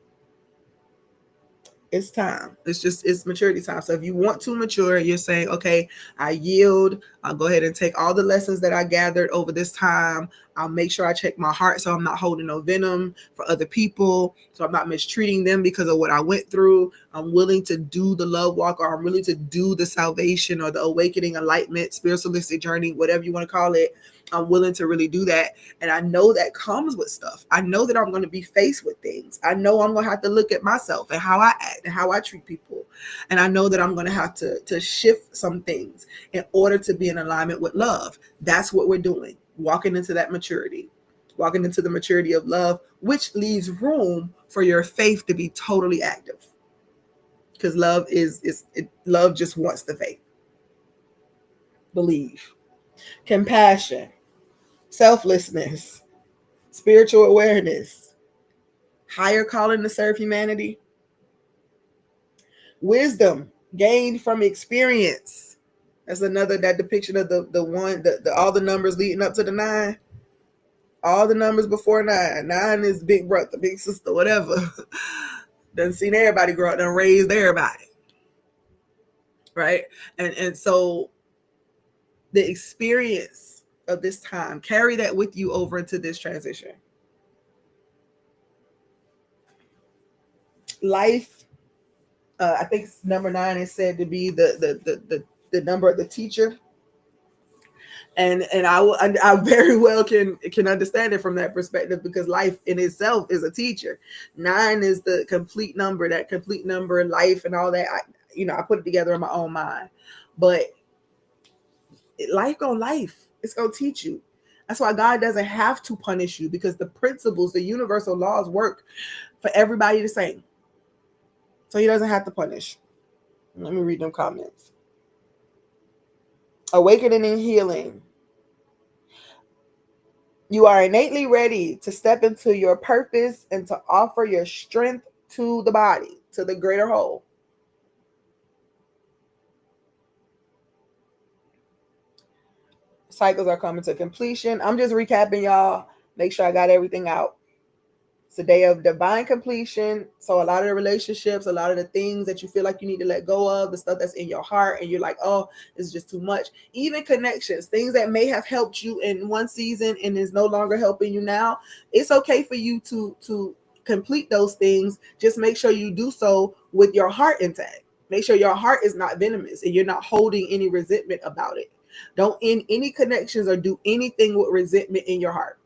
It's time. It's maturity time. So if you want to mature, you're saying, okay, I yield. I'll go ahead and take all the lessons that I gathered over this time. I'll make sure I check my heart so I'm not holding no venom for other people. So I'm not mistreating them because of what I went through. I'm willing to do the love walk, or I'm willing to do the salvation or the awakening, enlightenment, spiritualistic journey, whatever you want to call it. I'm willing to really do that. And I know that comes with stuff. I know that I'm going to be faced with things. I know I'm going to have to look at myself and how I act and how I treat people. And I know that I'm going to have to shift some things in order to be in alignment with love. That's what we're doing. Walking into that maturity, walking into the maturity of love, which leaves room for your faith to be totally active. Because love just wants the faith. Believe. Compassion, selflessness, spiritual awareness, higher calling to serve humanity, wisdom gained from experience. That's another that depiction of the one the all the numbers leading up to the 9. All the numbers before 9. 9 is big brother, big sister, whatever. Done seen everybody grow up, done raised everybody. Right? And so the experience of this time, carry that with you over into this transition. Life, I think number 9 is said to be the number of the teacher. And I very well can understand it from that perspective, because life in itself is a teacher. 9 is the complete number, that complete number, life and all that. I put it together in my own mind, but life, it's gonna teach you. That's why God doesn't have to punish you, because the principles, the universal laws work for everybody the same. So he doesn't have to punish. Let me read them comments. Awakening and healing. You are innately ready to step into your purpose and to offer your strength to the body, to the greater whole. Cycles are coming to completion. I'm just recapping, y'all. Make sure I got everything out. It's a day of divine completion. So a lot of the relationships, a lot of the things that you feel like you need to let go of, the stuff that's in your heart, and you're like, oh, it's just too much. Even connections, things that may have helped you in one season and is no longer helping you now. It's okay for you to complete those things. Just make sure you do so with your heart intact. Make sure your heart is not venomous and you're not holding any resentment about it. Don't end any connections or do anything with resentment in your heart.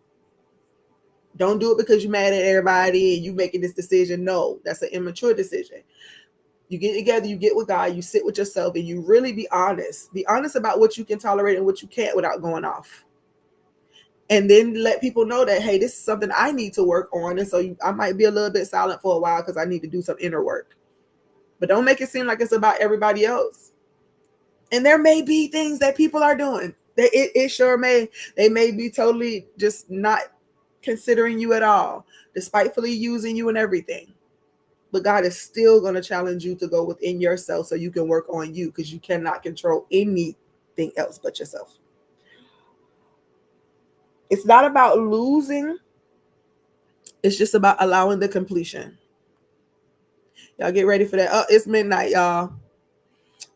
Don't do it because you're mad at everybody and you making this decision. No, that's an immature decision. You get together, you get with God, you sit with yourself, and you really be honest. Be honest about what you can tolerate and what you can't without going off. And then let people know that, hey, this is something I need to work on. And so I might be a little bit silent for a while because I need to do some inner work. But don't make it seem like it's about everybody else. And there may be things that people are doing. It sure may. They may be totally just not considering you at all, despitefully using you and everything. But God is still going to challenge you to go within yourself so you can work on you, because you cannot control anything else but yourself. It's not about losing. It's just about allowing the completion. Y'all get ready for that. Oh, it's midnight, y'all.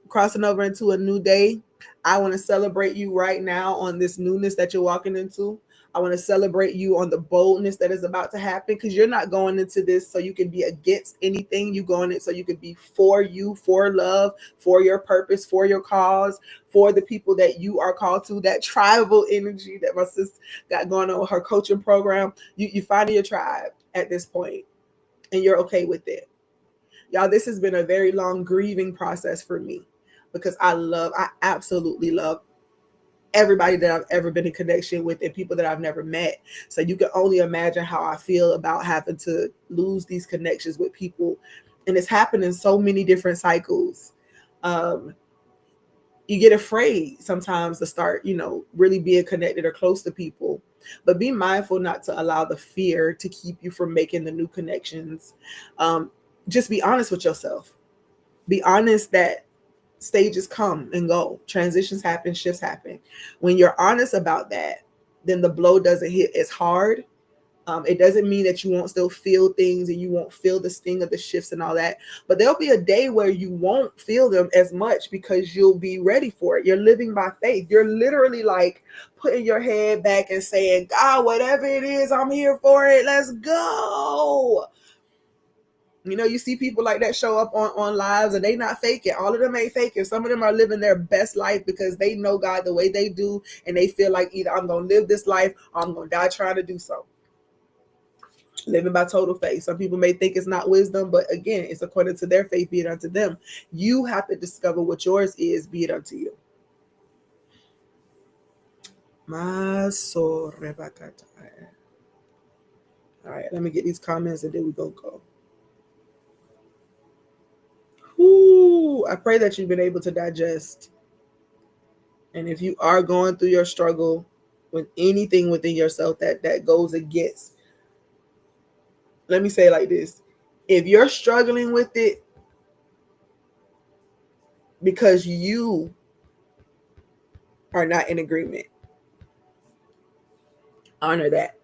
Crossing over into a new day. I want to celebrate you right now on this newness that you're walking into. I want to celebrate you on the boldness that is about to happen, because you're not going into this so you can be against anything. You going in so you can be for you, for love, for your purpose, for your cause, for the people that you are called to. That tribal energy that my sister got going on with her coaching program. You finding your tribe at this point, and you're okay with it. Y'all, this has been a very long grieving process for me, because I absolutely love everybody that I've ever been in connection with and people that I've never met. So you can only imagine how I feel about having to lose these connections with people. And it's happened in so many different cycles. You get afraid sometimes to start, really being connected or close to people. But be mindful not to allow the fear to keep you from making the new connections. Just be honest with yourself. Be honest that stages come and go, transitions happen, shifts happen. When you're honest about that, then the blow doesn't hit as hard. It doesn't mean that you won't still feel things and you won't feel the sting of the shifts and all that, but there'll be a day where you won't feel them as much, because you'll be ready for it. You're living by faith. You're literally like putting your head back and saying, God, whatever it is, I'm here for it. Let's go. You see people like that show up on lives, and they not faking. All of them ain't faking. Some of them are living their best life because they know God the way they do, and they feel like either I'm going to live this life or I'm going to die trying to do so. Living by total faith. Some people may think it's not wisdom, but again, it's according to their faith, be it unto them. You have to discover what yours is, be it unto you. All right, let me get these comments and then we're going to go. Ooh, I pray that you've been able to digest. And if you are going through your struggle with anything within yourself that goes against, let me say it like this. If you're struggling with it because you are not in agreement, honor that.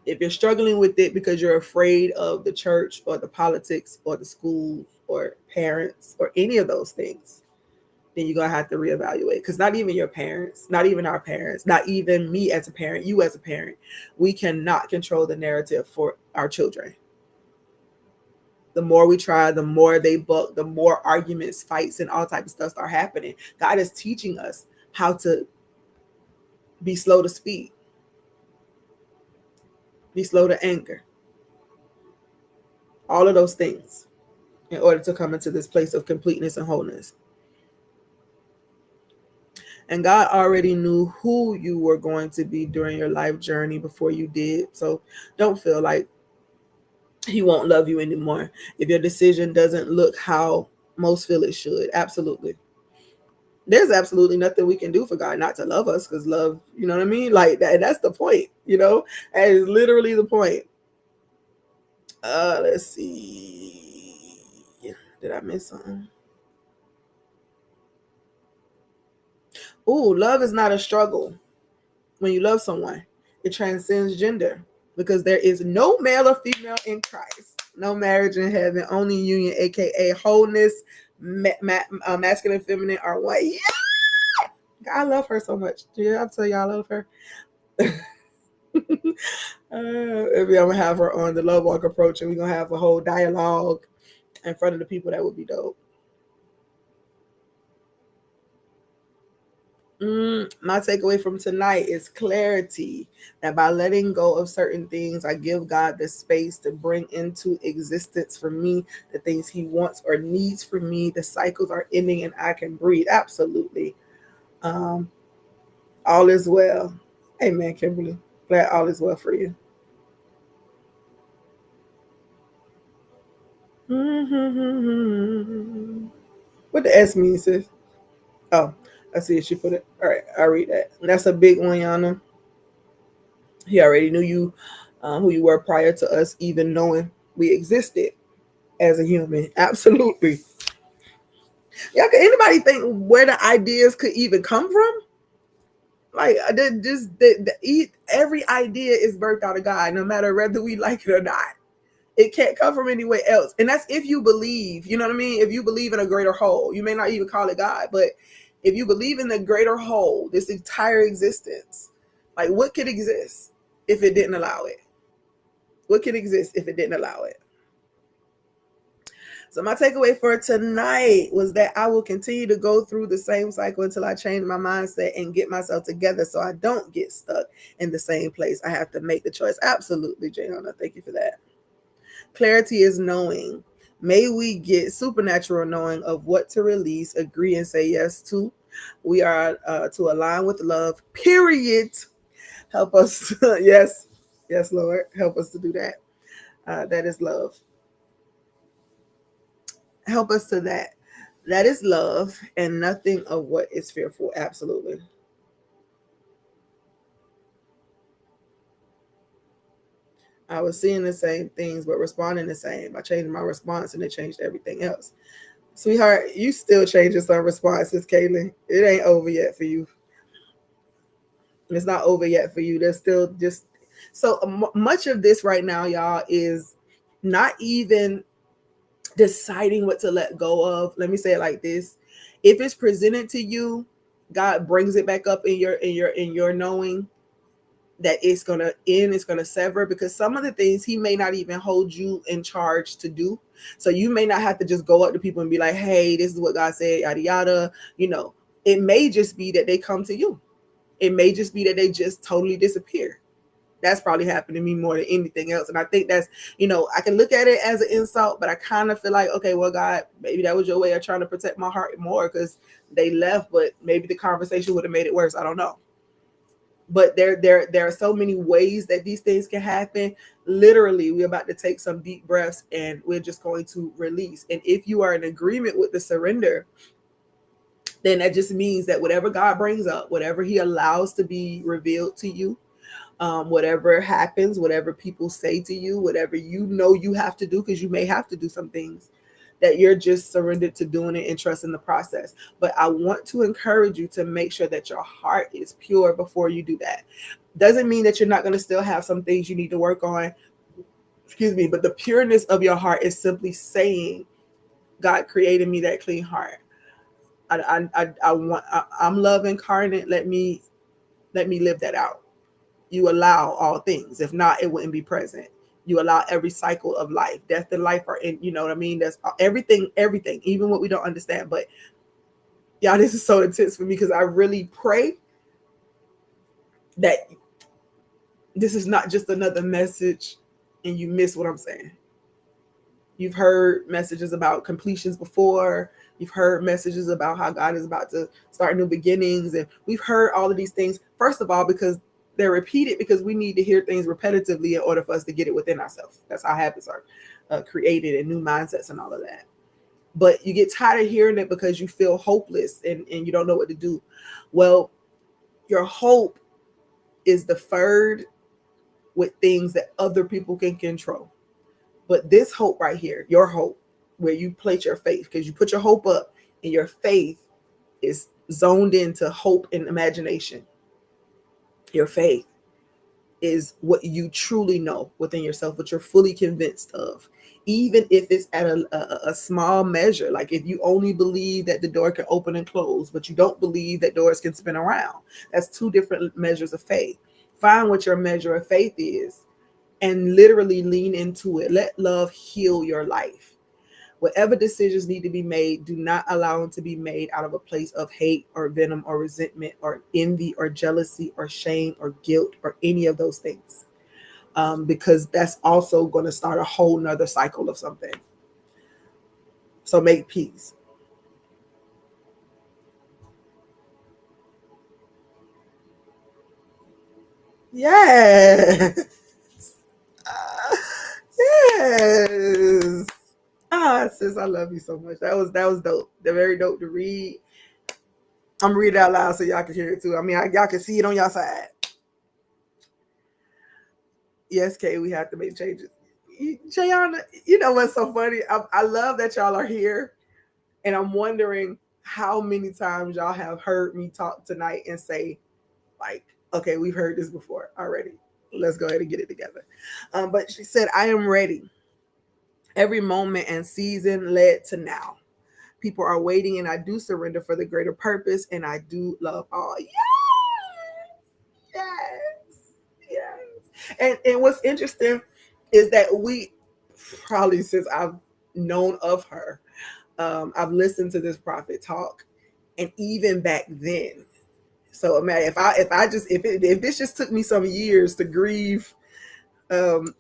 If you're struggling with it because you're afraid of the church or the politics or the schools or parents or any of those things, then you're going to have to reevaluate. Because not even your parents, not even our parents, not even me as a parent, you as a parent, we cannot control the narrative for our children. The more we try, the more they buck, the more arguments, fights, and all type of stuff start happening. God is teaching us how to be slow to speak, be slow to anger, all of those things, in order to come into this place of completeness and wholeness. And God already knew who you were going to be during your life journey before you did. So don't feel like He won't love you anymore if your decision doesn't look how most feel it should. Absolutely. There's absolutely nothing we can do for God not to love us, because love, you know what I mean? Like that's the point, That is literally the point. Let's see. Did I miss something? Ooh, love is not a struggle. When you love someone, it transcends gender, because there is no male or female in Christ, no marriage in heaven, only union, aka wholeness. Masculine, feminine are one. Yeah, I love her so much. Yeah, I'll tell you, I love her. Maybe I'm gonna have her on the Love Walk approach, and we're gonna have a whole dialogue in front of the people. That would be dope. My takeaway from tonight is clarity, that by letting go of certain things, I give God the space to bring into existence for me the things He wants or needs for me. The cycles are ending and I can breathe. Absolutely. All is well. Amen, Kimberly. Glad all is well for you. What the S mean, sis? Oh, I see it. She put it. All right, I'll read that. And that's a big one, Yana. He already knew you, who you were prior to us even knowing we existed as a human. Absolutely. Yeah, could anybody think where the ideas could even come from? Like every idea is birthed out of God, no matter whether we like it or not. It can't come from anywhere else. And that's if you believe, you know what I mean? If you believe in a greater whole, you may not even call it God, but if you believe in the greater whole, this entire existence, like what could exist if it didn't allow it? What could exist if it didn't allow it? So my takeaway for tonight was that I will continue to go through the same cycle until I change my mindset and get myself together so I don't get stuck in the same place. I have to make the choice. Absolutely, Jayana. Thank you for that. Clarity is knowing. May we get supernatural knowing of what to release, agree, and say yes to. We are to align with love, period. Help us. Yes. Yes, Lord. Help us to do that. That is love. Help us to that. That is love and nothing of what is fearful. Absolutely. I was seeing the same things, but responding the same. I changed my response and it changed everything else. Sweetheart, you still changing some responses, Caitlin. It ain't over yet for you. It's not over yet for you. There's still just so much of this right now, y'all, is not even deciding what to let go of. Let me say it like this. If it's presented to you, God brings it back up in your knowing that it's going to end, it's going to sever, because some of the things he may not even hold you in charge to do. So you may not have to just go up to people and be like, hey, this is what God said, yada yada. It may just be that they come to you. It may just be that they just totally disappear. That's probably happened to me more than anything else. And I think that's, I can look at it as an insult, but I kind of feel like, okay, well, God, maybe that was your way of trying to protect my heart more because they left, but maybe the conversation would have made it worse. I don't know. But there are so many ways that these things can happen. Literally, we're about to take some deep breaths and we're just going to release. And if you are in agreement with the surrender, then that just means that whatever God brings up, whatever he allows to be revealed to you, whatever happens, whatever people say to you, whatever you have to do, because you may have to do some things, that you're just surrendered to doing it and trusting the process. But I want to encourage you to make sure that your heart is pure before you do that. Doesn't mean that you're not going to still have some things you need to work on. Excuse me, but the pureness of your heart is simply saying, God created me that clean heart. I'm love incarnate. Let me live that out. You allow all things. If not, it wouldn't be present. You allow every cycle of life. Death and life are in, you know what I mean? That's everything, even what we don't understand. But y'all, this is so intense for me because I really pray that this is not just another message and you miss what I'm saying. You've heard messages about completions before. You've heard messages about how God is about to start new beginnings. And we've heard all of these things, first of all, because they're repeated, because we need to hear things repetitively in order for us to get it within ourselves. That's how habits are created, and new mindsets and all of that. But you get tired of hearing it because you feel hopeless and you don't know what to do. Well, your hope is deferred with things that other people can control. But this hope right here, your hope, where you place your faith, because you put your hope up and your faith is zoned into hope and imagination. Your faith is what you truly know within yourself, what you're fully convinced of, even if it's at a small measure. Like if you only believe that the door can open and close, but you don't believe that doors can spin around. That's two different measures of faith. Find what your measure of faith is and literally lean into it. Let love heal your life. Whatever decisions need to be made, do not allow them to be made out of a place of hate or venom or resentment or envy or jealousy or shame or guilt or any of those things. Because that's also going to start a whole nother cycle of something. So make peace. Yes. Yes. Sis, I love you so much. That was dope. They're very dope to read. I'm reading it out loud so y'all can hear it too. I mean, y'all can see it on y'all side. Yes, Kay, we have to make changes. Jayana, you know what's so funny? I love that y'all are here, and I'm wondering how many times y'all have heard me talk tonight and say, Like, okay, we've heard this before already. Let's go ahead and get it together. But she said, I am ready. Every moment and season led to now. People are waiting, and I do surrender for the greater purpose, and I do love all. Yes, yes, yes. And what's interesting is that we probably since I've known of her, I've listened to this prophet talk, and even back then. So man, if this just took me some years to grieve, um,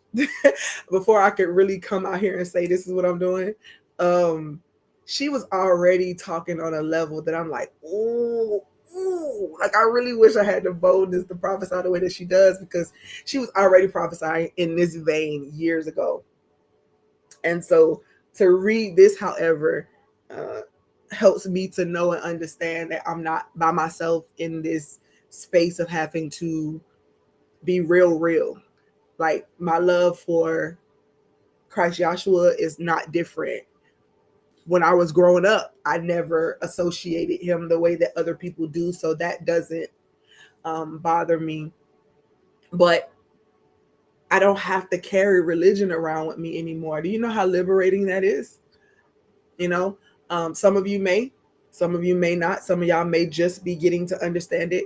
before I could really come out here and say this is what I'm doing, um, she was already talking on a level that I'm like, ooh, ooh, like I really wish I had the boldness to prophesy the way that she does, because she was already prophesying in this vein years ago. And so to read this, however, uh, helps me to know and understand that I'm not by myself in this space of having to be real, real. Like my love for Christ Joshua is not different. When I was growing up, I never associated him the way that other people do, so that doesn't bother me. But I don't have to carry religion around with me anymore. Do you know how liberating that is? You know, some of you may, some of you may not. Some of y'all may just be getting to understand it.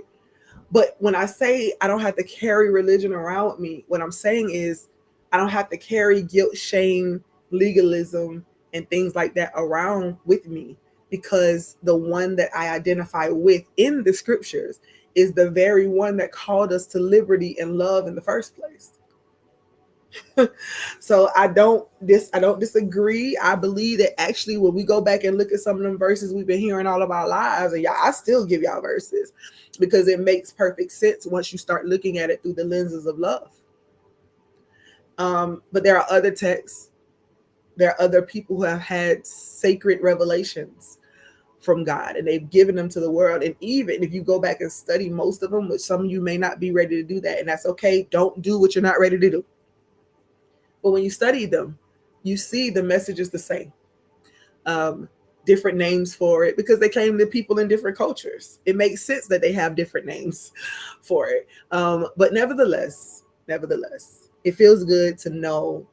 But when I say I don't have to carry religion around with me, what I'm saying is I don't have to carry guilt, shame, legalism, and things like that around with me, because the one that I identify with in the scriptures is the very one that called us to liberty and love in the first place. So I don't disagree. I believe that actually when we go back and look at some of them verses we've been hearing all of our lives, and y'all, I still give y'all verses because it makes perfect sense once you start looking at it through the lenses of love. But there are other texts, there are other people who have had sacred revelations from God, and they've given them to the world. And even if you go back and study most of them, which some of you may not be ready to do that, and that's okay. Don't do what you're not ready to do. But when you study them, you see the message is the same. Um, Different names for it because they came to people in different cultures. It makes sense that they have different names for it. But nevertheless, it feels good to know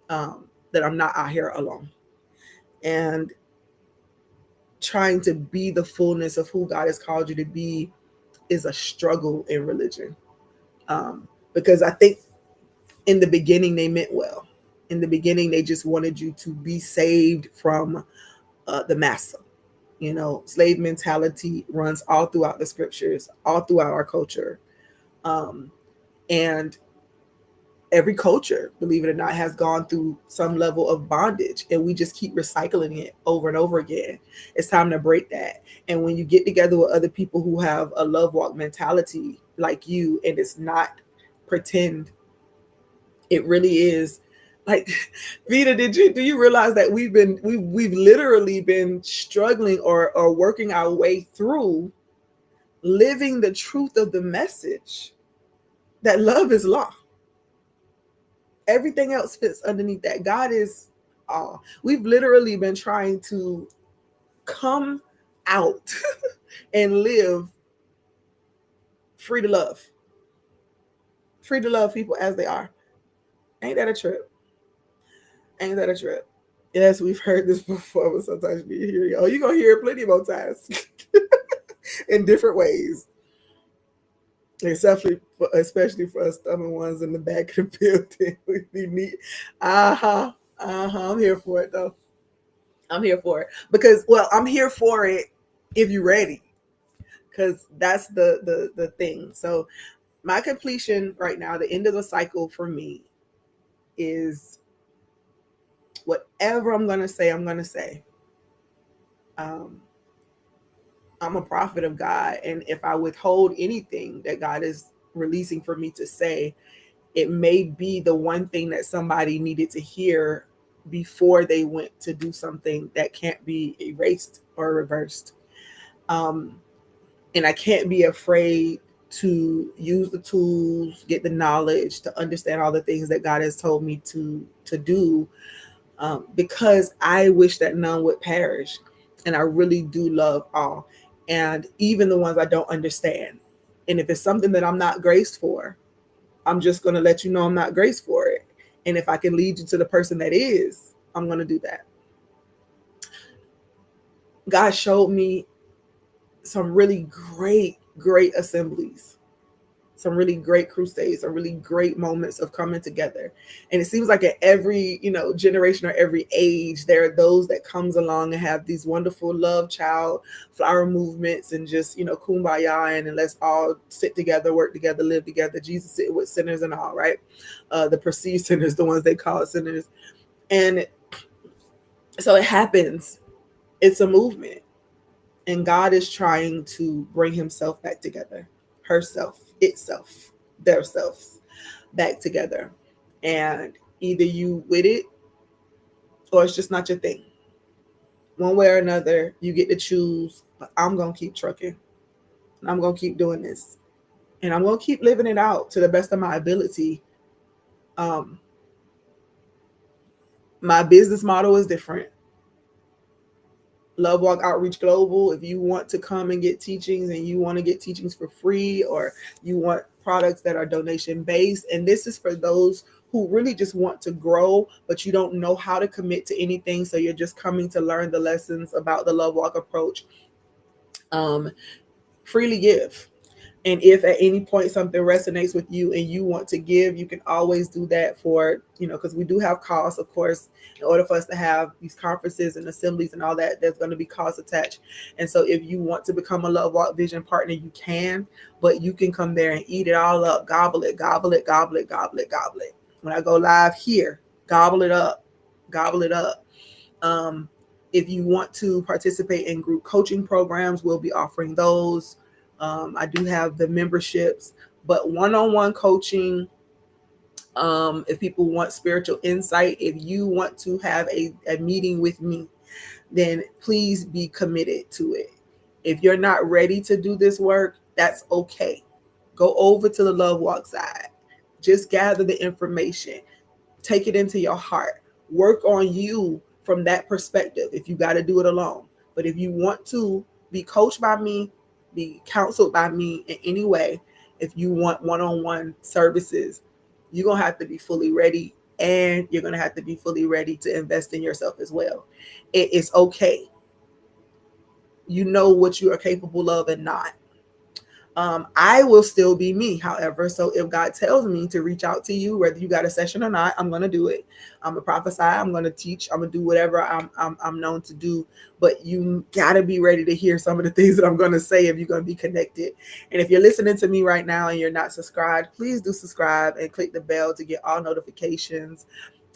that I'm not out here alone. And trying to be the fullness of who God has called you to be is a struggle in religion. Because I think in the beginning they meant well. In the beginning, they just wanted you to be saved from the master. You know, slave mentality runs all throughout the scriptures, all throughout our culture. Um, and every culture, believe it or not, has gone through some level of bondage, and we just keep recycling it over and over again. It's time to break that. And when you get together with other people who have a love walk mentality like you, and it's not pretend, it really is like Vita, do you realize that we've literally been struggling or working our way through living the truth of the message that love is law. Everything else fits underneath that. God is all. We've literally been trying to come out and live free to love. Free to love people as they are. Ain't that a trip? Ain't that a trip? Yes, we've heard this before, but sometimes you hear it. Oh, you're going to hear it plenty more times in different ways. Especially for us stubborn ones in the back of the building. We need, I'm here for it, though. I'm here for it. Because, well, I'm here for it if you're ready. Because that's the thing. So my completion right now, the end of the cycle for me is whatever I'm going to say, I'm going to say. I'm a prophet of God. And if I withhold anything that God is releasing for me to say, it may be the one thing that somebody needed to hear before they went to do something that can't be erased or reversed. And I can't be afraid to use the tools, get the knowledge, to understand all the things that God has told me to do, because I wish that none would perish. And I really do love all. And even the ones I don't understand. And if it's something that I'm not graced for, I'm just going to let you know I'm not graced for it. And if I can lead you to the person that is, I'm going to do that. God showed me some really great assemblies, some really great crusades, some really great moments of coming together. And it seems like at every, generation or every age, there are those that comes along and have these wonderful love child flower movements and just, kumbaya and let's all sit together, work together, live together. Jesus sit with sinners and all, right? The perceived sinners, the ones they call sinners. And so it happens. It's a movement. And God is trying to bring himself back together, herself, itself, their selves back together. And either you with it or it's just not your thing. One way or another, you get to choose, but I'm going to keep trucking. And I'm going to keep doing this. And I'm going to keep living it out to the best of my ability. My business model is different. Love Walk Outreach Global, if you want to come and get teachings and you want to get teachings for free, or you want products that are donation based, and this is for those who really just want to grow, but you don't know how to commit to anything, so you're just coming to learn the lessons about the Love Walk approach. Freely give. And if at any point something resonates with you and you want to give, you can always do that for, because we do have costs, of course, in order for us to have these conferences and assemblies and all that, there's going to be costs attached. And so if you want to become a Love Walk Vision partner, you can, but you can come there and eat it all up, gobble it, gobble it, gobble it, gobble it, gobble it. When I go live here, gobble it up, gobble it up. If you want to participate in group coaching programs, we'll be offering those. I do have the memberships, but one-on-one coaching, if people want spiritual insight, if you want to have a meeting with me, then please be committed to it. If you're not ready to do this work, that's okay. Go over to the Love Walk side. Just gather the information. Take it into your heart. Work on you from that perspective if you got to do it alone. But if you want to be coached by me, be counseled by me in any way, if you want one-on-one services, you're going to have to be fully ready, and you're going to have to be fully ready to invest in yourself as well. It is okay. You know what you are capable of and not. I will still be me, however. So if God tells me to reach out to you, whether you got a session or not, I'm going to do it. I'm going to prophesy. I'm going to teach. I'm going to do whatever I'm known to do. But you got to be ready to hear some of the things that I'm going to say if you're going to be connected. And if you're listening to me right now and you're not subscribed, please do subscribe and click the bell to get all notifications,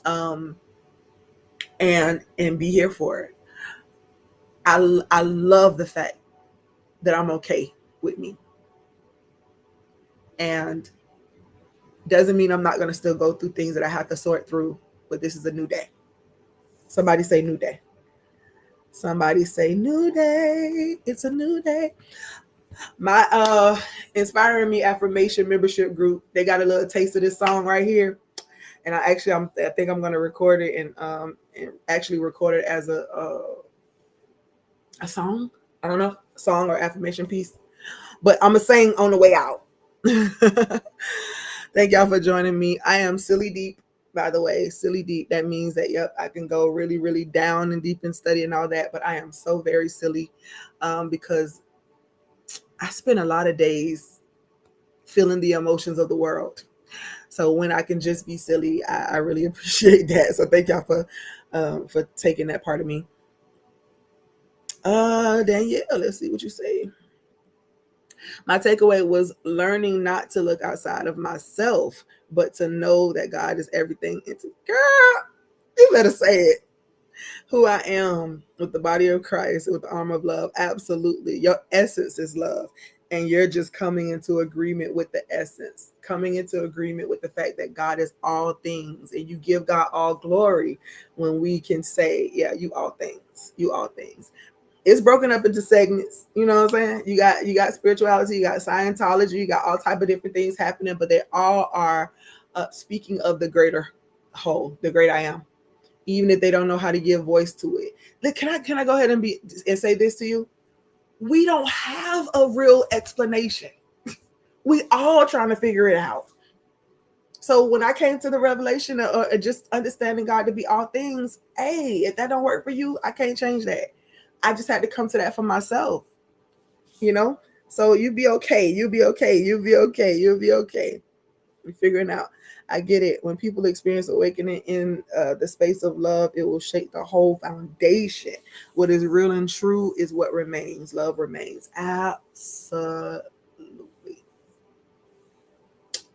and be here for it. I love the fact that I'm okay with me. And doesn't mean I'm not going to still go through things that I have to sort through, but this is a new day. Somebody say new day. Somebody say new day. It's a new day. My Inspiring Me Affirmation membership group, they got a little taste of this song right here. And I think I'm going to record it and actually record it as a song. I don't know, song or affirmation piece. But I'm going to sing on the way out. Thank y'all for joining me. I am silly deep, by the way. Silly deep. That means that, yep, I can go really, really down and deep in study and all that. But I am so very silly because I spend a lot of days feeling the emotions of the world. So when I can just be silly, I really appreciate that. So thank y'all for taking that part of me. Danielle, let's see what you say. My takeaway was learning not to look outside of myself, but to know that God is everything. Girl, you better say it. Who I am with the body of Christ, with the armor of love. Absolutely. Your essence is love. And you're just coming into agreement with the essence, coming into agreement with the fact that God is all things. And you give God all glory when we can say, yeah, you all things. You all things. It's broken up into segments. You know what I'm saying? You got spirituality, you got Scientology, you got all type of different things happening, but they all are speaking of the greater whole, the great I am. Even if they don't know how to give voice to it. Look, can I go ahead and say this to you? We don't have a real explanation. We all trying to figure it out. So when I came to the revelation of just understanding God to be all things, hey, if that don't work for you, I can't change that. I just had to come to that for myself, you know? So you be okay. You'll be okay. You'll be okay. You'll be okay. We're figuring out. I get it. When people experience awakening in the space of love, it will shake the whole foundation. What is real and true is what remains. Love remains. Absolutely.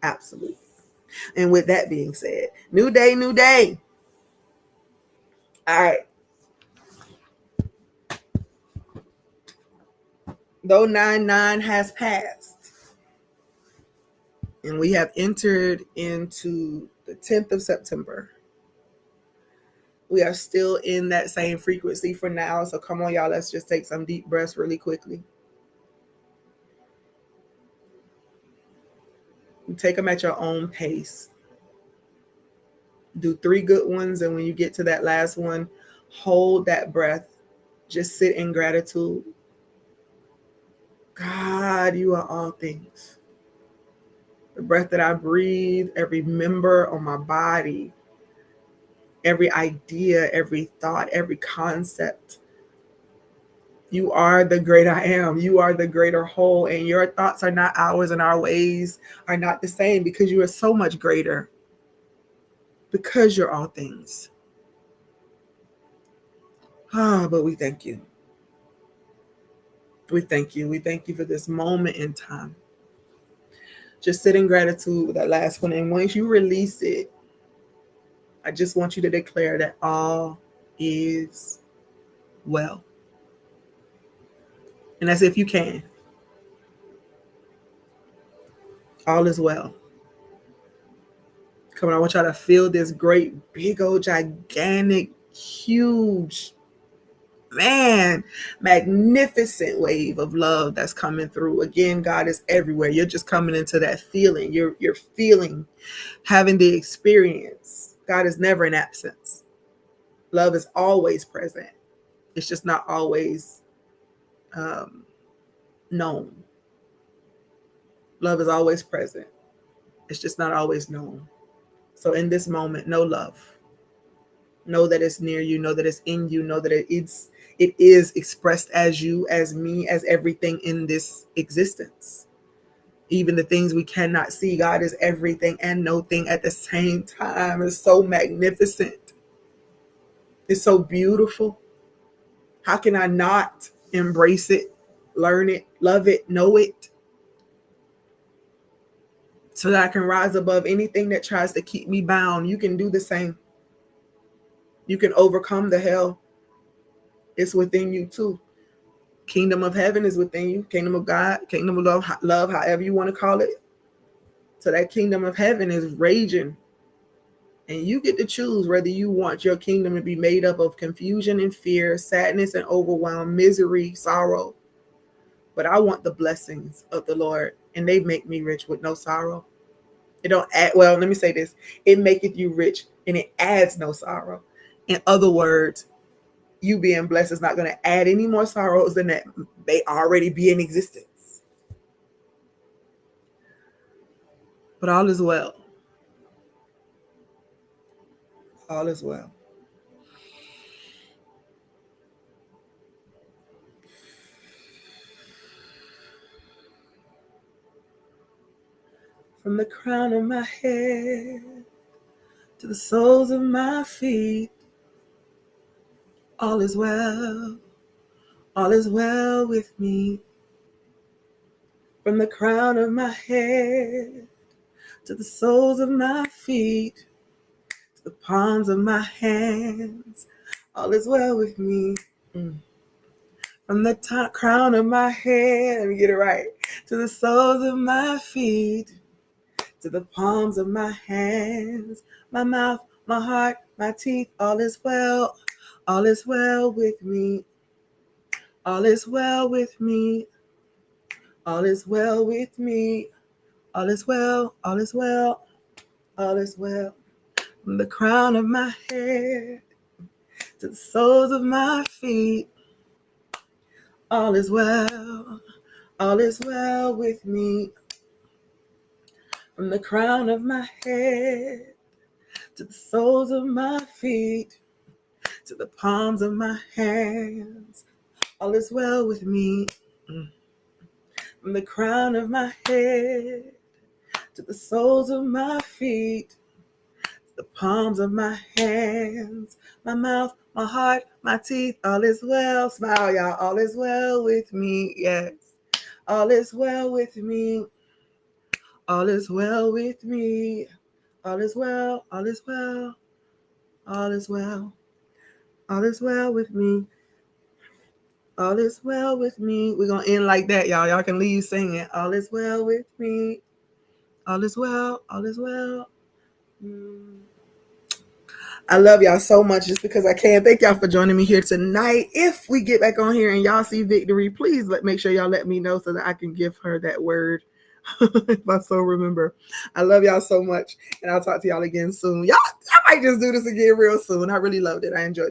Absolutely. And with that being said, new day, new day. All right. Though 9/9 has passed, and we have entered into the 10th of September, we are still in that same frequency for now. So come on, y'all. Let's just take some deep breaths really quickly. Take them at your own pace. Do 3 good ones. And when you get to that last one, hold that breath. Just sit in gratitude. God, you are all things. The breath that I breathe, every member on my body, every idea, every thought, every concept. You are the great I am. You are the greater whole. And your thoughts are not ours, and our ways are not the same, because you are so much greater. Because you're all things. But we thank you. We thank you. We thank you for this moment in time. Just sit in gratitude with that last one. And once you release it, I just want you to declare that all is well. And that's if you can. All is well. Come on, I want y'all to feel this great, big old, gigantic, huge, magnificent wave of love that's coming through. Again, God is everywhere. You're just coming into that feeling. You're feeling, having the experience. God is never in absence. Love is always present. It's just not always known. Love is always present. It's just not always known. So in this moment, know love. Know that it's near you. Know that it's in you. Know that it is expressed as you, as me, as everything in this existence. Even the things we cannot see. God is everything and no thing at the same time. It's so magnificent. It's so beautiful. How can I not embrace it, learn it, love it, know it? So that I can rise above anything that tries to keep me bound. You can do the same. You can overcome the hell. It's within you too. Kingdom of heaven is within you. Kingdom of God, kingdom of love, however you want to call it. So that kingdom of heaven is raging. And you get to choose whether you want your kingdom to be made up of confusion and fear, sadness and overwhelm, misery, sorrow. But I want the blessings of the Lord, and they make me rich with no sorrow. It don't add, well, let me say this. It maketh you rich and it adds no sorrow. In other words, you being blessed is not going to add any more sorrows than that they already be in existence. But all is well. All is well. From the crown of my head to the soles of my feet, all is well. All is well with me. From the crown of my head to the soles of my feet, to the palms of my hands, all is well with me. From the crown of my head, let me get it right, to the soles of my feet, to the palms of my hands, my mouth, my heart, my teeth, all is well. All is well with me. All is well with me. All is well with me. All is well. All is well. All is well. From the crown of my head to the soles of my feet, all is well. All is well with me. From the crown of my head to the soles of my feet, to the palms of my hands, all is well with me. From the crown of my head to the soles of my feet, the palms of my hands, my mouth, my heart, my teeth, all is well. Smile, y'all. All is well with me. Yes. All is well with me. All is well with me. All is well. All is well. All is well. All is well with me. All is well with me. We're going to end like that, y'all. Y'all can leave singing. All is well with me. All is well. All is well. I love y'all so much just because I can. Thank y'all for joining me here tonight. If we get back on here and y'all see Victory, please make sure y'all let me know so that I can give her that word. If I so remember. I love y'all so much. And I'll talk to y'all again soon. Y'all, I might just do this again real soon. I really loved it. I enjoyed it.